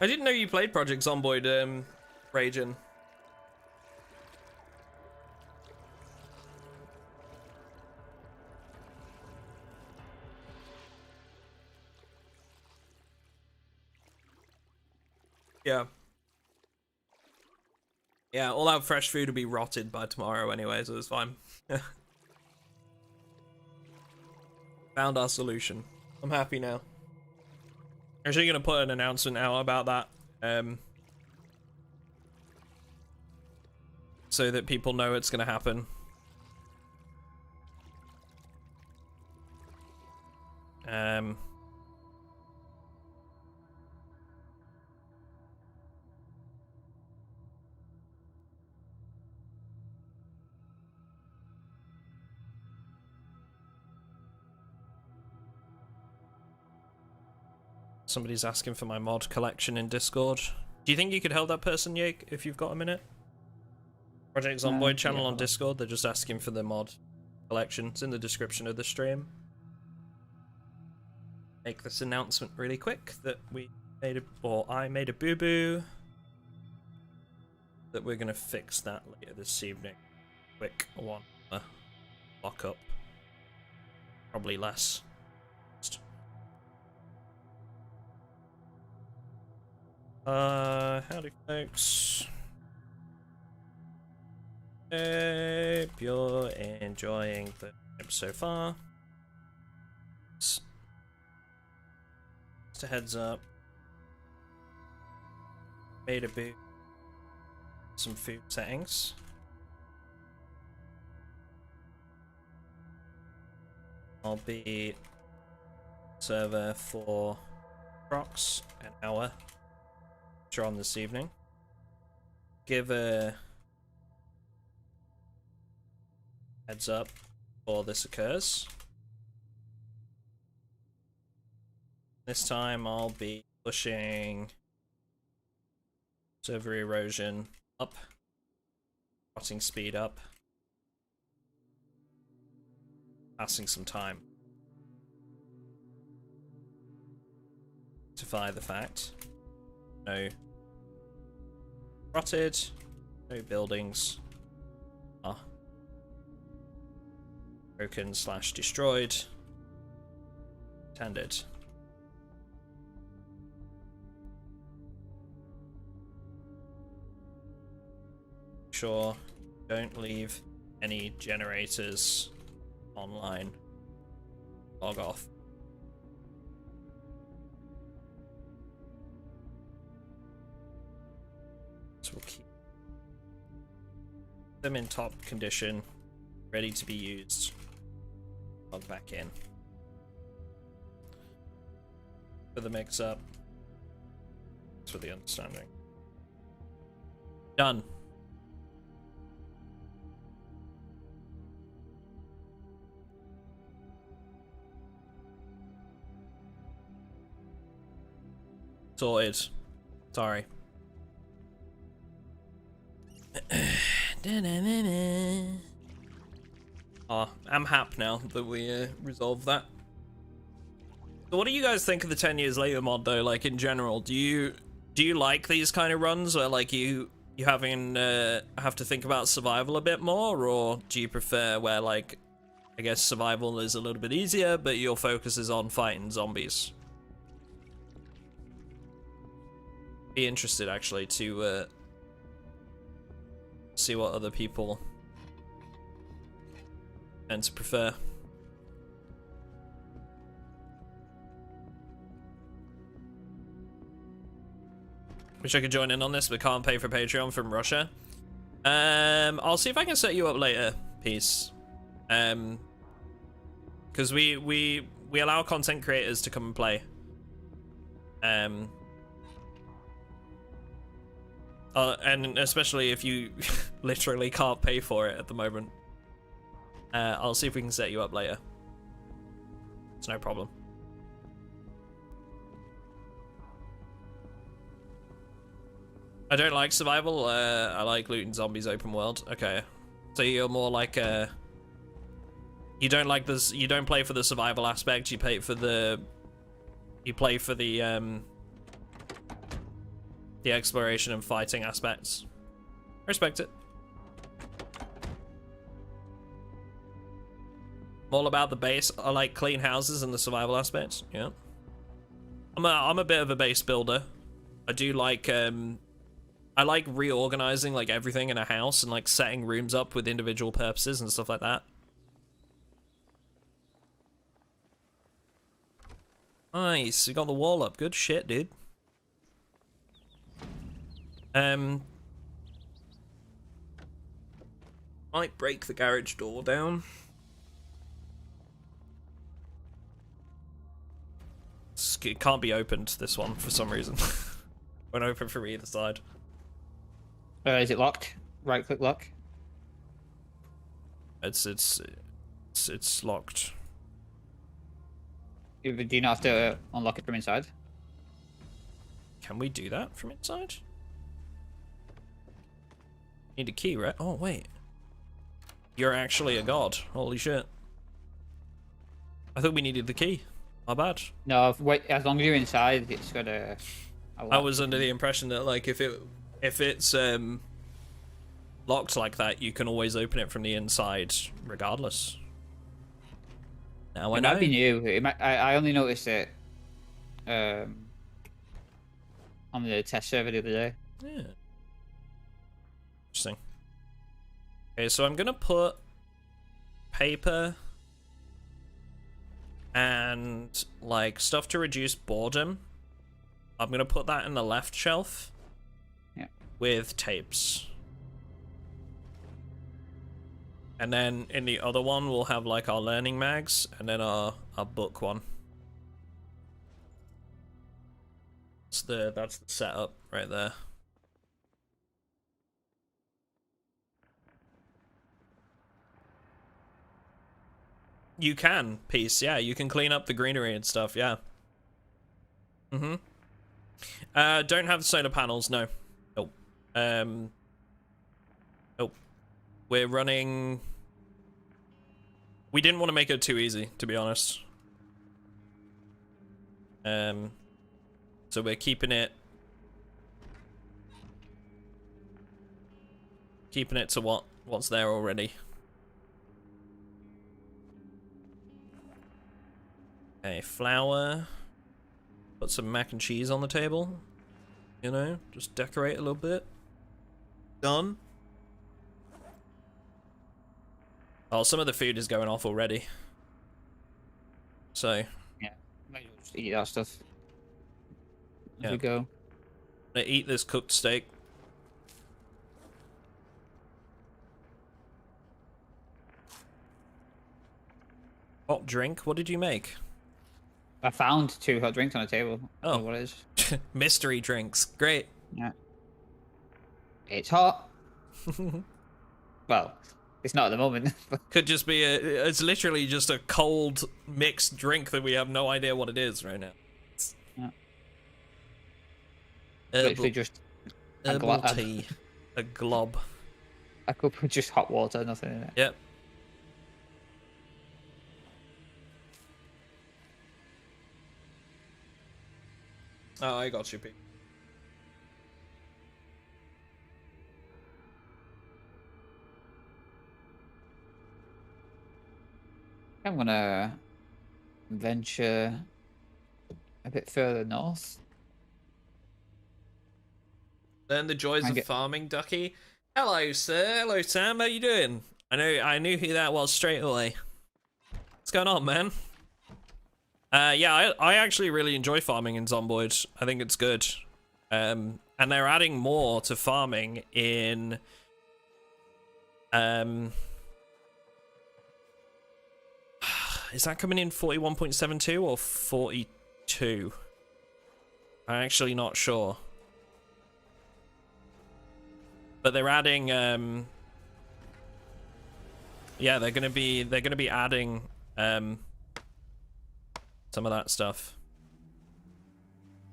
I didn't know you played Project Zomboid, Raging. Yeah. Yeah, all our fresh food will be rotted by tomorrow anyway, so it's fine. Found our solution. I'm happy now. Actually gonna put an announcement out about that, so that people know it's gonna happen. Somebody's asking for my mod collection in Discord. Do you think you could help that person, Yake, if you've got a minute? Project Zomboid channel yeah, on Discord. They're just asking for the mod collection. It's in the description of the stream. Make this announcement really quick that we made I made a boo-boo. That we're gonna fix that later this evening. Quick one. Lock up. Probably less. Howdy folks. Hope you're enjoying the episode so far. Just a heads up. Made a boot. Some food settings. I'll be server for procs an hour. On this evening. Give a heads up before this occurs. This time I'll be pushing server erosion up, rotting speed up, passing some time. Rectify the fact No. Rotted. No buildings. Ah. Broken / destroyed. Tended. Sure. Don't leave any generators online. Log off. So we'll keep them in top condition, ready to be used. Log back in. For the mix up. Thanks for the understanding. Done. Sorted. Sorry. Oh, I'm happy now that we resolved that. So what do you guys think of the 10 years later mod though, like in general? Do you like these kind of runs where like you having have to think about survival a bit more, or do you prefer where like I guess survival is a little bit easier but your focus is on fighting zombies? Be interested actually to see what other people tend to prefer. Wish I could join in on this, but can't pay for Patreon from Russia. I'll see if I can set you up later, Peace. Because we allow content creators to come and play. And especially if you literally can't pay for it at the moment. I'll see if we can set you up later. It's no problem. I don't like survival. I like looting zombies open world. Okay, so you're more like you don't like this. You don't play for the survival aspect. You play for the. You play for the exploration and fighting aspects. Respect it. I'm all about the base. I like clean houses and the survival aspects. Yeah. I'm a bit of a base builder. I do like I like reorganizing like everything in a house and like setting rooms up with individual purposes and stuff like that. Nice, you got the wall up. Good shit, dude. Might break the garage door down. It can't be opened, this one, for some reason. Won't open from either side. Is it locked? Right click lock. It's locked. Do you not have to unlock it from inside? Can we do that from inside? Need a key, right? Oh, wait. You're actually a god. Holy shit. I thought we needed the key. My bad. No, wait, as long as you're inside, it's got a I was under the impression that, like, if it's locked like that, you can always open it from the inside, regardless. Now I know. It might be new. I only noticed it on the test server the other day. Yeah. Interesting. Okay, so I'm gonna put paper and like stuff to reduce boredom. I'm gonna put that in the left shelf. Yeah. With tapes. And then in the other one we'll have like our learning mags and then our book one. That's the setup right there. You can, Peace, yeah, you can clean up the greenery and stuff, yeah. Don't have the solar panels, no. Nope. Nope. We're running... We didn't want to make it too easy, to be honest. So we're keeping it keeping it to what's there already. Okay, flour. Put some mac and cheese on the table. You know, just decorate a little bit. Done. Oh, some of the food is going off already. So. Yeah, might as well just eat that stuff. As Yeah. we go. I'm gonna eat this cooked steak. Hot drink? What did you make? I found 2 hot drinks on the table. I don't know what it is. Mystery drinks. Great. Yeah. It's hot. Well, it's not at the moment. Could just be it's literally just a cold mixed drink that we have no idea what it is right now. Yeah. Herbal, Literally just a herbal tea. A glob. A cup of just hot water, nothing in it. Yep. Oh, I got you, Pete. I'm gonna venture a bit further north. Learn the joys of farming, Ducky. Hello, sir. Hello, Sam. How you doing? I knew who that was straight away. What's going on, man? Yeah, I actually really enjoy farming in Zomboid. I think it's good. And they're adding more to farming in is that coming in 41.72 or 42? I'm actually not sure. But they're adding yeah, they're gonna be adding some of that stuff.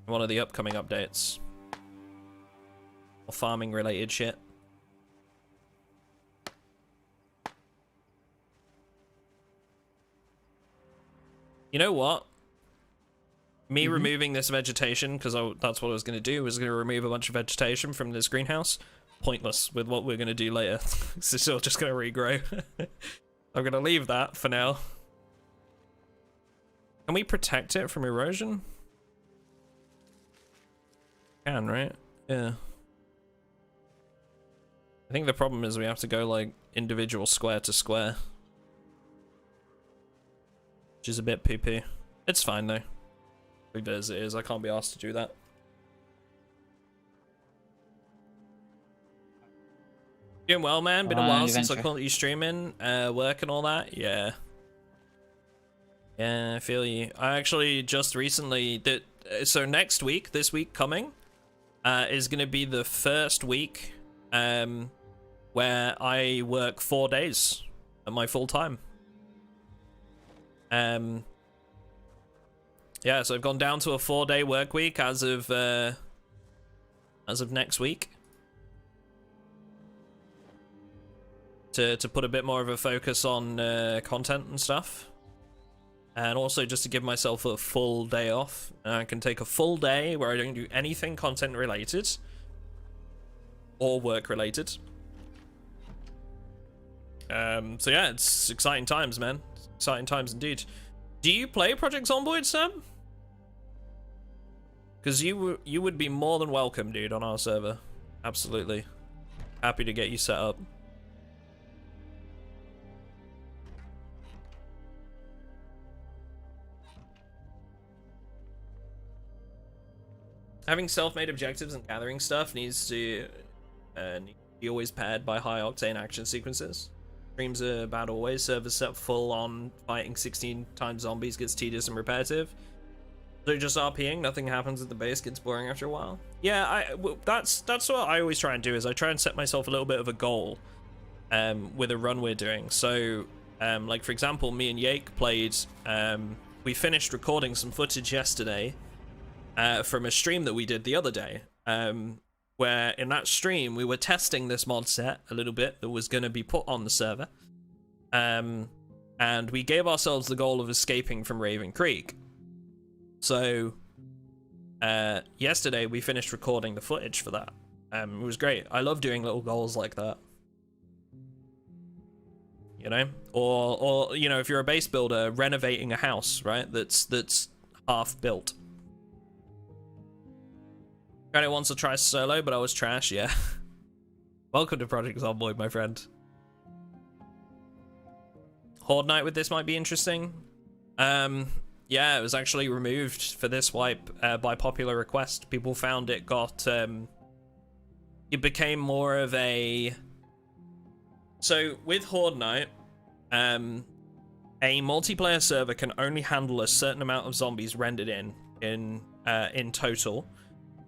One of the upcoming updates. Or farming related shit. You know what? Me removing this vegetation, because that's what I was going to do, was going to remove a bunch of vegetation from this greenhouse. Pointless with what we're going to do later. It's still just going to regrow. I'm going to leave that for now. Can we protect it from erosion? Can, right? Yeah. I think the problem is we have to go like individual square to square. Which is a bit poo-poo. It's fine though. Leave it as it is. I can't be asked to do that. Doing well, man. Been a while since I caught you streaming, work and all that. Yeah. Yeah, I feel you. I actually just recently did. So next week, this week coming, is gonna be the first week, where I work 4 days at my full time. Yeah, so I've gone down to a 4-day work week as of next week. To put a bit more of a focus on content and stuff. And also just to give myself a full day off. I can take a full day where I don't do anything content related. Or work related. So yeah, it's exciting times, man. Exciting times indeed. Do you play Project Zomboid, Sam? Because you would be more than welcome, dude, on our server. Absolutely. Happy to get you set up. Having self-made objectives and gathering stuff needs to be always paired by high-octane action sequences. Streams are bad always. Servers set full on fighting 16 times zombies gets tedious and repetitive. So just RPing, nothing happens at the base, gets boring after a while. Yeah, that's what I always try and do, is I try and set myself a little bit of a goal with a run we're doing. So, like for example, me and Yake played, we finished recording some footage yesterday from a stream that we did the other day, where in that stream we were testing this mod set a little bit that was going to be put on the server, and we gave ourselves the goal of escaping from Raven Creek. So yesterday we finished recording the footage for that. It was great. I love doing little goals like that. you know, or you know, if you're a base builder renovating a house, right, that's half built. Tried it once or twice solo, but I was trash. Yeah. Welcome to Project Zomboid, my friend. Horde Night with this might be interesting. Yeah, it was actually removed for this wipe by popular request. People found it got it became more of a... So with Horde Night, a multiplayer server can only handle a certain amount of zombies rendered in total,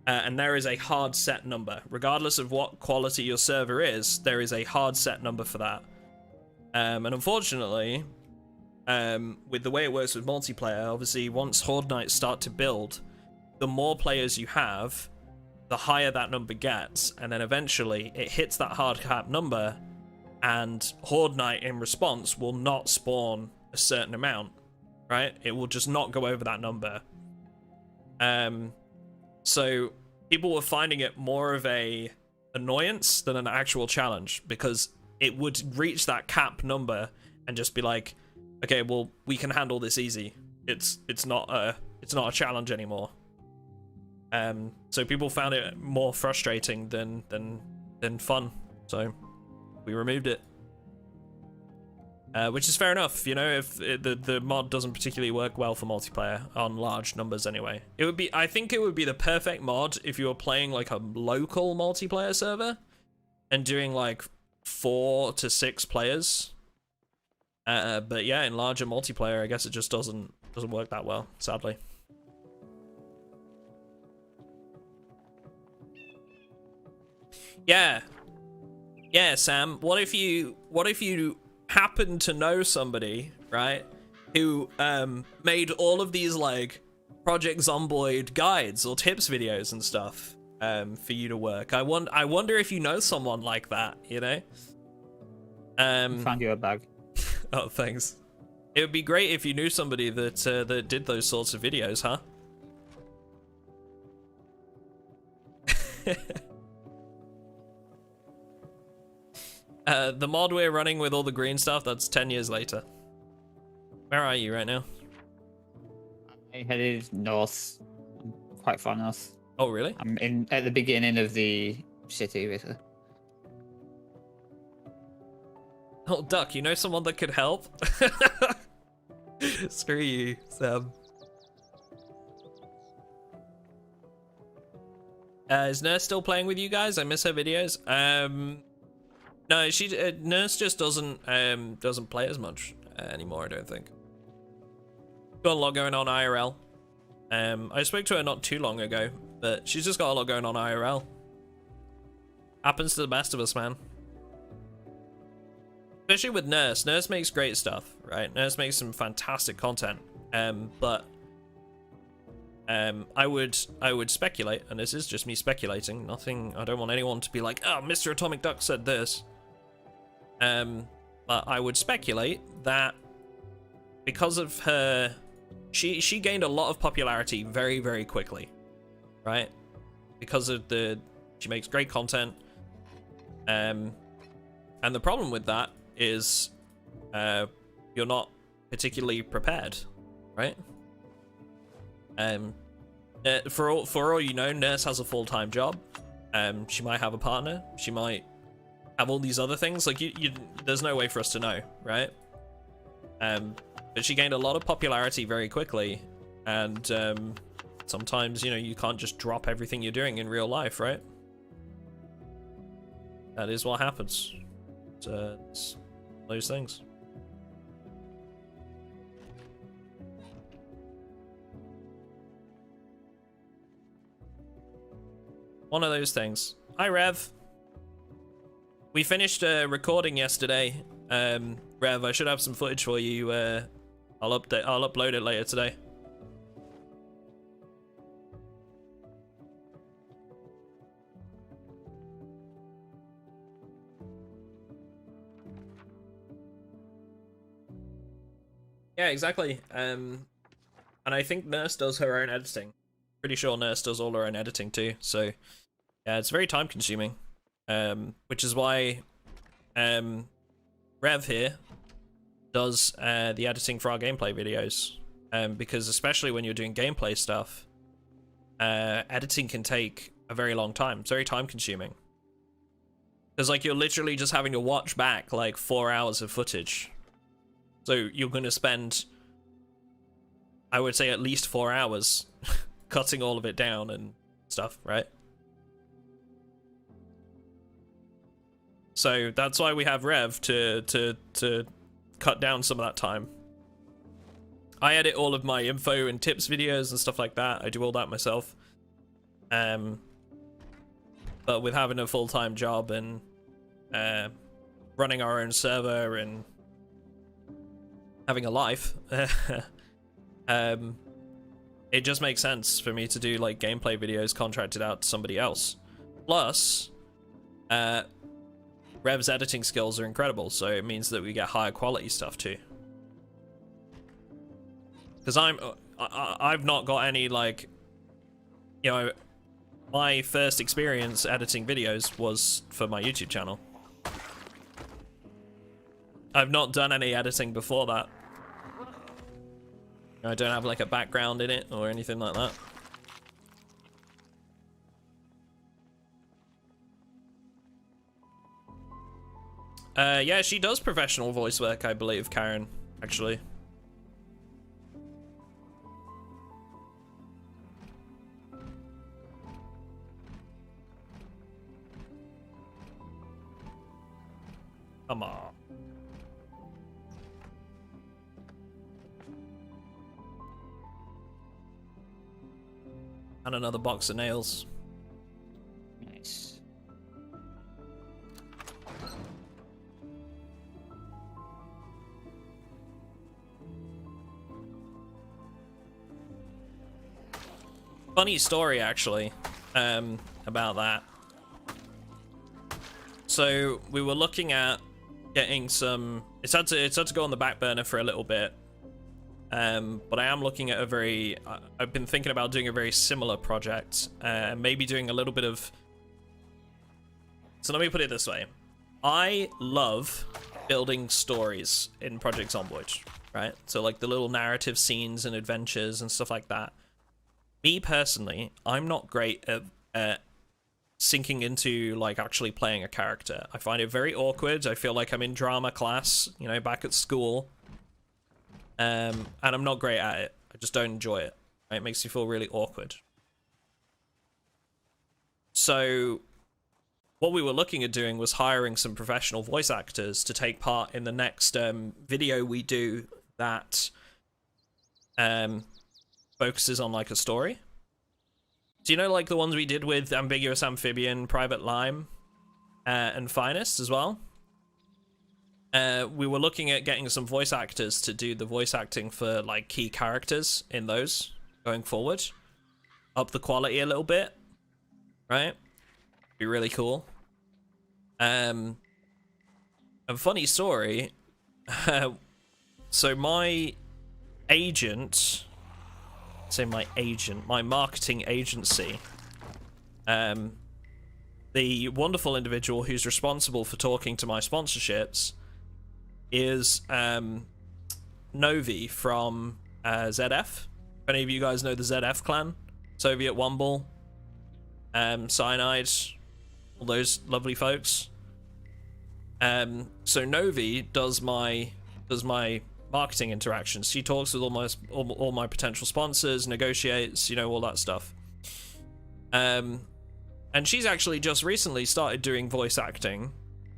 and there is a hard set number. Regardless of what quality your server is, there is a hard set number for that. And unfortunately, with the way it works with multiplayer, obviously once Horde Nights start to build, the more players you have, the higher that number gets, and then eventually it hits that hard cap number, and Horde Night in response will not spawn a certain amount, right? It will just not go over that number. So people were finding it more of a annoyance than an actual challenge, because it would reach that cap number and just be like, okay, well, we can handle this easy. It's not a challenge anymore. So people found it more frustrating than fun. So we removed it, which is fair enough. You know, if the mod doesn't particularly work well for multiplayer on large numbers anyway. It would be, I think it would be the perfect mod if you were playing like a local multiplayer server and doing like 4 to 6 players. But yeah, in larger multiplayer, I guess it just doesn't work that well, sadly. Yeah, Sam. What if you happen to know somebody, right, who made all of these like Project Zomboid guides or tips videos and stuff for you to work? I wonder if you know someone like that, you know. Found you a bag. Oh, thanks. It would be great if you knew somebody that that did those sorts of videos, huh? The mod we're running with all the green stuff, that's 10 years later. Where are you right now? I headed north, quite far north. Oh, really? I'm at the beginning of the city, basically. Oh, Duck, you know someone that could help? Screw you, Sam. Is Nurse still playing with you guys? I miss her videos. No, Nurse just doesn't play as much anymore, I don't think. Got a lot going on IRL. I spoke to her not too long ago, but she's just got a lot going on IRL. Happens to the best of us, man. Especially with Nurse. Nurse makes great stuff, right? Nurse makes some fantastic content. But I would speculate, and this is just me speculating. Nothing. I don't want anyone to be like, "Oh, MrAtomicDuck said this." But I would speculate that because of her, she gained a lot of popularity very, very quickly, right? Because of she makes great content. And the problem with that is you're not particularly prepared, right? For all you know, Nurse has a full-time job. She might have a partner. She might have all these other things. Like there's no way for us to know, right? But she gained a lot of popularity very quickly, and sometimes, you know, you can't just drop everything you're doing in real life, right? That is what happens. It's those things. One of those things. Hi, Rev. We finished recording yesterday. Rev, I should have some footage for you. I'll upload it later today. Yeah, exactly. And I think Nurse does her own editing. Pretty sure Nurse does all her own editing too. So yeah, it's very time consuming. Which is why Rev here does the editing for our gameplay videos, because especially when you're doing gameplay stuff, editing can take a very long time. It's very time consuming. Because like you're literally just having to watch back like 4 hours of footage. So you're going to spend, I would say, at least 4 hours cutting all of it down and stuff, right? So that's why we have Rev to cut down some of that time. I edit all of my info and tips videos and stuff like that. I do all that myself. But with having a full-time job and running our own server and having a life, it just makes sense for me to do like gameplay videos contracted out to somebody else. Plus, Rev's editing skills are incredible, so it means that we get higher quality stuff too. Because I've not got any, like, you know, my first experience editing videos was for my YouTube channel. I've not done any editing before that. I don't have like a background in it or anything like that. Yeah, she does professional voice work, I believe, Karen, actually. Come on. And another box of nails. Nice. Funny story, actually, about that. So we were looking at getting some. It's had to go on the back burner for a little bit. But I am looking at I've been thinking about doing a very similar project, maybe doing a little bit of. So let me put it this way: I love building stories in Project Zomboid, right? So like the little narrative scenes and adventures and stuff like that. Me personally, I'm not great at sinking into like actually playing a character. I find it very awkward. I feel like I'm in drama class, you know, back at school. And I'm not great at it. I just don't enjoy it. It makes me feel really awkward. So what we were looking at doing was hiring some professional voice actors to take part in the next video we do that focuses on like a story. Do you know like the ones we did with Ambiguous Amphibian, Private Lime, and Finest as well? We were looking at getting some voice actors to do the voice acting for like key characters in those going forward. Up the quality a little bit, right? Be really cool. And funny story. So my agent, my marketing agency, the wonderful individual who's responsible for talking to my sponsorships is Novi from ZF. If any of you guys know the ZF clan, Soviet Womble, Cyanide, all those lovely folks. So Novi does my marketing interactions. She talks with all my potential sponsors, negotiates, you know, all that stuff. And she's actually just recently started doing voice acting,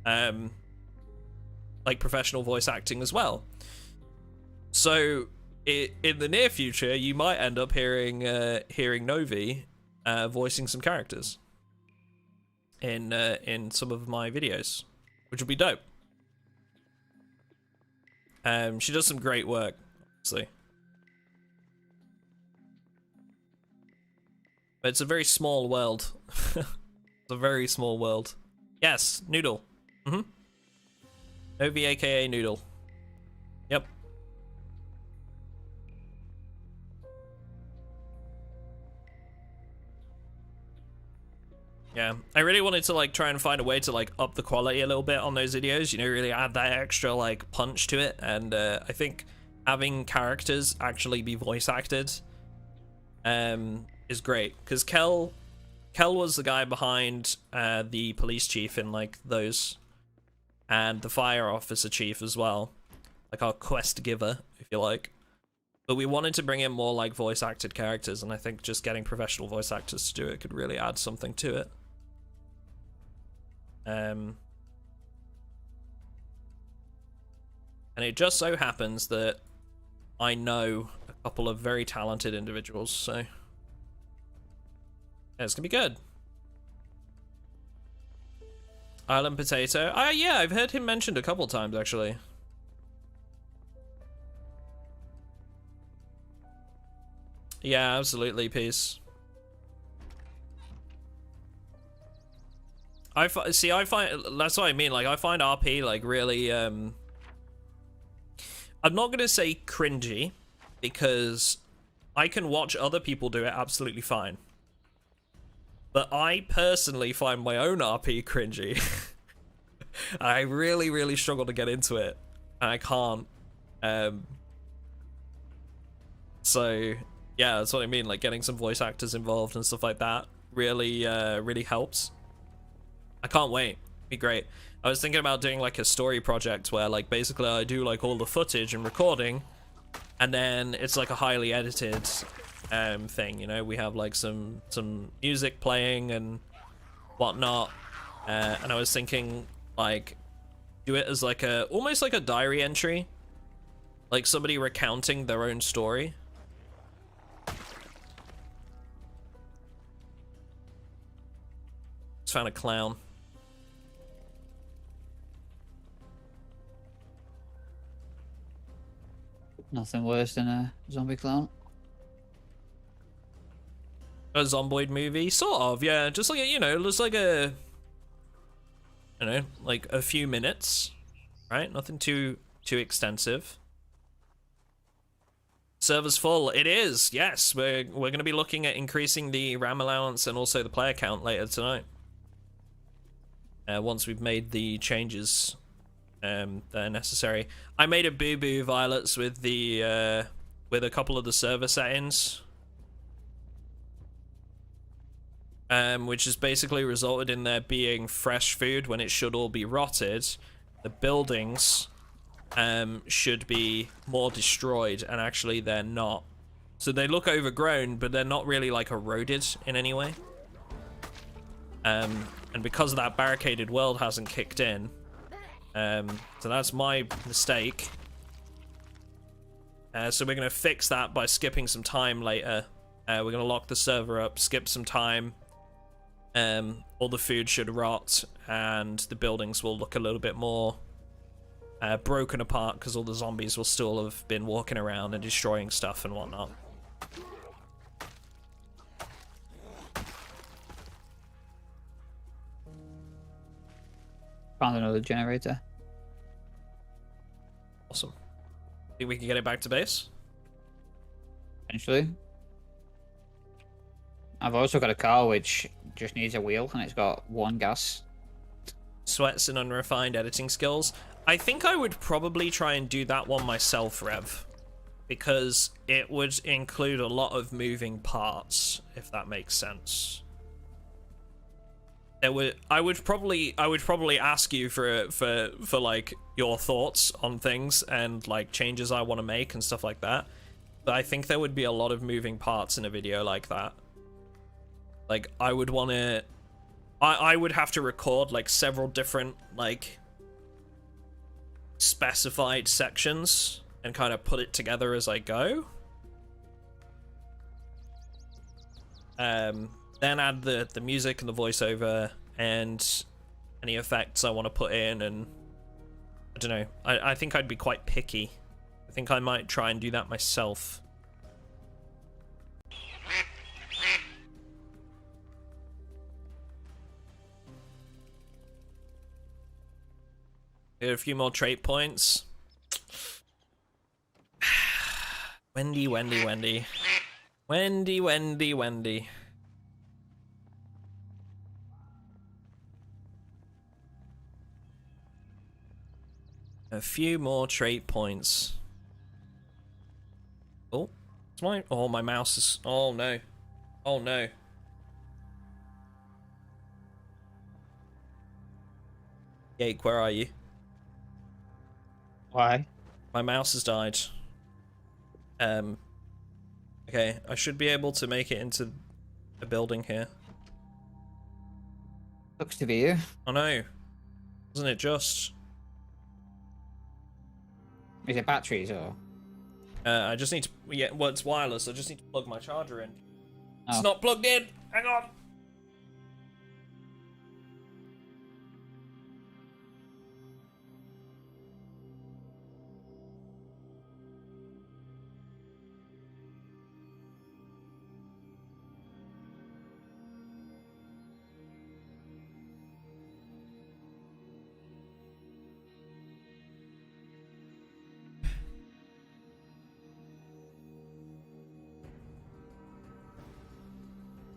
like professional voice acting as well. So in the near future, you might end up hearing Novi voicing some characters in some of my videos, which would be dope. She does some great work, obviously. But it's a very small world. It's a very small world. Yes, Noodle. Novi, aka Noodle. Yep. Yeah, I really wanted to like try and find a way to like up the quality a little bit on those videos, you know, really add that extra like punch to it. And I think having characters actually be voice acted is great, because Kel was the guy behind the police chief in like those, and the fire officer chief as well, like our quest giver, if you like. But we wanted to bring in more like voice acted characters, and I think just getting professional voice actors to do it could really add something to it. And it just so happens that I know a couple of very talented individuals, so yeah, it's gonna be good. Island Potato. Yeah, I've heard him mentioned a couple times actually. Yeah, absolutely, peace. I find that's what I mean, like I find RP like really I'm not gonna say cringy, because I can watch other people do it absolutely fine, but I personally find my own RP cringy. I really struggle to get into it, and I can't. So yeah, that's what I mean, like getting some voice actors involved and stuff like that really really helps. I can't wait. It'd be great. I was thinking about doing like a story project where like basically I do like all the footage and recording, and then it's like a highly edited thing, you know. We have like some music playing and whatnot, and I was thinking like do it as like a almost like a diary entry, like somebody recounting their own story. Just found a clown. Nothing worse than a zombie clown. A Zomboid movie, sort of, yeah. Just like you know, just like a, you know, like a few minutes, right? Nothing too extensive. Server's full. It is. Yes, we're going to be looking at increasing the RAM allowance and also the player count later tonight. Once we've made the changes that are necessary. I made a boo-boo, Violets, with the with a couple of the server settings, which has basically resulted in there being fresh food when it should all be rotted. The buildings should be more destroyed, and actually they're not. So they look overgrown, but they're not really like eroded in any way. And because of that, barricaded world hasn't kicked in. So that's my mistake. So we're going to fix that by skipping some time later. We're going to lock the server up, skip some time. All the food should rot, and the buildings will look a little bit more broken apart, because all the zombies will still have been walking around and destroying stuff and whatnot. Found another generator. Awesome. Think we can get it back to base? Potentially. I've also got a car which just needs a wheel, and it's got 1 gas. Sweats and unrefined editing skills. I think I would probably try and do that one myself, Rev, because it would include a lot of moving parts, if that makes sense. I would probably ask you for like your thoughts on things and like changes I want to make and stuff like that. But I think there would be a lot of moving parts in a video like that. Like I would want to, I would have to record like several different like specified sections and kind of put it together as I go. Then add the music and the voiceover and any effects I want to put in, and I don't know. I think I'd be quite picky. I think I might try and do that myself. Get a few more trait points. Wendy. Wendy. A few more trait points. Oh, it's my... Oh, my mouse is... Oh, no. Oh, no. Yake, where are you? Why? My mouse has died. Okay, I should be able to make it into a building here. Looks to be you. Oh no. Wasn't it just? Is it batteries or? I just need to... Yeah, well, it's wireless. I just need to plug my charger in. Oh. It's not plugged in! Hang on!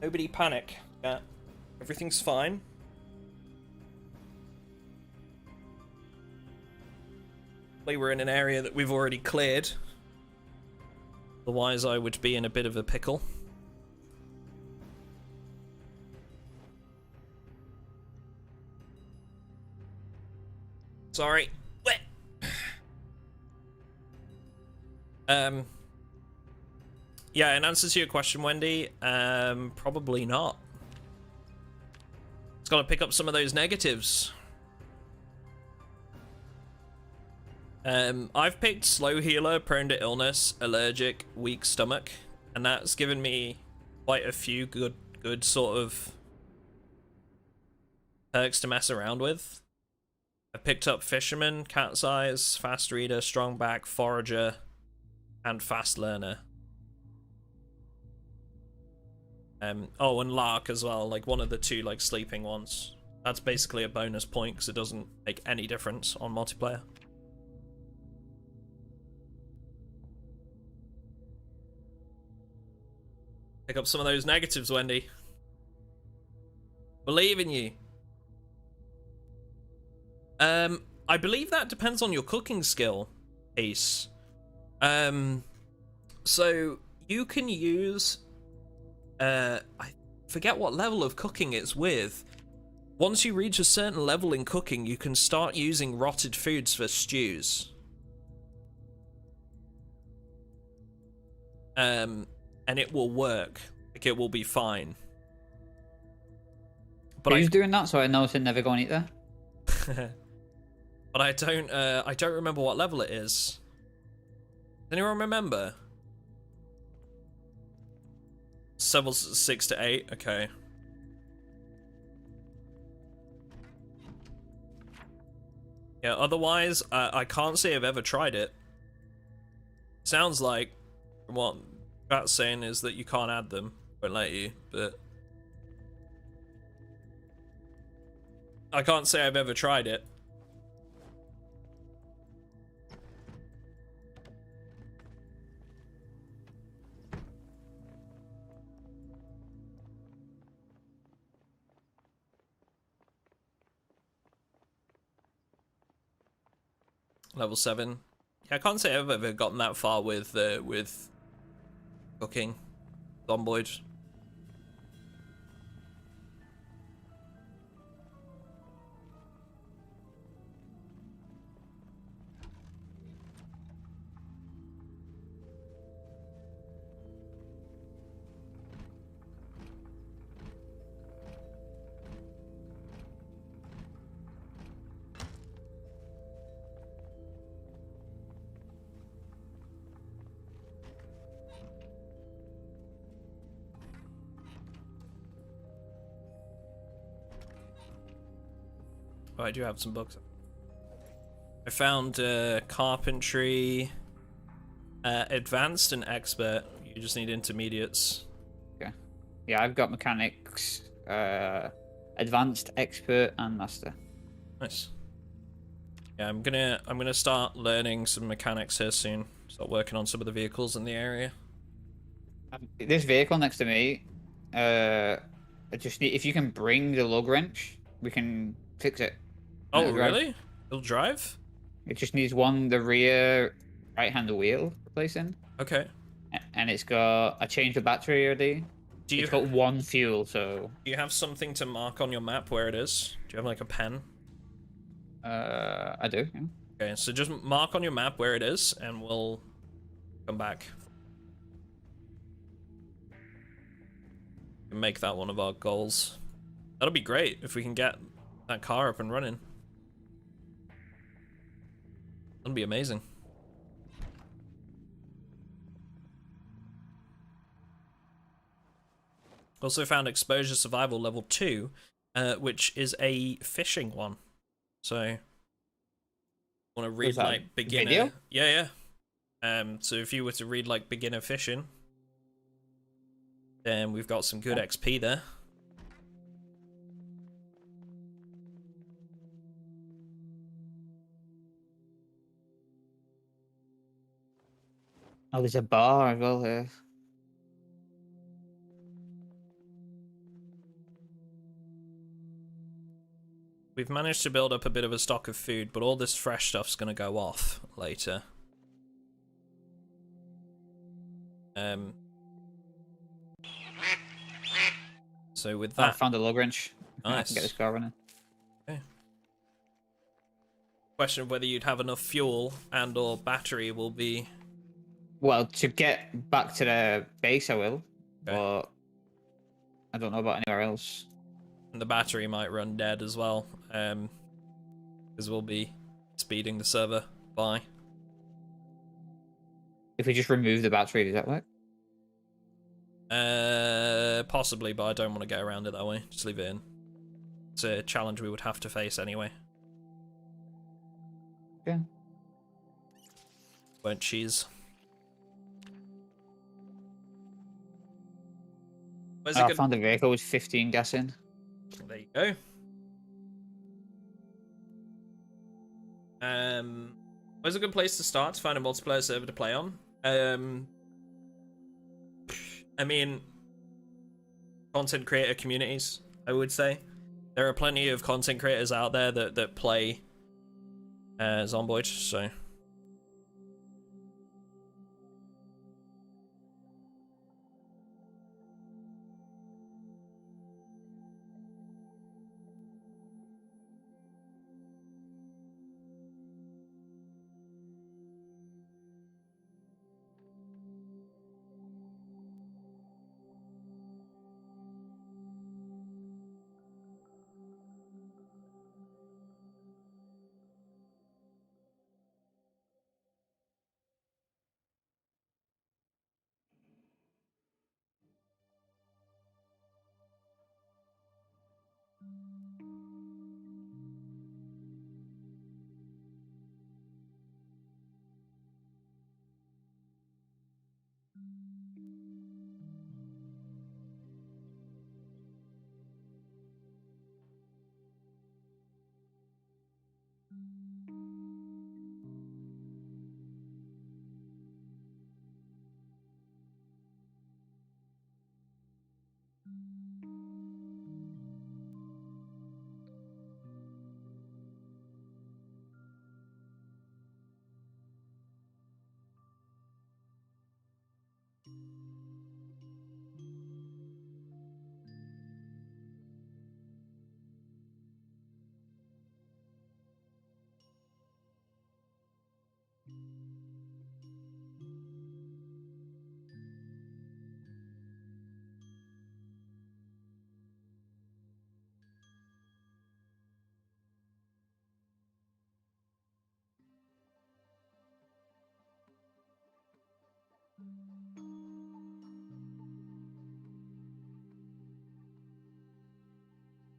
Nobody panic. Yeah. Everything's fine. We're in an area that we've already cleared. Otherwise I would be in a bit of a pickle. Sorry. Wet. Yeah, in answer to your question, Wendy, probably not. It's got to pick up some of those negatives. I've picked slow healer, prone to illness, allergic, weak stomach, and that's given me quite a few good sort of perks to mess around with. I picked up fisherman, cat's eyes, fast reader, strong back, forager, and fast learner. Oh, and Lark as well, like one of the two like sleeping ones. That's basically a bonus point because it doesn't make any difference on multiplayer. Pick up some of those negatives, Wendy. Believe in you. I believe that depends on your cooking skill, Ace. So you can use I forget what level of cooking it's with. Once you reach a certain level in cooking, you can start using rotted foods for stews. And it will work. Like, it will be fine. But Who's doing that so I know to never go and eat there? But I don't remember what level it is. Does anyone remember? Levels 6 to 8, okay. Yeah, otherwise, I can't say I've ever tried it. Sounds like, from what Pat's saying is that you can't add them. Won't let you, but... I can't say I've ever tried it. Level 7. Yeah, I can't say I've ever gotten that far with cooking. Zomboid. Oh, I do have some books. I found carpentry, advanced and expert. You just need intermediates. Okay. Yeah, I've got mechanics, advanced, expert, and master. Nice. Yeah, I'm gonna start learning some mechanics here soon. Start working on some of the vehicles in the area. This vehicle next to me, I just need, if you can bring the lug wrench, we can fix it. Oh, really? It'll drive? It just needs the rear right-hand wheel replacing. Okay. And it's got... I changed the battery already. It's got 1 fuel, so... Do you have something to mark on your map where it is? Do you have like a pen? I do, yeah. Okay, so just mark on your map where it is, and we'll come back. And make that one of our goals. That'll be great if we can get that car up and running. That'll be amazing. Also found exposure survival level 2, which is a fishing one. So, want to read like beginner? Video? Yeah. So if you were to read like beginner fishing, then we've got some good XP there. Oh, there's a bar as well here. We've managed to build up a bit of a stock of food, but all this fresh stuff's gonna go off later. So with that, I found a log wrench. Nice. I can get this car running. Okay. Question of whether you'd have enough fuel and/or battery will be. Well, to get back to the base, I will. Okay. But I don't know about anywhere else. And the battery might run dead as well, because we'll be speeding the server by. If we just remove the battery, does that work? Possibly, but I don't want to get around it that way. Just leave it in. It's a challenge we would have to face anyway. Yeah. Won't cheese. I found a vehicle with 15 gas in. There you go. Where's a good place to start to find a multiplayer server to play on? I mean, content creator communities, I would say. There are plenty of content creators out there that play Zomboid, so...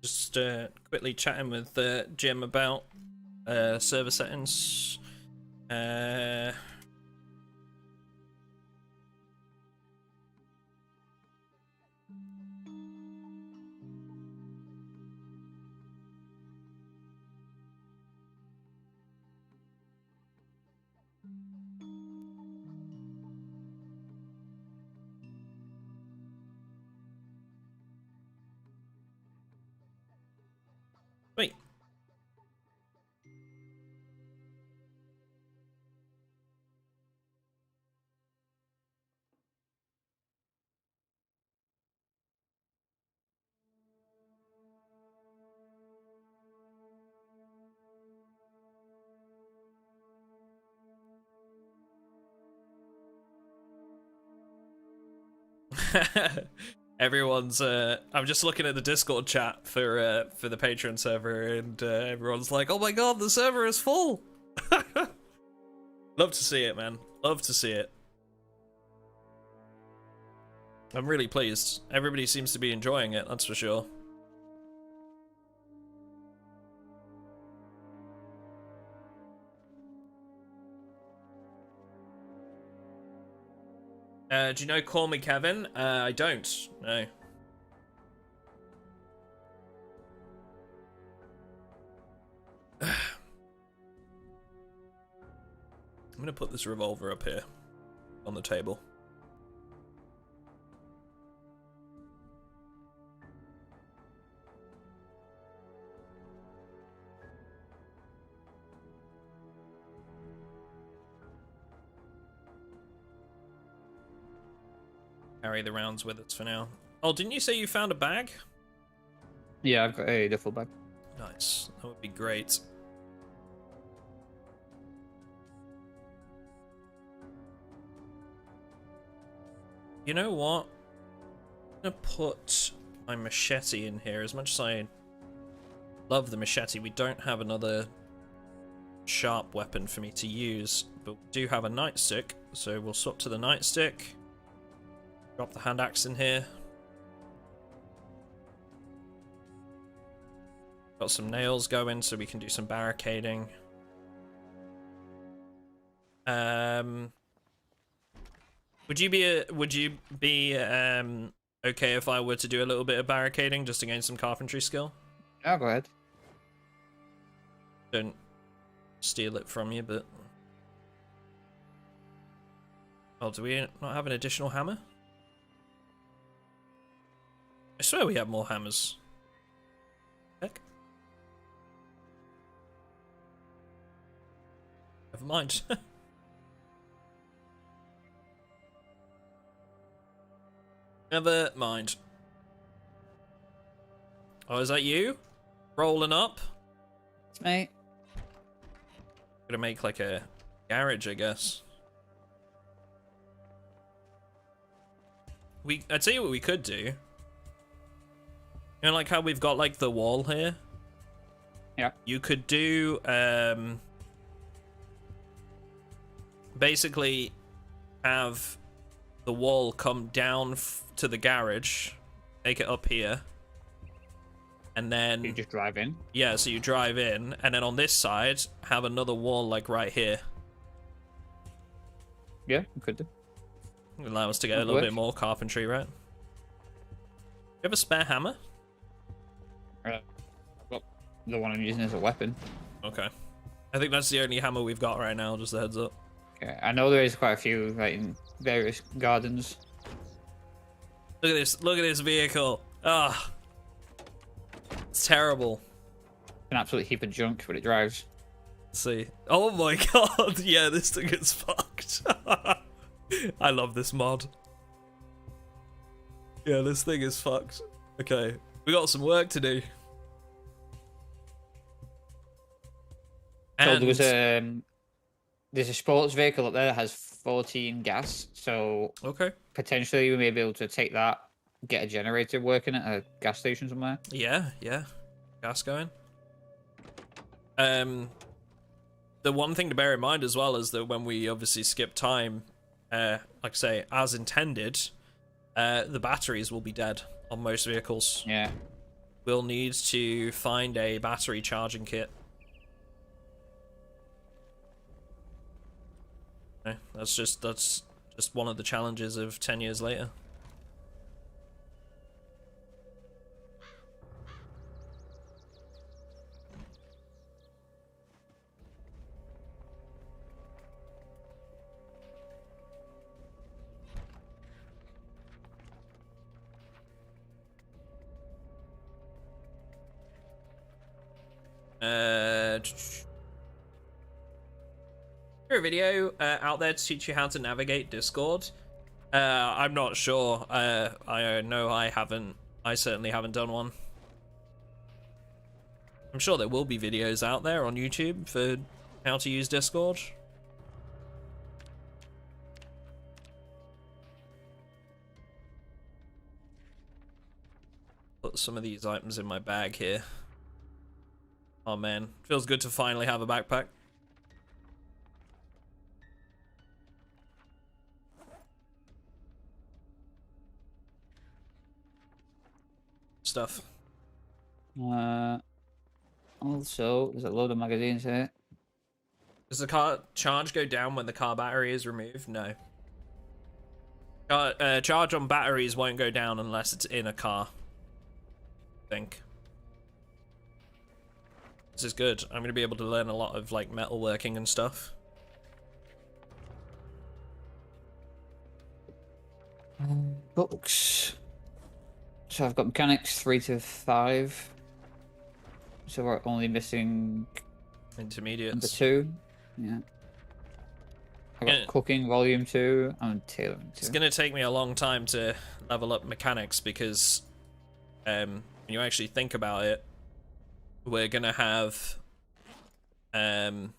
Just quickly chatting with Jim about server settings. Wait. Everyone's I'm just looking at the Discord chat for the Patreon server, and everyone's like, oh my god, the server is full. Love to see it, man. Love to see it. I'm really pleased. Everybody seems to be enjoying it, that's for sure. Do you know Call Me Kevin? I don't. No. I'm gonna put this revolver up here on the table. Carry the rounds with us for now. Oh, didn't you say you found a bag? Yeah, I've got a duffel bag. Nice. That would be great. You know what? I'm gonna put my machete in here. As much as I love the machete, we don't have another sharp weapon for me to use, but we do have a nightstick, so we'll swap to the nightstick. Drop the hand axe in here. Got some nails going so we can do some barricading. Would you be okay if I were to do a little bit of barricading just to gain some carpentry skill? Yeah, go ahead. Don't steal it from you, but oh, do we not have an additional hammer? I swear we have more hammers. Heck. Never mind. Never mind. Oh, is that you? Rolling up? It's me. Gonna make like a garage, I guess. I'd tell you what we could do. You know, like how we've got like the wall here? Yeah. You could do, basically have the wall come down to the garage, make it up here, and then... You just drive in? Yeah, so you drive in, and then on this side, have another wall like right here. Yeah, we could do. Allow us to get a little bit more carpentry, right? You have a spare hammer? I've got the one I'm using as a weapon. Okay. I think that's the only hammer we've got right now, just a heads up. Okay, I know there is quite a few, like, in various gardens. Look at this vehicle. Ah. It's terrible. An absolute heap of junk, but it drives. Let's see. Oh my god, yeah, this thing is fucked. I love this mod. Yeah, this thing is fucked. Okay, we got some work to do. So there's a sports vehicle up there that has 14 gas, so okay, potentially we may be able to take that, get a generator working at a gas station somewhere. Yeah, gas going. The one thing to bear in mind as well is that when we obviously skip time, like I say, as intended, the batteries will be dead on most vehicles. Yeah. We'll need to find a battery charging kit. Okay, that's just one of the challenges of 10 years later. A video out there to teach you how to navigate Discord. I'm not sure. I know I certainly haven't done one. I'm sure there will be videos out there on YouTube for how to use Discord. put some of these items in my bag here. Oh man, feels good to finally have a backpack. Stuff. Also, there's a load of magazines here. Does the car charge go down when the car battery is removed? No. Charge on batteries won't go down unless it's in a car. I think. This is good. I'm gonna be able to learn a lot of like metalworking and stuff. Books. So I've got mechanics 3 to 5. So we're only missing Intermediates. number 2. Yeah. I've got cooking volume 2 and tailoring 2. It's gonna take me a long time to level up mechanics because when you actually think about it, we're gonna have trying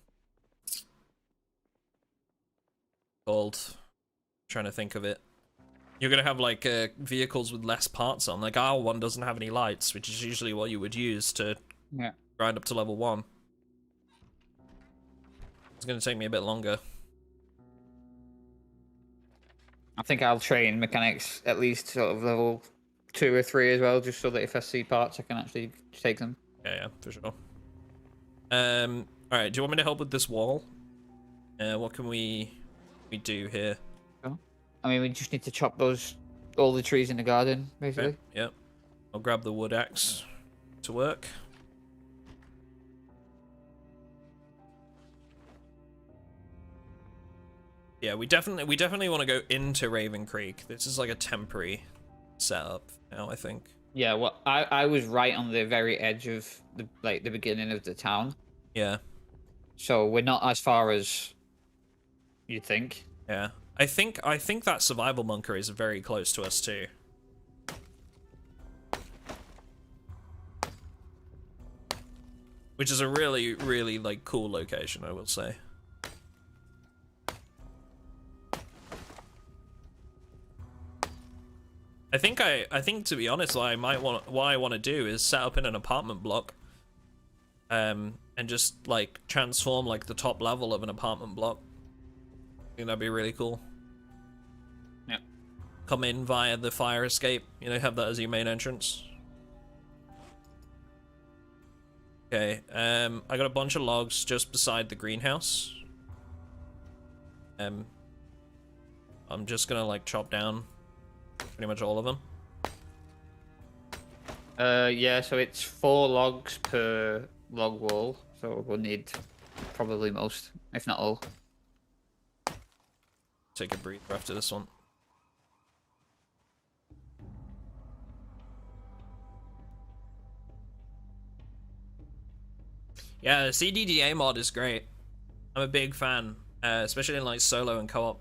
to think of it. You're gonna have like vehicles with less parts on. Like our one doesn't have any lights, which is usually what you would use to grind up to level 1. It's gonna take me a bit longer. I think I'll train mechanics at least sort of level 2 or 3 as well, just so that if I see parts, I can actually take them. Yeah, for sure. Alright, do you want me to help with this wall? What can we do here? I mean, we just need to chop all the trees in the garden, basically. Okay, yep. I'll grab the wood axe to work. Yeah, we definitely want to go into Raven Creek. This is like a temporary setup now, I think. Yeah, well, I was right on the very edge of the beginning of the town. Yeah. So we're not as far as you'd think. Yeah. I think that survival bunker is very close to us too. Which is a really, really like cool location, I will say. I think to be honest, what I want to do is set up in an apartment block, and just like transform like the top level of an apartment block. I think that'd be really cool. Yeah. Come in via the fire escape, you know, have that as your main entrance. Okay, I got a bunch of logs just beside the greenhouse. I'm just gonna like chop down pretty much all of them. Yeah, so it's 4 logs per log wall, so we'll need probably most, if not all. Take a breather after this one. Yeah, the CDDA mod is great. I'm a big fan, especially in like solo and co-op.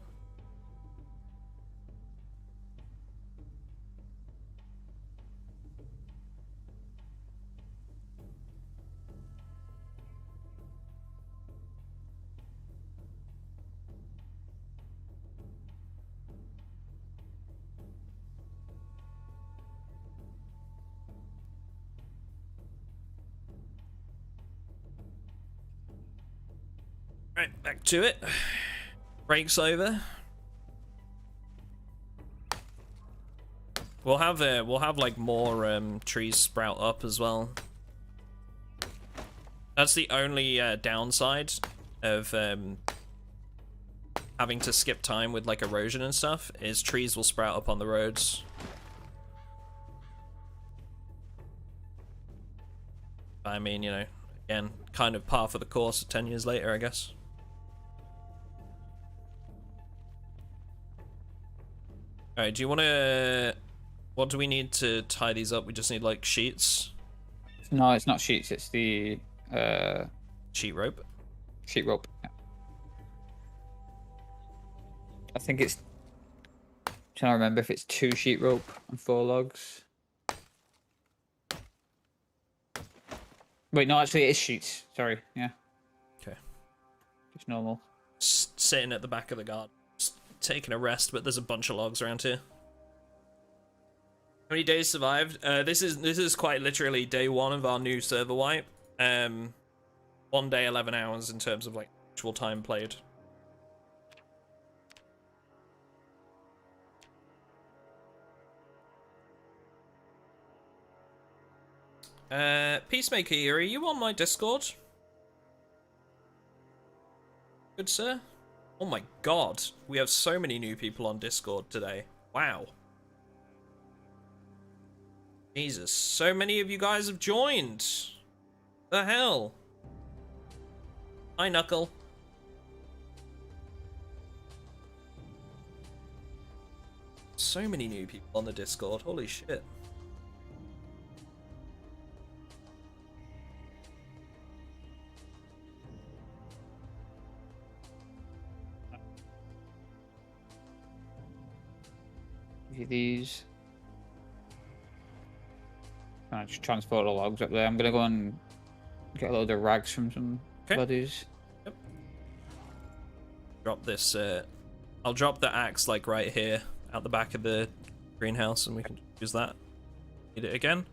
Right, back to it. Breaks over. We'll have like more trees sprout up as well. That's the only downside of having to skip time with like erosion and stuff, is trees will sprout up on the roads. I mean, you know, again, kind of par for the course 10 years later, I guess. Alright, do you want to... What do we need to tie these up? We just need, like, sheets? No, it's not sheets, it's the... sheet rope? Sheet rope, yeah. I think it's... I'm trying to remember if it's 2 sheet rope and 4 logs. Wait, no, actually it is sheets. Sorry, yeah. Okay. Just normal. Sitting at the back of the garden. Taking a rest, but there's a bunch of logs around here. How many days survived? This is quite literally day 1 of our new server wipe. 1 day, 11 hours in terms of like actual time played. Peacemaker, are you on my Discord? Good sir. Oh my god, we have so many new people on Discord today. Wow. Jesus, so many of you guys have joined. The hell? Hi, Knuckle. So many new people on the Discord, holy shit. These. I just transport the logs up there. I'm gonna go and get a load of rags from some buddies. Yep. Drop this. I'll drop the axe like right here, out the back of the greenhouse, and we can use that. Need it again.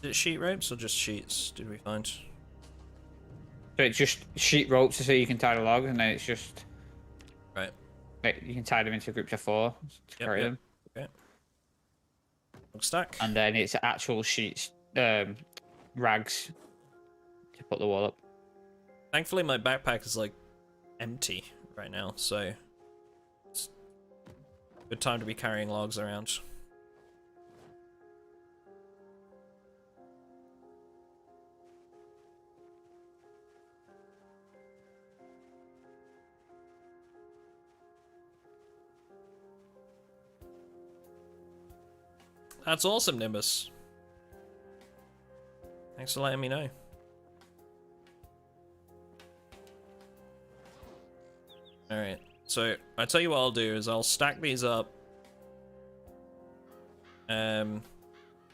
Is it sheet ropes or just sheets? Did we find? So it's just sheet ropes so you can tie the logs, and then it's just right. Like, you can tie them into groups of 4 to carry them. Okay. Log stack. And then it's actual sheets, rags to put the wall up. Thankfully, my backpack is like empty right now, so it's a good time to be carrying logs around. That's awesome, Nimbus. Thanks for letting me know. Alright, so I tell you what I'll do is I'll stack these up. Where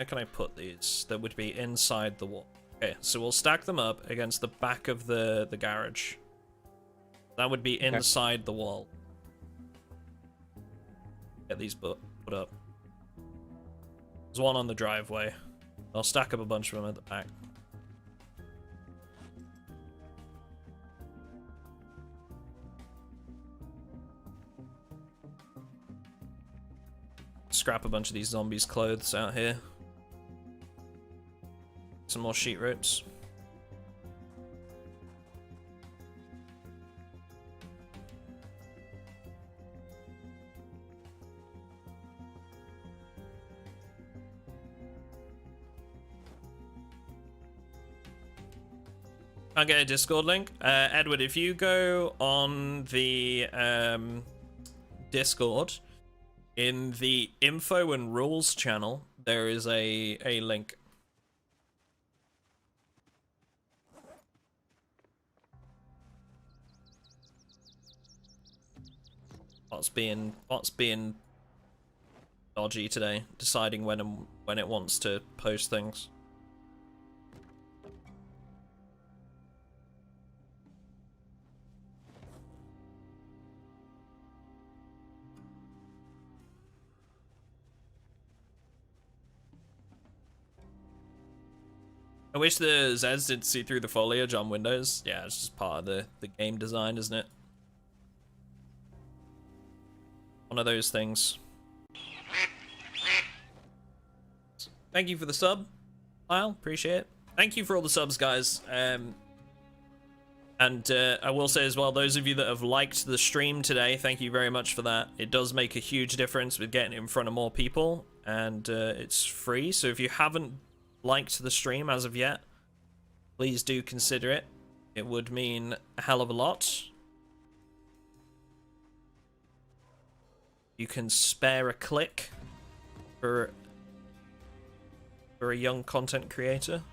can I put these? That would be inside the wall. Okay, so we'll stack them up against the back of the garage. That would be inside the wall. Get these put up. There's one on the driveway. I'll stack up a bunch of them at the back. Scrap a bunch of these zombies' clothes out here. Some more sheet ropes. I'll get a Discord link. Edward, if you go on the Discord, in the info and rules channel, there is a link. What's being dodgy today, deciding when it wants to post things. I wish the Zeds did see through the foliage on Windows. Yeah, it's just part of the game design, isn't it? One of those things. Thank you for the sub, Lyle. Appreciate it. Thank you for all the subs, guys. And I will say as well, those of you that have liked the stream today, thank you very much for that. It does make a huge difference with getting it in front of more people, and it's free. So if you haven't liked the stream as of yet, please do consider it. It would mean a hell of a lot. You can spare a click for a young content creator.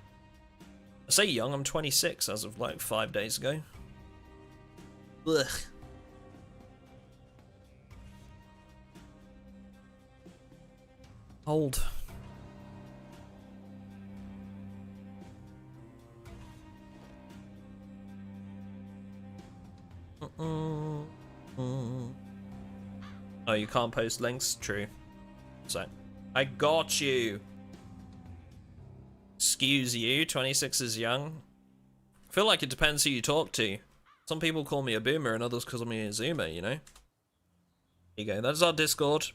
I say young, I'm 26 as of like 5 days ago. Ugh. Old. Oh you can't post links? True. So, I got you. Excuse you, 26 is young. I feel like it depends who you talk to. Some people call me a boomer and others call me a zoomer, you know? There you go, that's our Discord.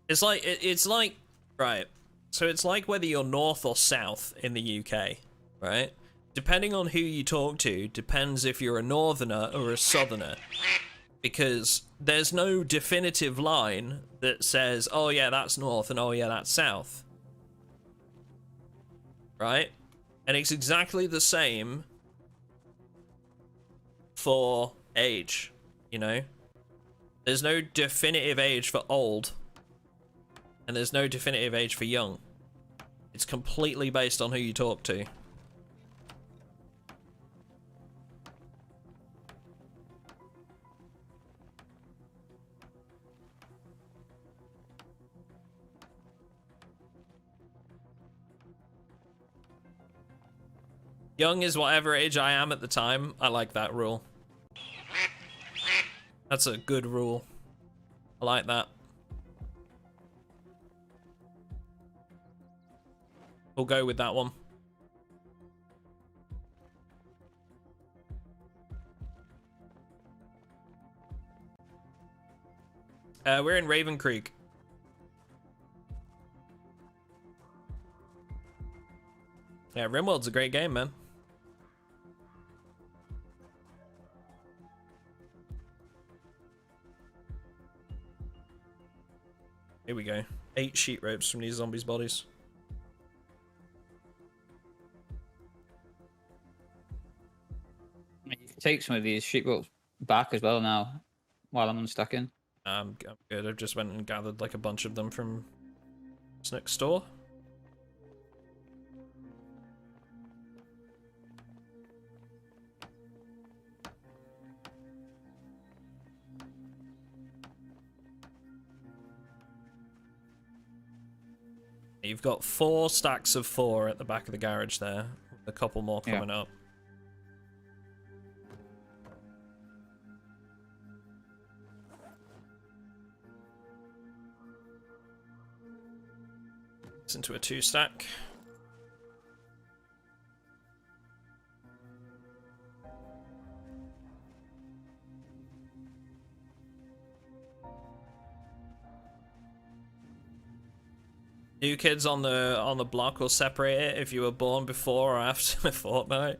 It's like, right. So it's like whether you're north or south in the UK, right? Depending on who you talk to, depends if you're a northerner or a southerner. Because there's no definitive line that says, oh yeah, that's north and oh yeah, that's south. Right? And it's exactly the same for age, you know? There's no definitive age for old. And there's no definitive age for young. It's completely based on who you talk to. Young is whatever age I am at the time. I like that rule. That's a good rule. I like that. We'll go with that one. We're in Raven Creek. Yeah, RimWorld's a great game, man. Here we go. 8 sheet ropes from these zombies' bodies. You can take some of these sheep ropes back as well now, while I'm unstacking. I'm good. I've just went and gathered like a bunch of them from this next store. You've got 4 stacks of 4 at the back of the garage there. A couple more coming up. It's into a 2 stack. New kids on the block will separate it if you were born before or after a fortnight.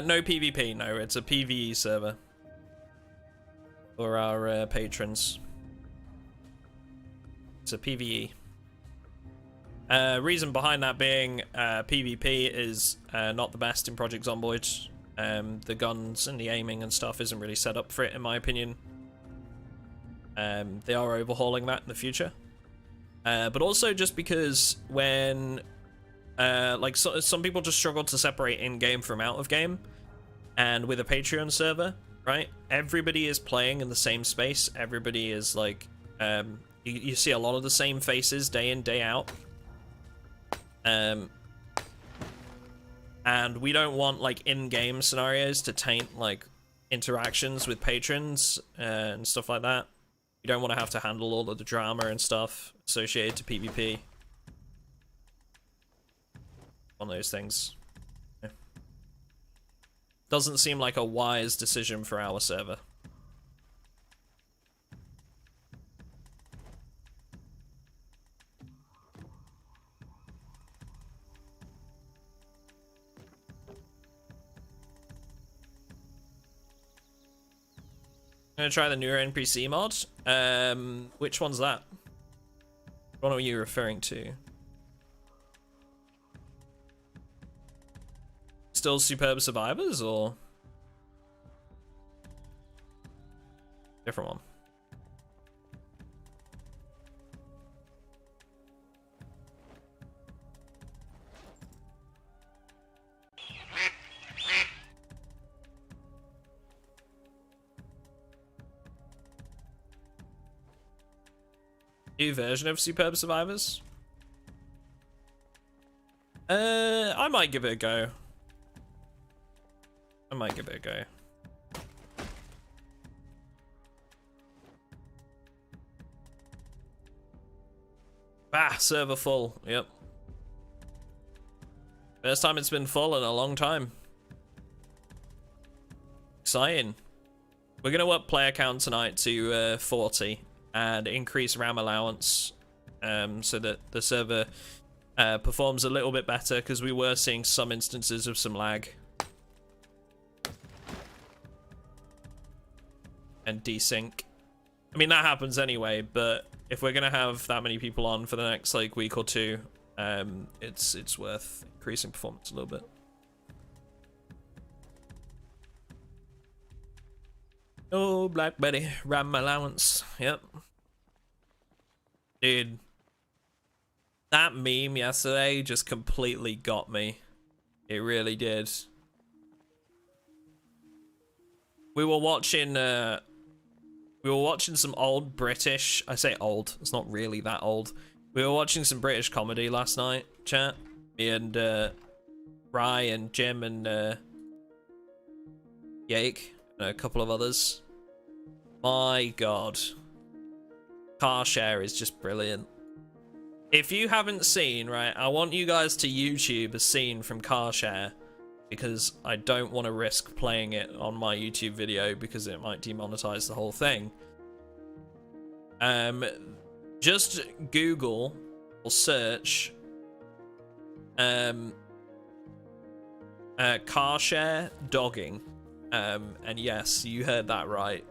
No PvP, no, it's a PvE server. For our patrons. It's a PvE. Reason behind that being PvP is not the best in Project Zomboid. The guns and the aiming and stuff isn't really set up for it, in my opinion. They are overhauling that in the future. But also just because when some people just struggle to separate in-game from out-of-game, and with a Patreon server, right, everybody is playing in the same space. Everybody is like, you see a lot of the same faces day in, day out. And we don't want like in-game scenarios to taint like interactions with patrons and stuff like that. You don't want to have to handle all of the drama and stuff associated to PvP. One of those things. Doesn't seem like a wise decision for our server. I'm gonna try the newer NPC mod. Which one's that? What are you referring to? Still Superb Survivors, or different one? New version of Superb Survivors? I might give it a go. I might give it a go. Ah, server full. Yep. First time it's been full in a long time. Exciting. We're gonna up player count tonight to 40 and increase RAM allowance so that the server performs a little bit better, because we were seeing some instances of some lag and desync. I mean, that happens anyway, but if we're gonna have that many people on for the next like week or two, it's worth increasing performance a little bit. Oh, Black Betty, RAM allowance. Yep. Dude, that meme yesterday just completely got me. It really did. We were watching some old British, I say old, it's not really that old. We were watching some British comedy last night, chat. Me and Rye and Jim and Yake and a couple of others. My god. Car share is just brilliant. If you haven't seen, right, I want you guys to YouTube a scene from Car Share, because I don't want to risk playing it on my YouTube video because it might demonetize the whole thing. Just Google or search car share dogging, and yes, you heard that right,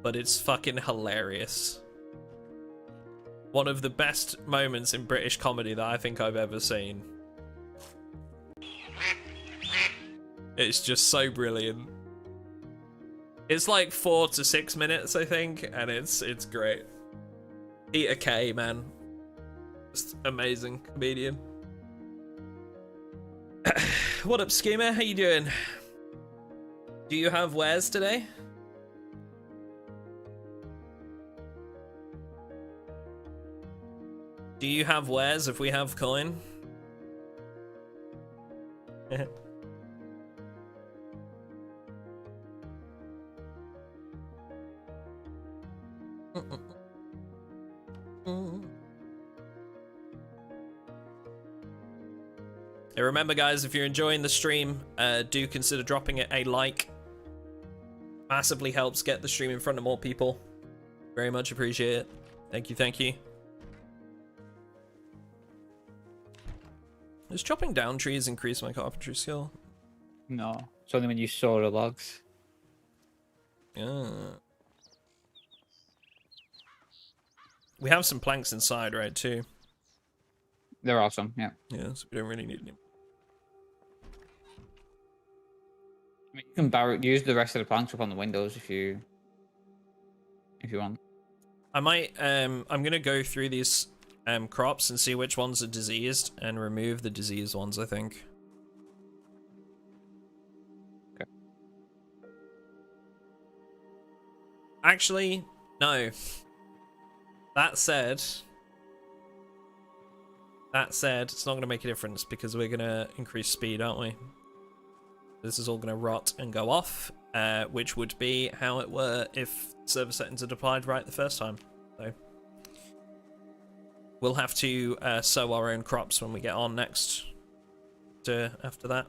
but it's fucking hilarious. One of the best moments in British comedy that I think I've ever seen. It's just so brilliant. It's like 4 to 6 minutes, I think, and it's great. Peter Kay, man. Just amazing comedian. What up, Schemer? How you doing? Do you have wares today? Do you have wares if we have coin? Hey, remember guys, if you're enjoying the stream, do consider dropping it a like. Massively helps get the stream in front of more people. Very much appreciate it. Thank you, thank you. Does chopping down trees increase my carpentry skill? No, it's only when you saw the logs. Yeah. We have some planks inside, right, too? They're awesome, yeah. Yeah, so we don't really need any. I mean, you can use the rest of the planks up on the windows if you want. I might, I'm gonna go through these crops and see which ones are diseased and remove the diseased ones, I think. Okay. Actually, no. That said, it's not going to make a difference because we're going to increase speed, aren't we? This is all going to rot and go off, which would be how it were if server settings had applied right the first time. So we'll have to sow our own crops when we get on next after that.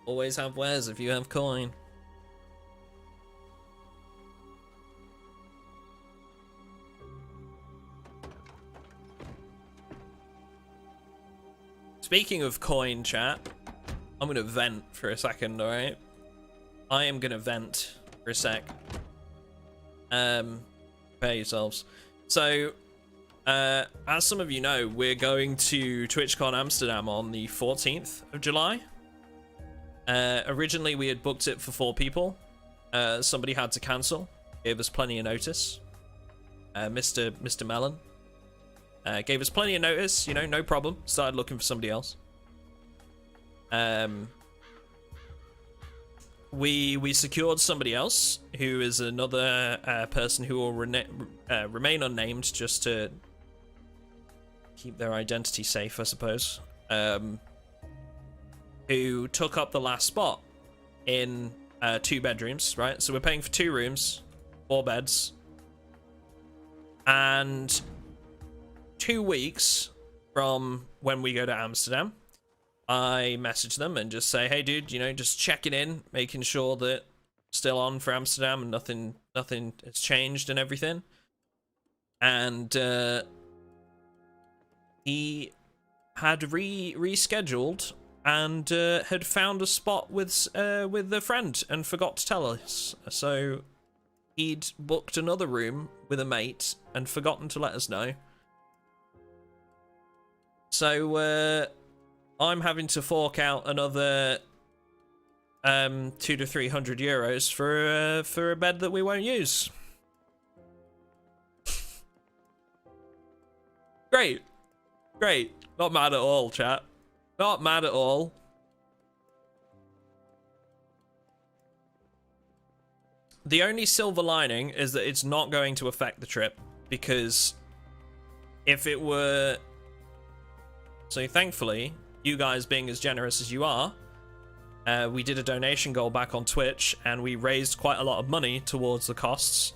Always have wares if you have coin. Speaking of coin, chat, I'm gonna vent for a second, alright? I am gonna vent for a sec. Prepare yourselves. So, as some of you know, we're going to TwitchCon Amsterdam on the 14th of July. Originally, we had booked it for 4 people. Somebody had to cancel. Gave us plenty of notice. Mr. Mellon. Gave us plenty of notice, you know, no problem. Started looking for somebody else. we secured somebody else who is another person who will remain unnamed just to keep their identity safe, I suppose. Who took up the last spot in 2 bedrooms, right? So we're paying for 2 rooms, 4 beds, and 2 weeks from when we go to Amsterdam, I message them and just say, hey dude, you know, just checking in, making sure that still on for Amsterdam and nothing has changed and everything. And he had rescheduled and had found a spot with a friend and forgot to tell us. So he'd booked another room with a mate and forgotten to let us know. So I'm having to fork out another 200 to 300 euros for a bed that we won't use. Great. Not mad at all, chat. Not mad at all. The only silver lining is that it's not going to affect the trip, because if it were... So thankfully, you guys being as generous as you are, we did a donation goal back on Twitch, and we raised quite a lot of money towards the costs.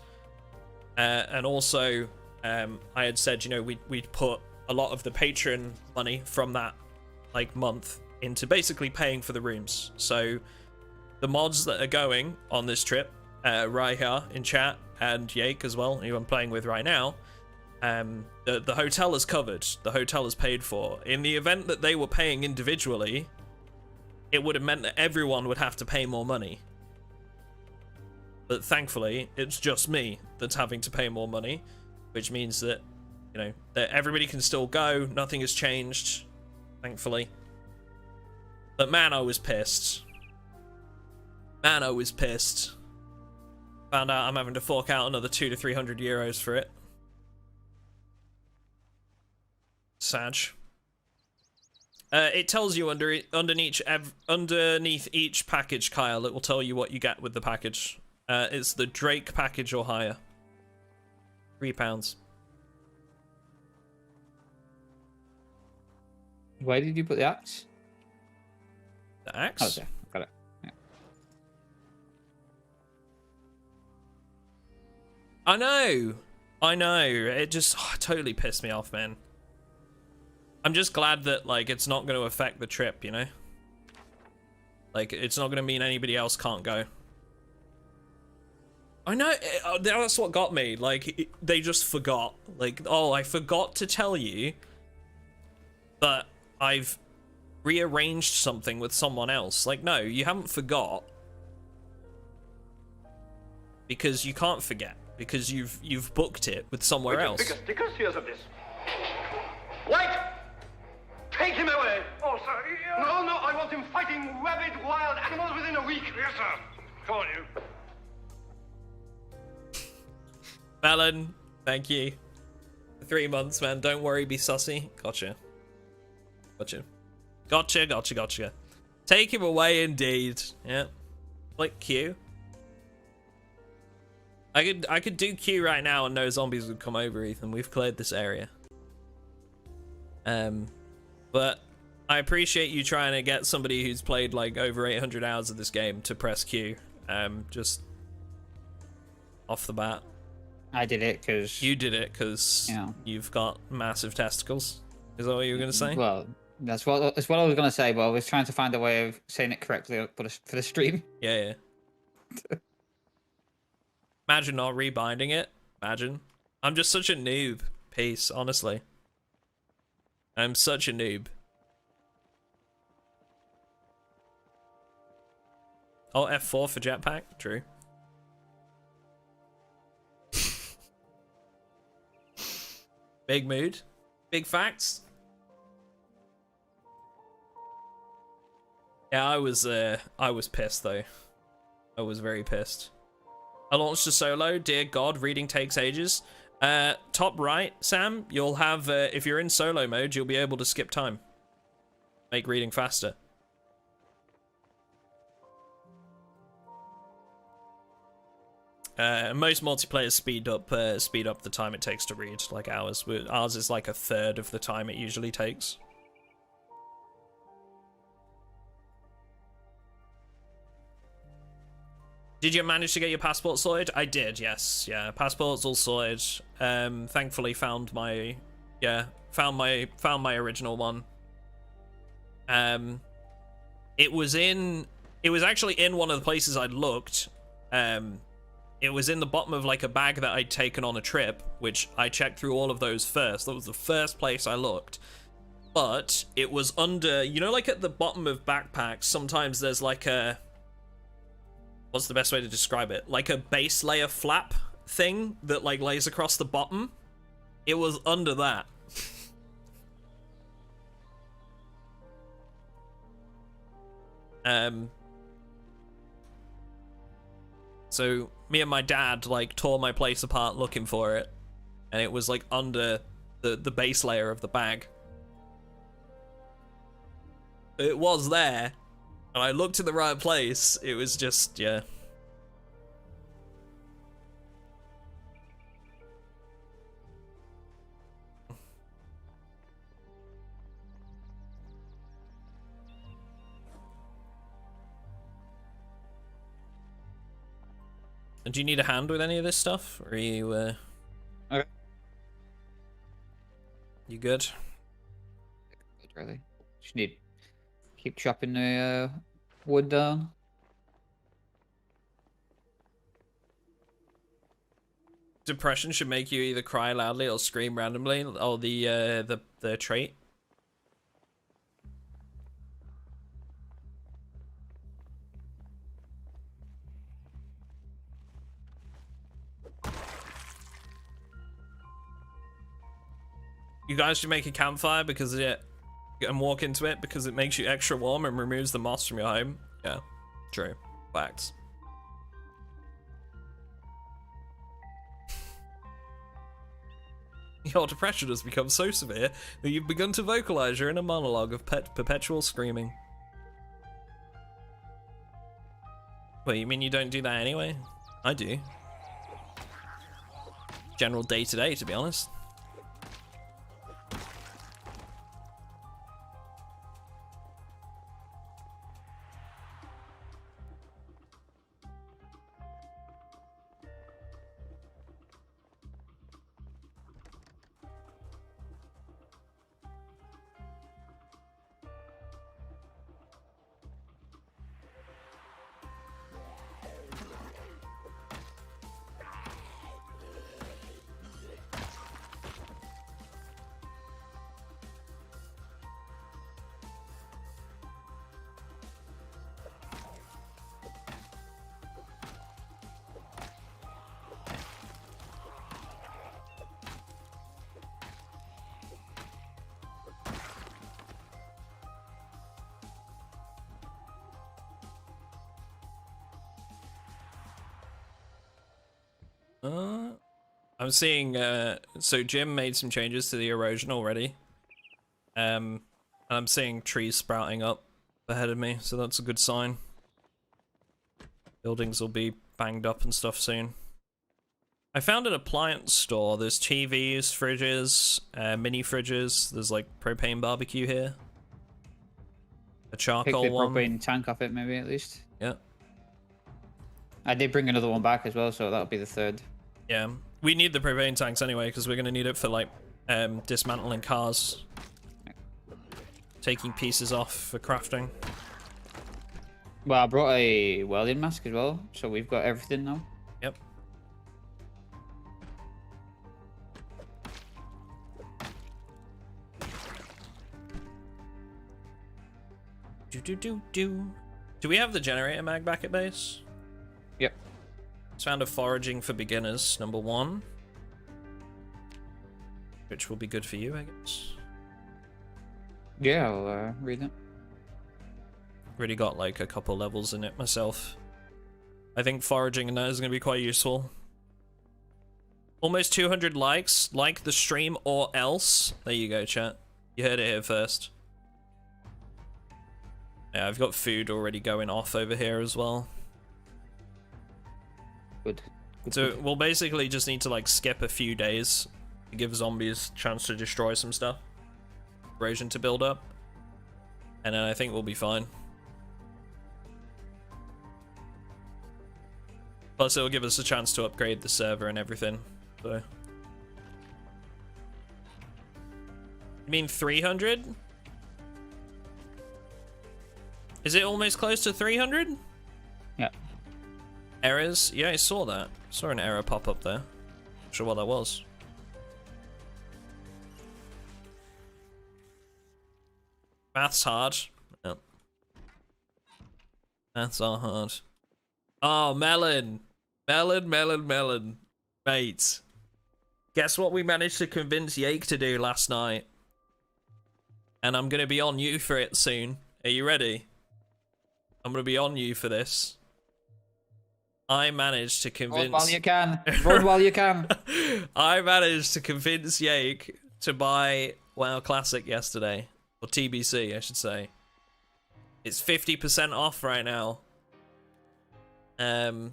And also, I had said, you know, we'd put a lot of the Patreon money from that month into basically paying for the rooms. So the mods that are going on this trip, Raiha in chat and Yake as well, who I'm playing with right now, the hotel is covered. The hotel is paid for. In the event that they were paying individually, it would have meant that everyone would have to pay more money. But thankfully, it's just me that's having to pay more money, which means that, you know, that everybody can still go. Nothing has changed, thankfully. But man, I was pissed. Man, I was pissed. Found out I'm having to fork out another 200 to 300 euros for it. Sag. It tells you underneath each package, Kyle. It will tell you what you get with the package. It's the Drake package or higher. £3. Where did you put the axe? The axe? Oh, there. Got it. Yeah. I know. It just totally pissed me off, man. I'm just glad that, it's not going to affect the trip, you know? It's not going to mean anybody else can't go. I know, that's what got me. They just forgot. Oh, I forgot to tell you that I've rearranged something with someone else. No, you haven't forgot. Because you can't forget. Because you've booked it with somewhere else. Biggest stickers, here's of this. White! Take him away! Oh, sir, No, I want him fighting rabid wild animals within a week. Yes, sir. Come on, you. Melon, thank you. 3 months, man. Don't worry, be sussy. Gotcha. Take him away, indeed. Yeah. Q. I could do Q right now and no zombies would come over, Ethan. We've cleared this area. But I appreciate you trying to get somebody who's played over 800 hours of this game to press Q. Just off the bat. I did it because... You did it because you've got massive testicles. Is that what you were going to say? Well, that's what I was going to say, but I was trying to find a way of saying it correctly for the stream. Yeah. Imagine not rebinding it. Imagine. I'm just such a noob. Peace, honestly. I'm such a noob. Oh, F4 for jetpack? True. Big mood. Big facts. Yeah, I was pissed though. I was very pissed. I launched a solo. Dear God, reading takes ages. Top right, Sam, you'll have, if you're in solo mode, you'll be able to skip time. Make reading faster. Most multiplayer speed up the time it takes to read, like ours. Ours is like a third of the time it usually takes. Did you manage to get your passport sorted? I did, yes. Yeah, passport's all sorted. Thankfully found my original one. It was actually in one of the places I'd looked. It was in the bottom of like a bag that I'd taken on a trip, which I checked through all of those first. That was the first place I looked. But it was under, you know, like at the bottom of backpacks, sometimes there's like a, what's the best way to describe it? Like a base layer flap thing that like lays across the bottom. It was under that. So me and my dad like tore my place apart looking for it, and it was like under the base layer of the bag. It was there, and I looked in the right place. It was just, yeah. And do you need a hand with any of this stuff, or are you Okay. You good? Good, really. Just need keep chopping the wood down. Depression should make you either cry loudly or scream randomly, or the trait. You guys should make a campfire because and walk into it because it makes you extra warm and removes the moss from your home. Yeah, true. Facts. Your depression has become so severe that you've begun to vocalize your inner monologue of perpetual screaming. Wait, you mean you don't do that anyway? I do. General day-to-day, to be honest. I'm seeing, so Jim made some changes to the erosion already. And I'm seeing trees sprouting up ahead of me, so that's a good sign. Buildings will be banged up and stuff soon. I found an appliance store. There's TVs, fridges, mini fridges. There's like propane barbecue here. A charcoal Pick the one. propane tank off it, maybe at least. Yeah. I did bring another one back as well, so that'll be the third. Yeah, we need the propane tanks anyway because we're gonna need it for like dismantling cars, taking pieces off for crafting. Well, I brought a welding mask as well, so we've got everything now. Yep. Do we have the generator mag back at base? Yep. Found a foraging for beginners, number 1. Which will be good for you, I guess. Yeah, I'll read it. Already got like a couple levels in it myself. I think foraging in that is going to be quite useful. Almost 200 likes. Like the stream or else. There you go, chat. You heard it here first. Yeah, I've got food already going off over here as well. Good. So we'll basically just need to like skip a few days to give zombies a chance to destroy some stuff. Erosion to build up. And then I think we'll be fine. Plus it'll give us a chance to upgrade the server and everything. So. You mean 300? Is it almost close to 300? Yeah. Errors? Yeah, I saw that. Saw an error pop up there. Not sure what that was. Maths hard. Yep. Maths are hard. Oh, melon. Melon. Mate. Guess what we managed to convince Yake to do last night? And I'm gonna be on you for it soon. Are you ready? I'm gonna be on you for this. I managed to convince... Run while you can. Run while you can. I managed to convince Yake to buy WoW Classic yesterday. Or TBC, I should say. It's 50% off right now. To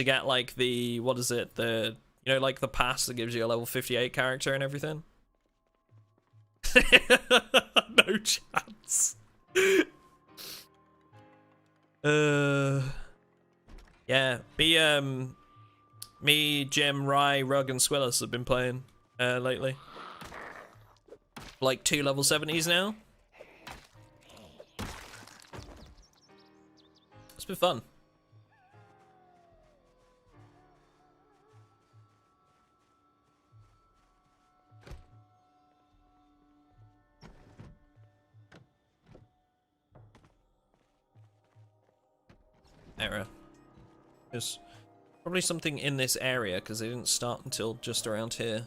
get like the... What is it? The... You know, like the pass that gives you a level 58 character and everything? No chance. Yeah, me, Jim, Rye, Rug, and Squillis have been playing lately. Like 2 level 70s now. It's been fun. Error. There's probably something in this area because they didn't start until just around here.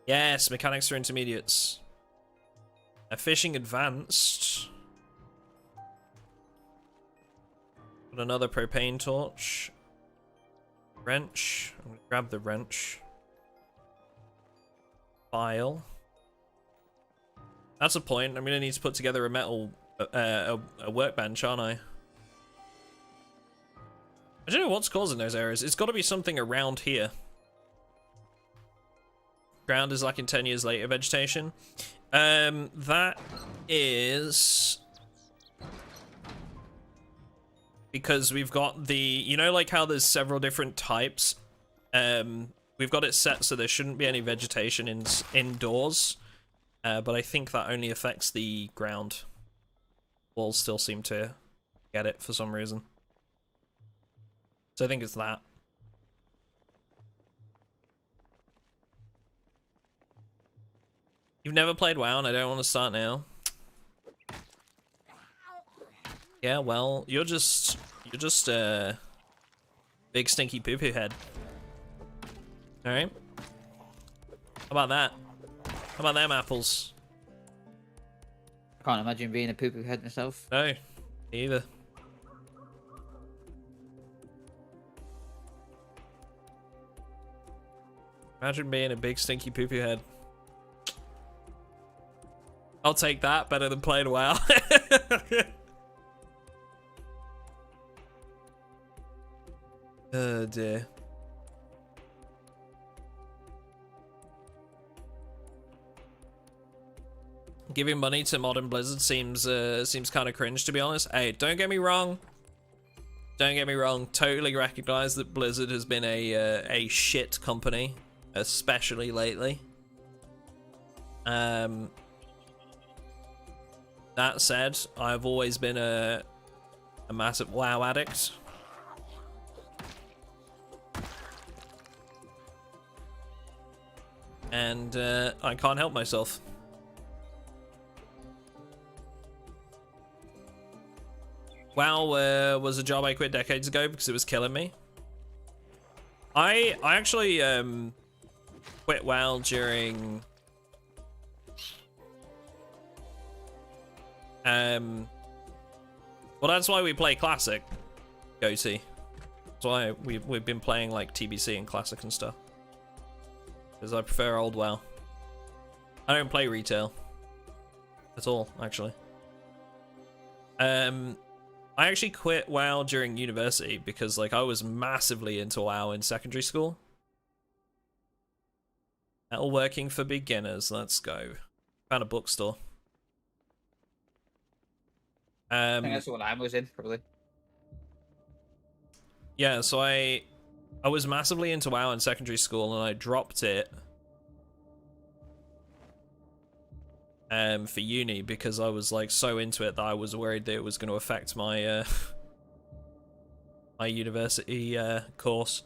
Yes, mechanics for intermediates. Fishing advanced. Got another propane torch. Wrench. I'm gonna grab the wrench. File. That's a point. I'm gonna need to put together a metal a workbench, aren't I? I don't know what's causing those errors. It's got to be something around here. Ground is like in 10 years later vegetation. That is because we've got the, you know, like how there's several different types. We've got it set so there shouldn't be any vegetation indoors, but I think that only affects the ground. Walls still seem to get it for some reason. So I think it's that. You've never played WoW and I don't want to start now. Yeah, well, you're just big stinky poo-poo head. Alright. How about that? How about them apples? I can't imagine being a poo-poo head myself. No, either. Imagine being a big stinky poo-poo head. I'll take that, better than playing WoW. Oh dear. Giving money to Modern Blizzard seems kind of cringe, to be honest. Hey, don't get me wrong. Don't get me wrong. Totally recognize that Blizzard has been a shit company, especially lately. That said, I've always been a massive WoW addict. And I can't help myself. WoW was a job I quit decades ago because it was killing me. I actually quit WoW during well, that's why we play Classic, Goatee. That's why we've been playing like TBC and Classic and stuff. Because I prefer old WoW. I don't play retail at all, actually. I I actually quit WoW during university because like I was massively into WoW in secondary school. Metal working for beginners. Let's go. Found a bookstore. I think that's what I was in, probably. Yeah, so I was massively into WoW in secondary school, and I dropped it for uni because I was like so into it that I was worried that it was going to affect my my university course.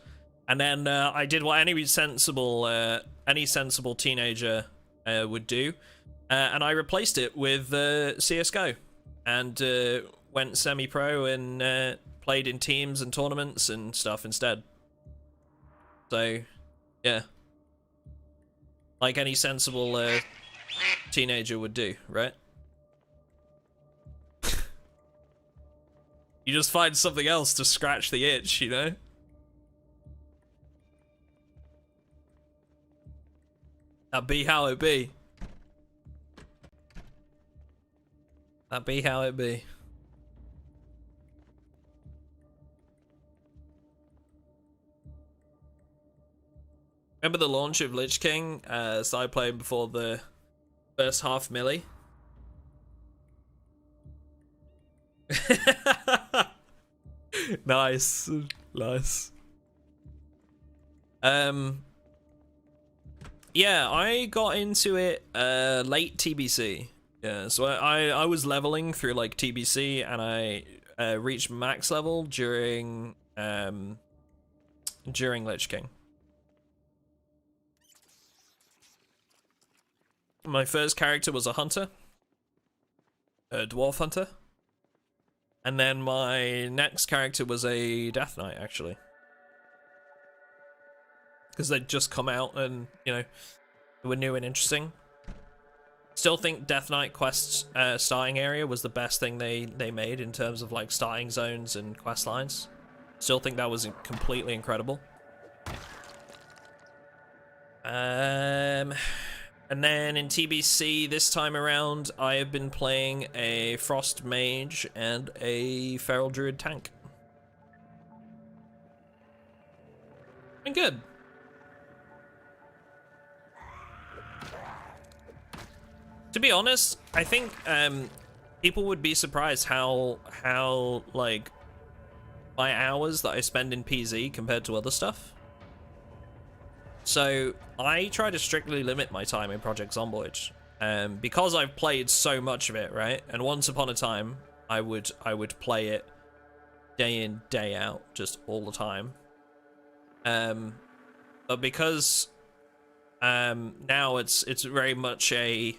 And then I did what any sensible teenager would do, and I replaced it with CS:GO, and went semi-pro and played in teams and tournaments and stuff instead. So, yeah, like any sensible teenager would do, right? You just find something else to scratch the itch, you know? That be how it be. That be how it be. Remember the launch of Lich King? So I played before the first half milli. Nice. Nice. Yeah, I got into it late TBC. Yeah, so I was leveling through like TBC, and I reached max level during Lich King. My first character was a hunter, a dwarf hunter, and then my next character was a Death Knight, actually, because they'd just come out and, you know, they were new and interesting. Still think Death Knight quest starting area was the best thing they made in terms of like starting zones and quest lines. Still think that was completely incredible. And then in TBC this time around, I have been playing a Frost Mage and a Feral Druid tank. Been good. To be honest, I think people would be surprised how like my hours that I spend in PZ compared to other stuff. So I try to strictly limit my time in Project Zomboid, because I've played so much of it, right? And once upon a time, I would play it day in, day out, just all the time. But because now it's very much a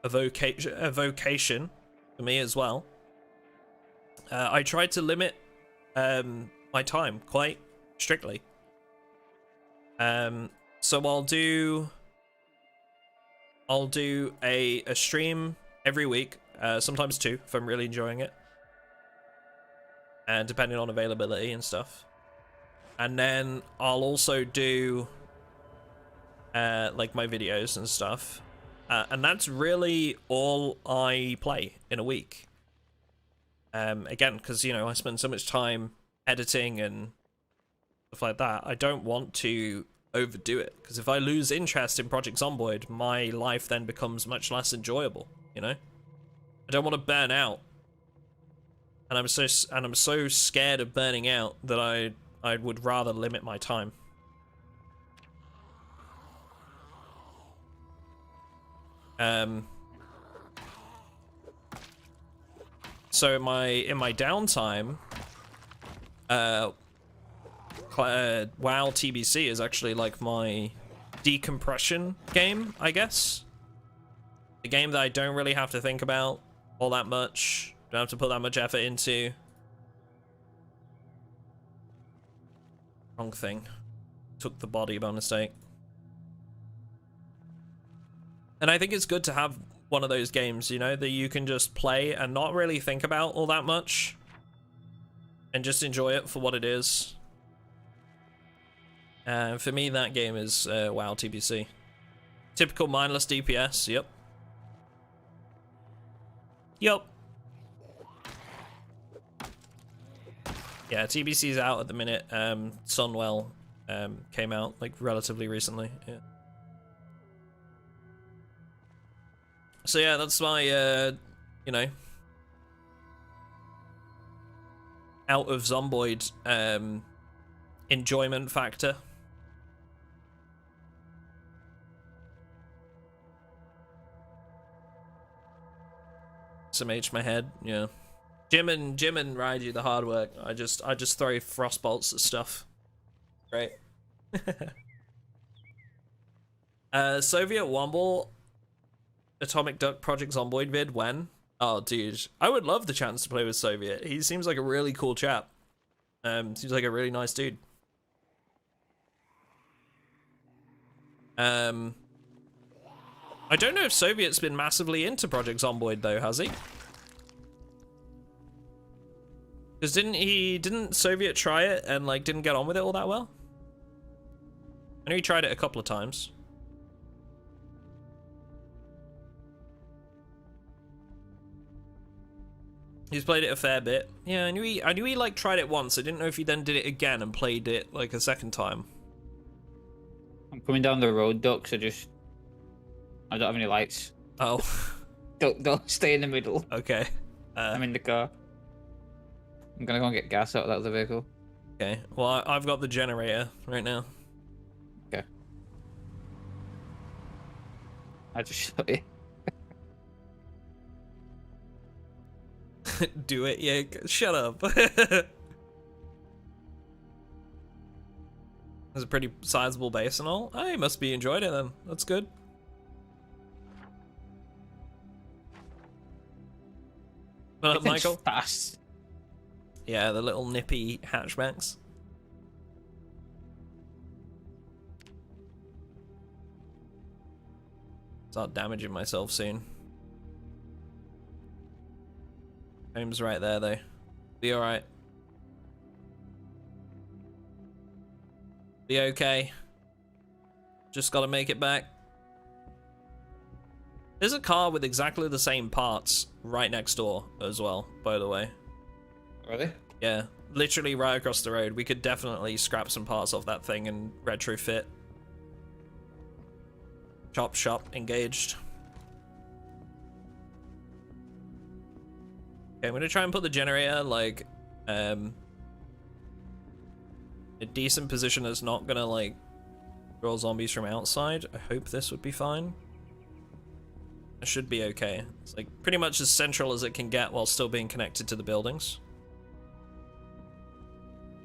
vocation for me as well. I try to limit my time quite strictly. So I'll do a stream every week, sometimes two if I'm really enjoying it, and depending on availability and stuff. And then I'll also do like my videos and stuff, and that's really all I play in a week. Again, because, you know, I spend so much time editing and stuff like that, I don't want to overdo it, because if I lose interest in Project Zomboid, my life then becomes much less enjoyable, you know? I don't want to burn out. And I'm so scared of burning out that I would rather limit my time. So in my downtime, WoW TBC is actually like my decompression game, I guess. A game that I don't really have to think about all that much. Don't have to put that much effort into. Wrong thing. Took the body by mistake. And I think it's good to have one of those games, you know, that you can just play and not really think about all that much, and just enjoy it for what it is. For me, that game is WoW TBC. Typical mindless DPS, yep. Yup. Yeah, TBC's out at the minute. Sunwell came out like relatively recently. Yeah. So yeah, that's my you know, out of Zomboid enjoyment factor. Some H my head, yeah. Jim and Ride do the hard work. I just throw frost bolts at stuff. Right. Soviet Womble Atomic Duck Project Zomboid vid when? Oh dude, I would love the chance to play with Soviet. He seems like a really cool chap. Seems like a really nice dude. I don't know if Soviet's been massively into Project Zomboid though, has he? Because didn't Soviet try it and like didn't get on with it all that well? I know he tried it a couple of times. He's played it a fair bit. Yeah, I knew he like tried it once. I didn't know if he then did it again and played it like a second time. I'm coming down the road, Duck, so just... I don't have any lights. Oh. Don't stay in the middle. Okay. I'm in the car. I'm gonna go and get gas out of that other vehicle. Okay. Well, I've got the generator right now. Okay. I just shot you. Do it, yeah. Shut up. There's a pretty sizable base and all. I must be enjoyed it then. That's good. What up, Michael? Fast. Yeah, the little nippy hatchbacks. Start damaging myself soon. Home's right there though. Be alright. Be okay. Just gotta make it back. There's a car with exactly the same parts right next door as well, by the way. Really? Yeah, literally right across the road. We could definitely scrap some parts off that thing and retrofit. Chop shop engaged. Okay, I'm gonna try and put the generator like a decent position that's not gonna like draw zombies from outside. I hope this would be fine. It should be okay. It's like pretty much as central as it can get while still being connected to the buildings.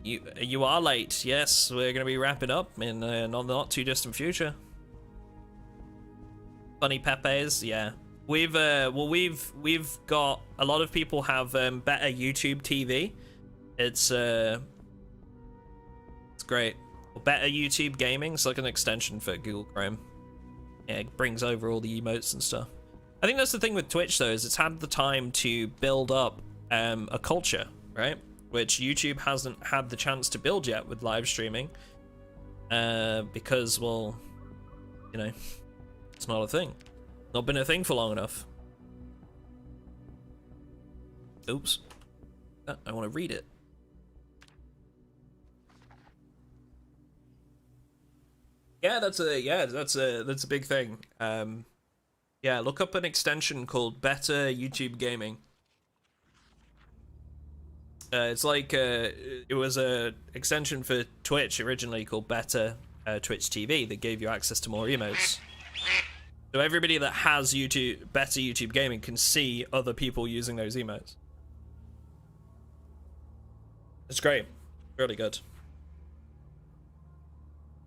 You are late. Yes, we're gonna be wrapping up in not too distant future. Funny Pepe's, yeah. We've got a lot of people have better YouTube TV. It's great. Better YouTube gaming. It's like an extension for Google Chrome. Yeah, it brings over all the emotes and stuff. I think that's the thing with Twitch though, is it's had the time to build up a culture, right? Which YouTube hasn't had the chance to build yet with live streaming. Because, well, you know, it's not a thing. Not been a thing for long enough. Oops. I want to read it. Yeah, that's a big thing. Yeah, look up an extension called Better YouTube Gaming. It's like it was a extension for Twitch originally called Better Twitch TV that gave you access to more emotes. So everybody that has Better YouTube Gaming can see other people using those emotes. It's great. Really good.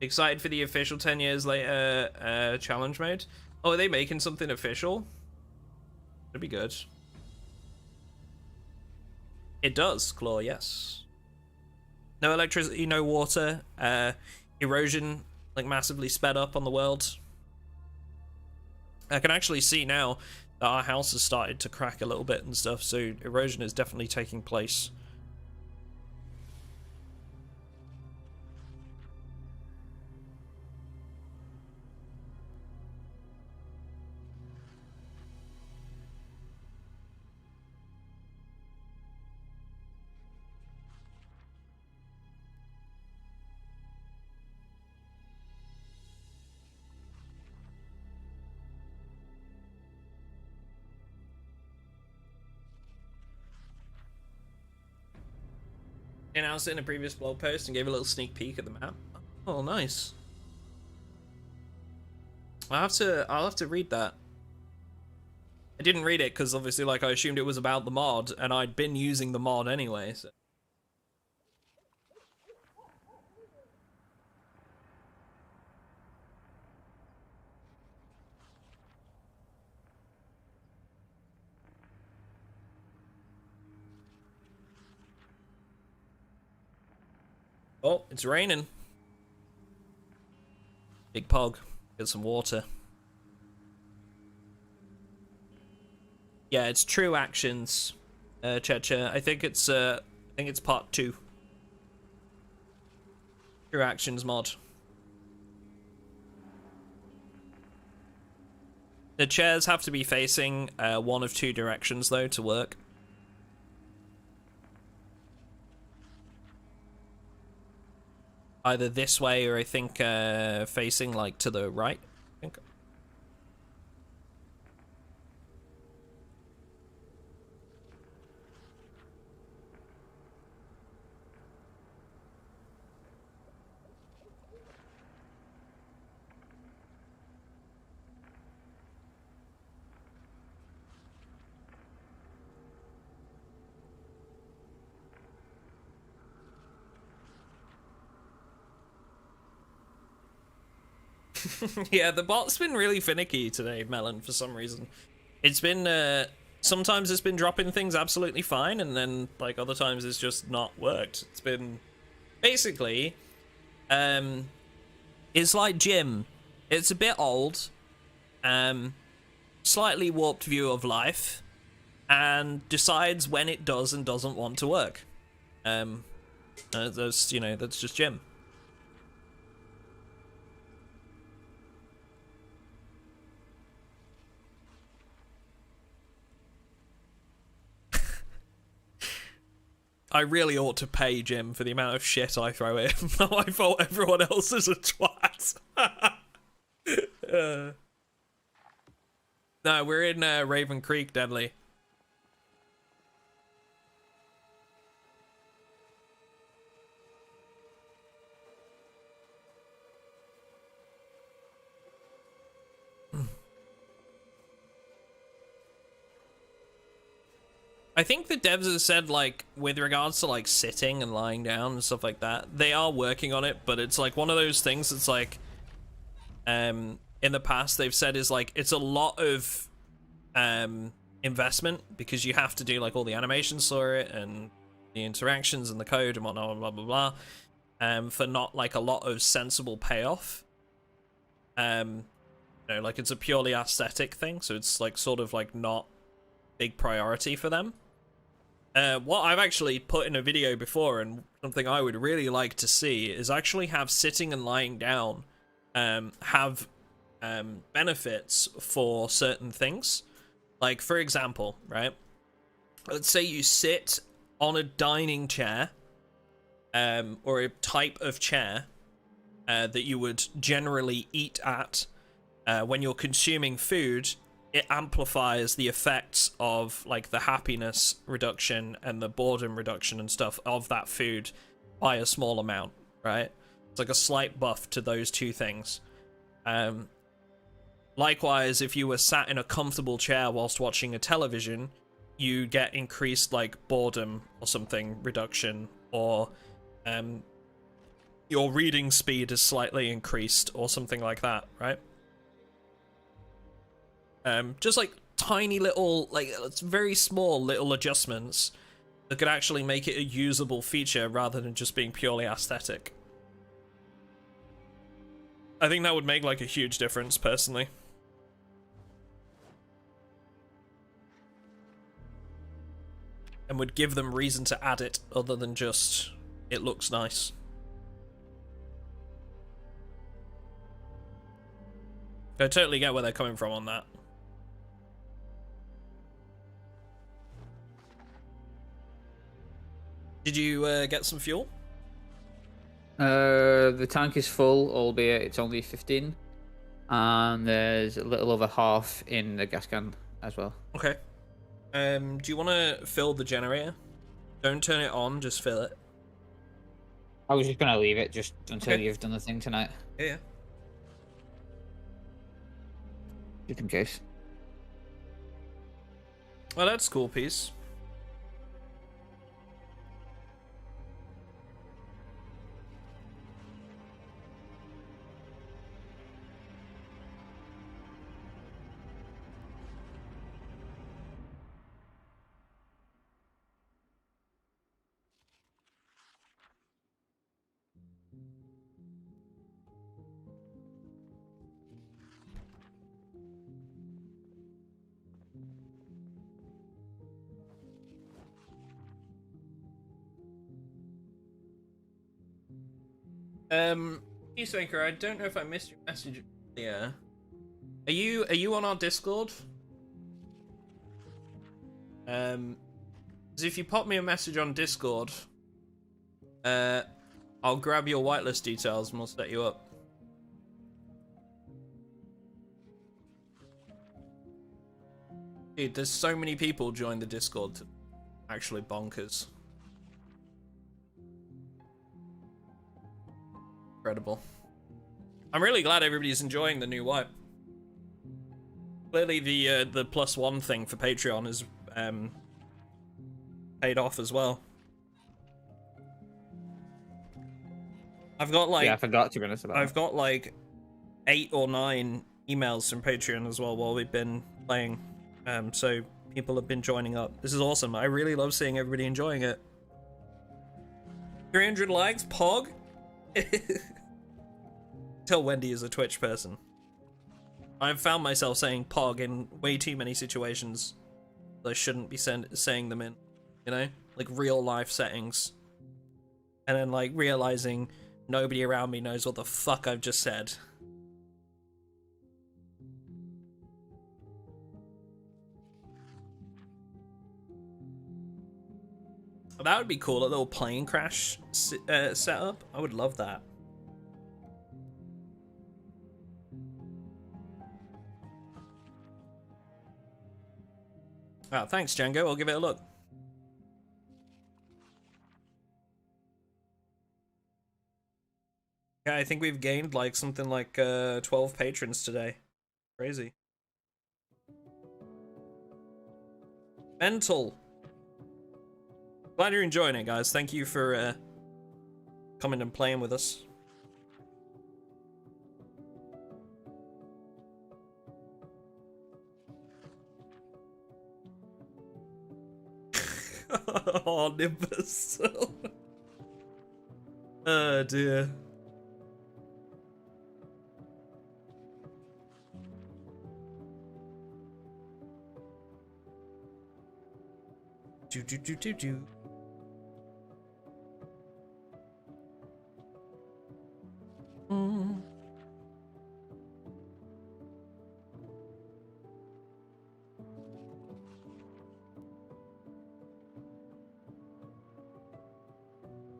Excited for the official 10 years later challenge mode? Oh, are they making something official? That'd be good. It does, Claw, yes. No electricity, no water. Erosion, like, massively sped up on the world. I can actually see now that our house has started to crack a little bit and stuff, so erosion is definitely taking place. They announced it in a previous blog post and gave a little sneak peek at the map. Oh, nice. I'll have to read that. I didn't read it because obviously, like, I assumed it was about the mod, and I'd been using the mod anyway. So. Oh, it's raining. Big Pog, get some water. Yeah, it's True Actions, Checha. I think it's part 2. True Actions mod. The chairs have to be facing one of 2 directions though to work. Either this way or I think facing like to the right, I think. Yeah, the bot's been really finicky today, Melon, for some reason. It's been, sometimes it's been dropping things absolutely fine, and then, like, other times it's just not worked. It's been, basically, it's like Jim. It's a bit old, slightly warped view of life, and decides when it does and doesn't want to work. That's, you know, that's just Jim. I really ought to pay Jim for the amount of shit I throw at him. I thought everyone else is a twat. No, we're in Raven Creek, Deadly. I think the devs have said, like, with regards to, like, sitting and lying down and stuff like that, they are working on it, but it's, like, one of those things that's, like, in the past they've said is, like, it's a lot of investment because you have to do, like, all the animations for it and the interactions and the code and whatnot, blah, blah, blah, for not, like, a lot of sensible payoff. You know, like, it's a purely aesthetic thing, so it's, like, sort of, like, not big priority for them. What I've actually put in a video before, and something I would really like to see, is actually have sitting and lying down have benefits for certain things. Like, for example, right? Let's say you sit on a dining chair, or a type of chair that you would generally eat at when you're consuming food. It amplifies the effects of, like, the happiness reduction and the boredom reduction and stuff of that food by a small amount, right? It's like a slight buff to those 2 things. Likewise, if you were sat in a comfortable chair whilst watching a television, you get increased, like, boredom or something reduction, or your reading speed is slightly increased or something like that, right? Just like tiny little, like, it's very small little adjustments that could actually make it a usable feature rather than just being purely aesthetic. I think that would make, like, a huge difference, personally. And would give them reason to add it other than just, it looks nice. I totally get where they're coming from on that. Did you get some fuel? The tank is full, albeit it's only 15. And there's a little over half in the gas can as well. Okay. Do you want to fill the generator? Don't turn it on, just fill it. I was just gonna leave it just until you've done the thing tonight. Yeah. Just in case. Well, that's cool piece. Peacemaker, I don't know if I missed your message. Yeah. Are you on our Discord? Because if you pop me a message on Discord, I'll grab your whitelist details and we'll set you up. Dude, there's so many people join the Discord. Actually bonkers. Incredible. I'm really glad everybody's enjoying the new wipe. Clearly the +1 thing for Patreon is paid off as well. I've got like, yeah, I forgot to be honest about I've got like 8 or 9 emails from Patreon as well while we've been playing. So people have been joining up. This is awesome. I really love seeing everybody enjoying it. 300 likes, Pog. Tell Wendy is a Twitch person. I've found myself saying Pog in way too many situations that I shouldn't be saying them in, you know? Like real life settings. And then like realizing nobody around me knows what the fuck I've just said. That would be cool, a little plane crash setup. I would love that. Oh, thanks, Django. I'll give it a look. Yeah, I think we've gained like something like 12 patrons today. Crazy. Mental. Glad you're enjoying it, guys. Thank you for coming and playing with us. Oh, Nimbus. Oh, dear. Do.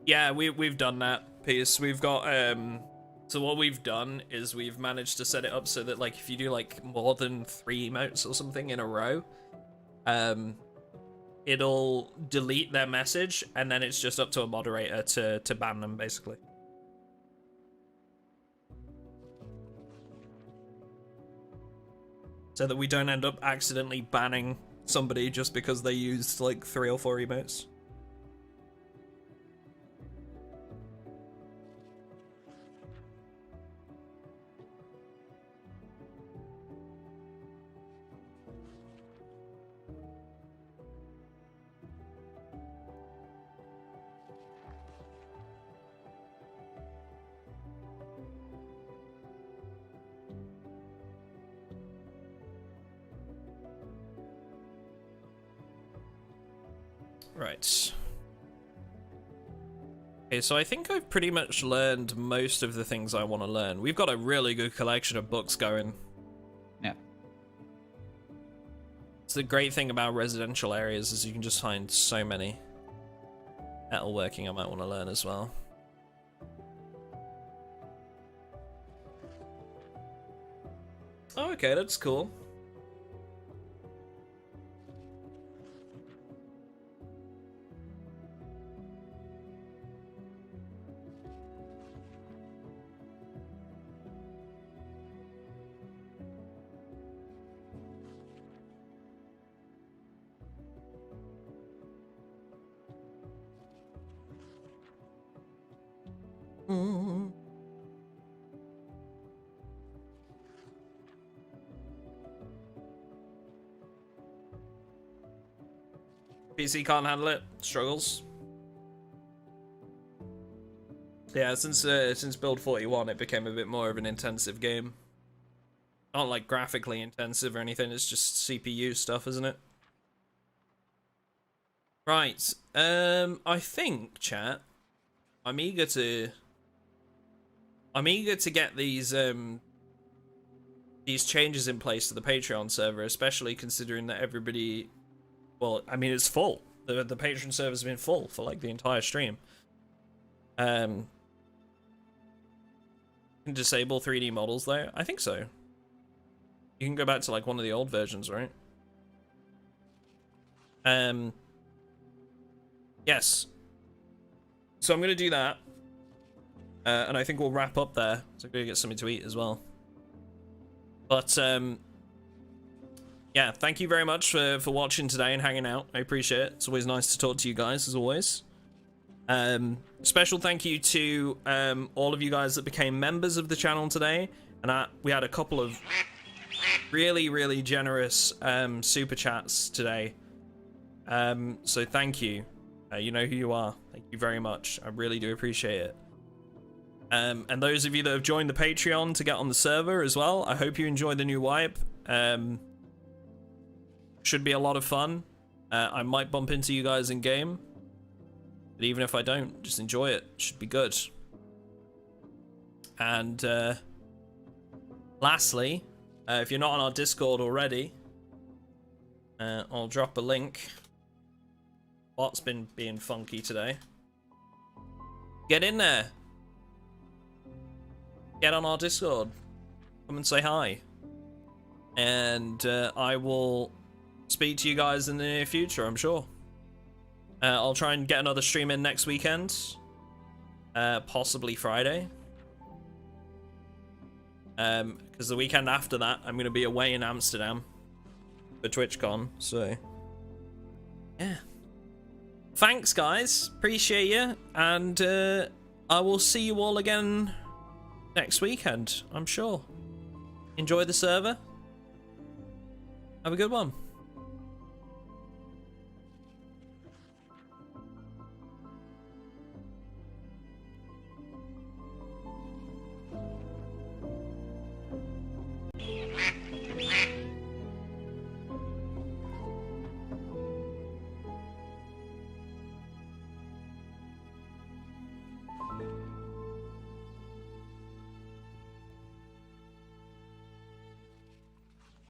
Yeah, we've done that piece. We've got so what we've done is we've managed to set it up so that like if you do like more than 3 emotes or something in a row, it'll delete their message and then it's just up to a moderator to ban them basically. So that we don't end up accidentally banning somebody just because they used like 3 or 4 emotes. Right. Okay, so I think I've pretty much learned most of the things I want to learn. We've got a really good collection of books going. Yeah. It's the great thing about residential areas is you can just find so many. Metalworking I might want to learn as well. Oh, okay, that's cool. PC can't handle it. Struggles. Yeah, since build 41, it became a bit more of an intensive game. Not like graphically intensive or anything. It's just CPU stuff, isn't it? Right. I think, chat. I'm eager to get these changes in place to the Patreon server, especially considering that everybody. Well, I mean, it's full. The Patreon server's been full for like the entire stream. Can disable 3D models though? I think so. You can go back to like one of the old versions, right? Yes. So I'm gonna do that. And I think we'll wrap up there. So I'm gonna get something to eat as well. But yeah, thank you very much for watching today and hanging out. I appreciate it. It's always nice to talk to you guys, as always. Special thank you to all of you guys that became members of the channel today. And we had a couple of really, really generous super chats today. So thank you. You know who you are. Thank you very much. I really do appreciate it. And those of you that have joined the Patreon to get on the server as well, I hope you enjoy the new wipe. Should be a lot of fun. I might bump into you guys in game, but even if I don't, just enjoy it. Should be good. And lastly, if you're not on our Discord already, I'll drop a link. Bot's been being funky today. Get in there. Get on our Discord. Come and say hi. And I will speak to you guys in the near future, I'm sure. I'll try and get another stream in next weekend. Possibly Friday. Because the weekend after that, I'm going to be away in Amsterdam for TwitchCon, so yeah. Thanks, guys. Appreciate you. And I will see you all again next weekend, I'm sure. Enjoy the server. Have a good one.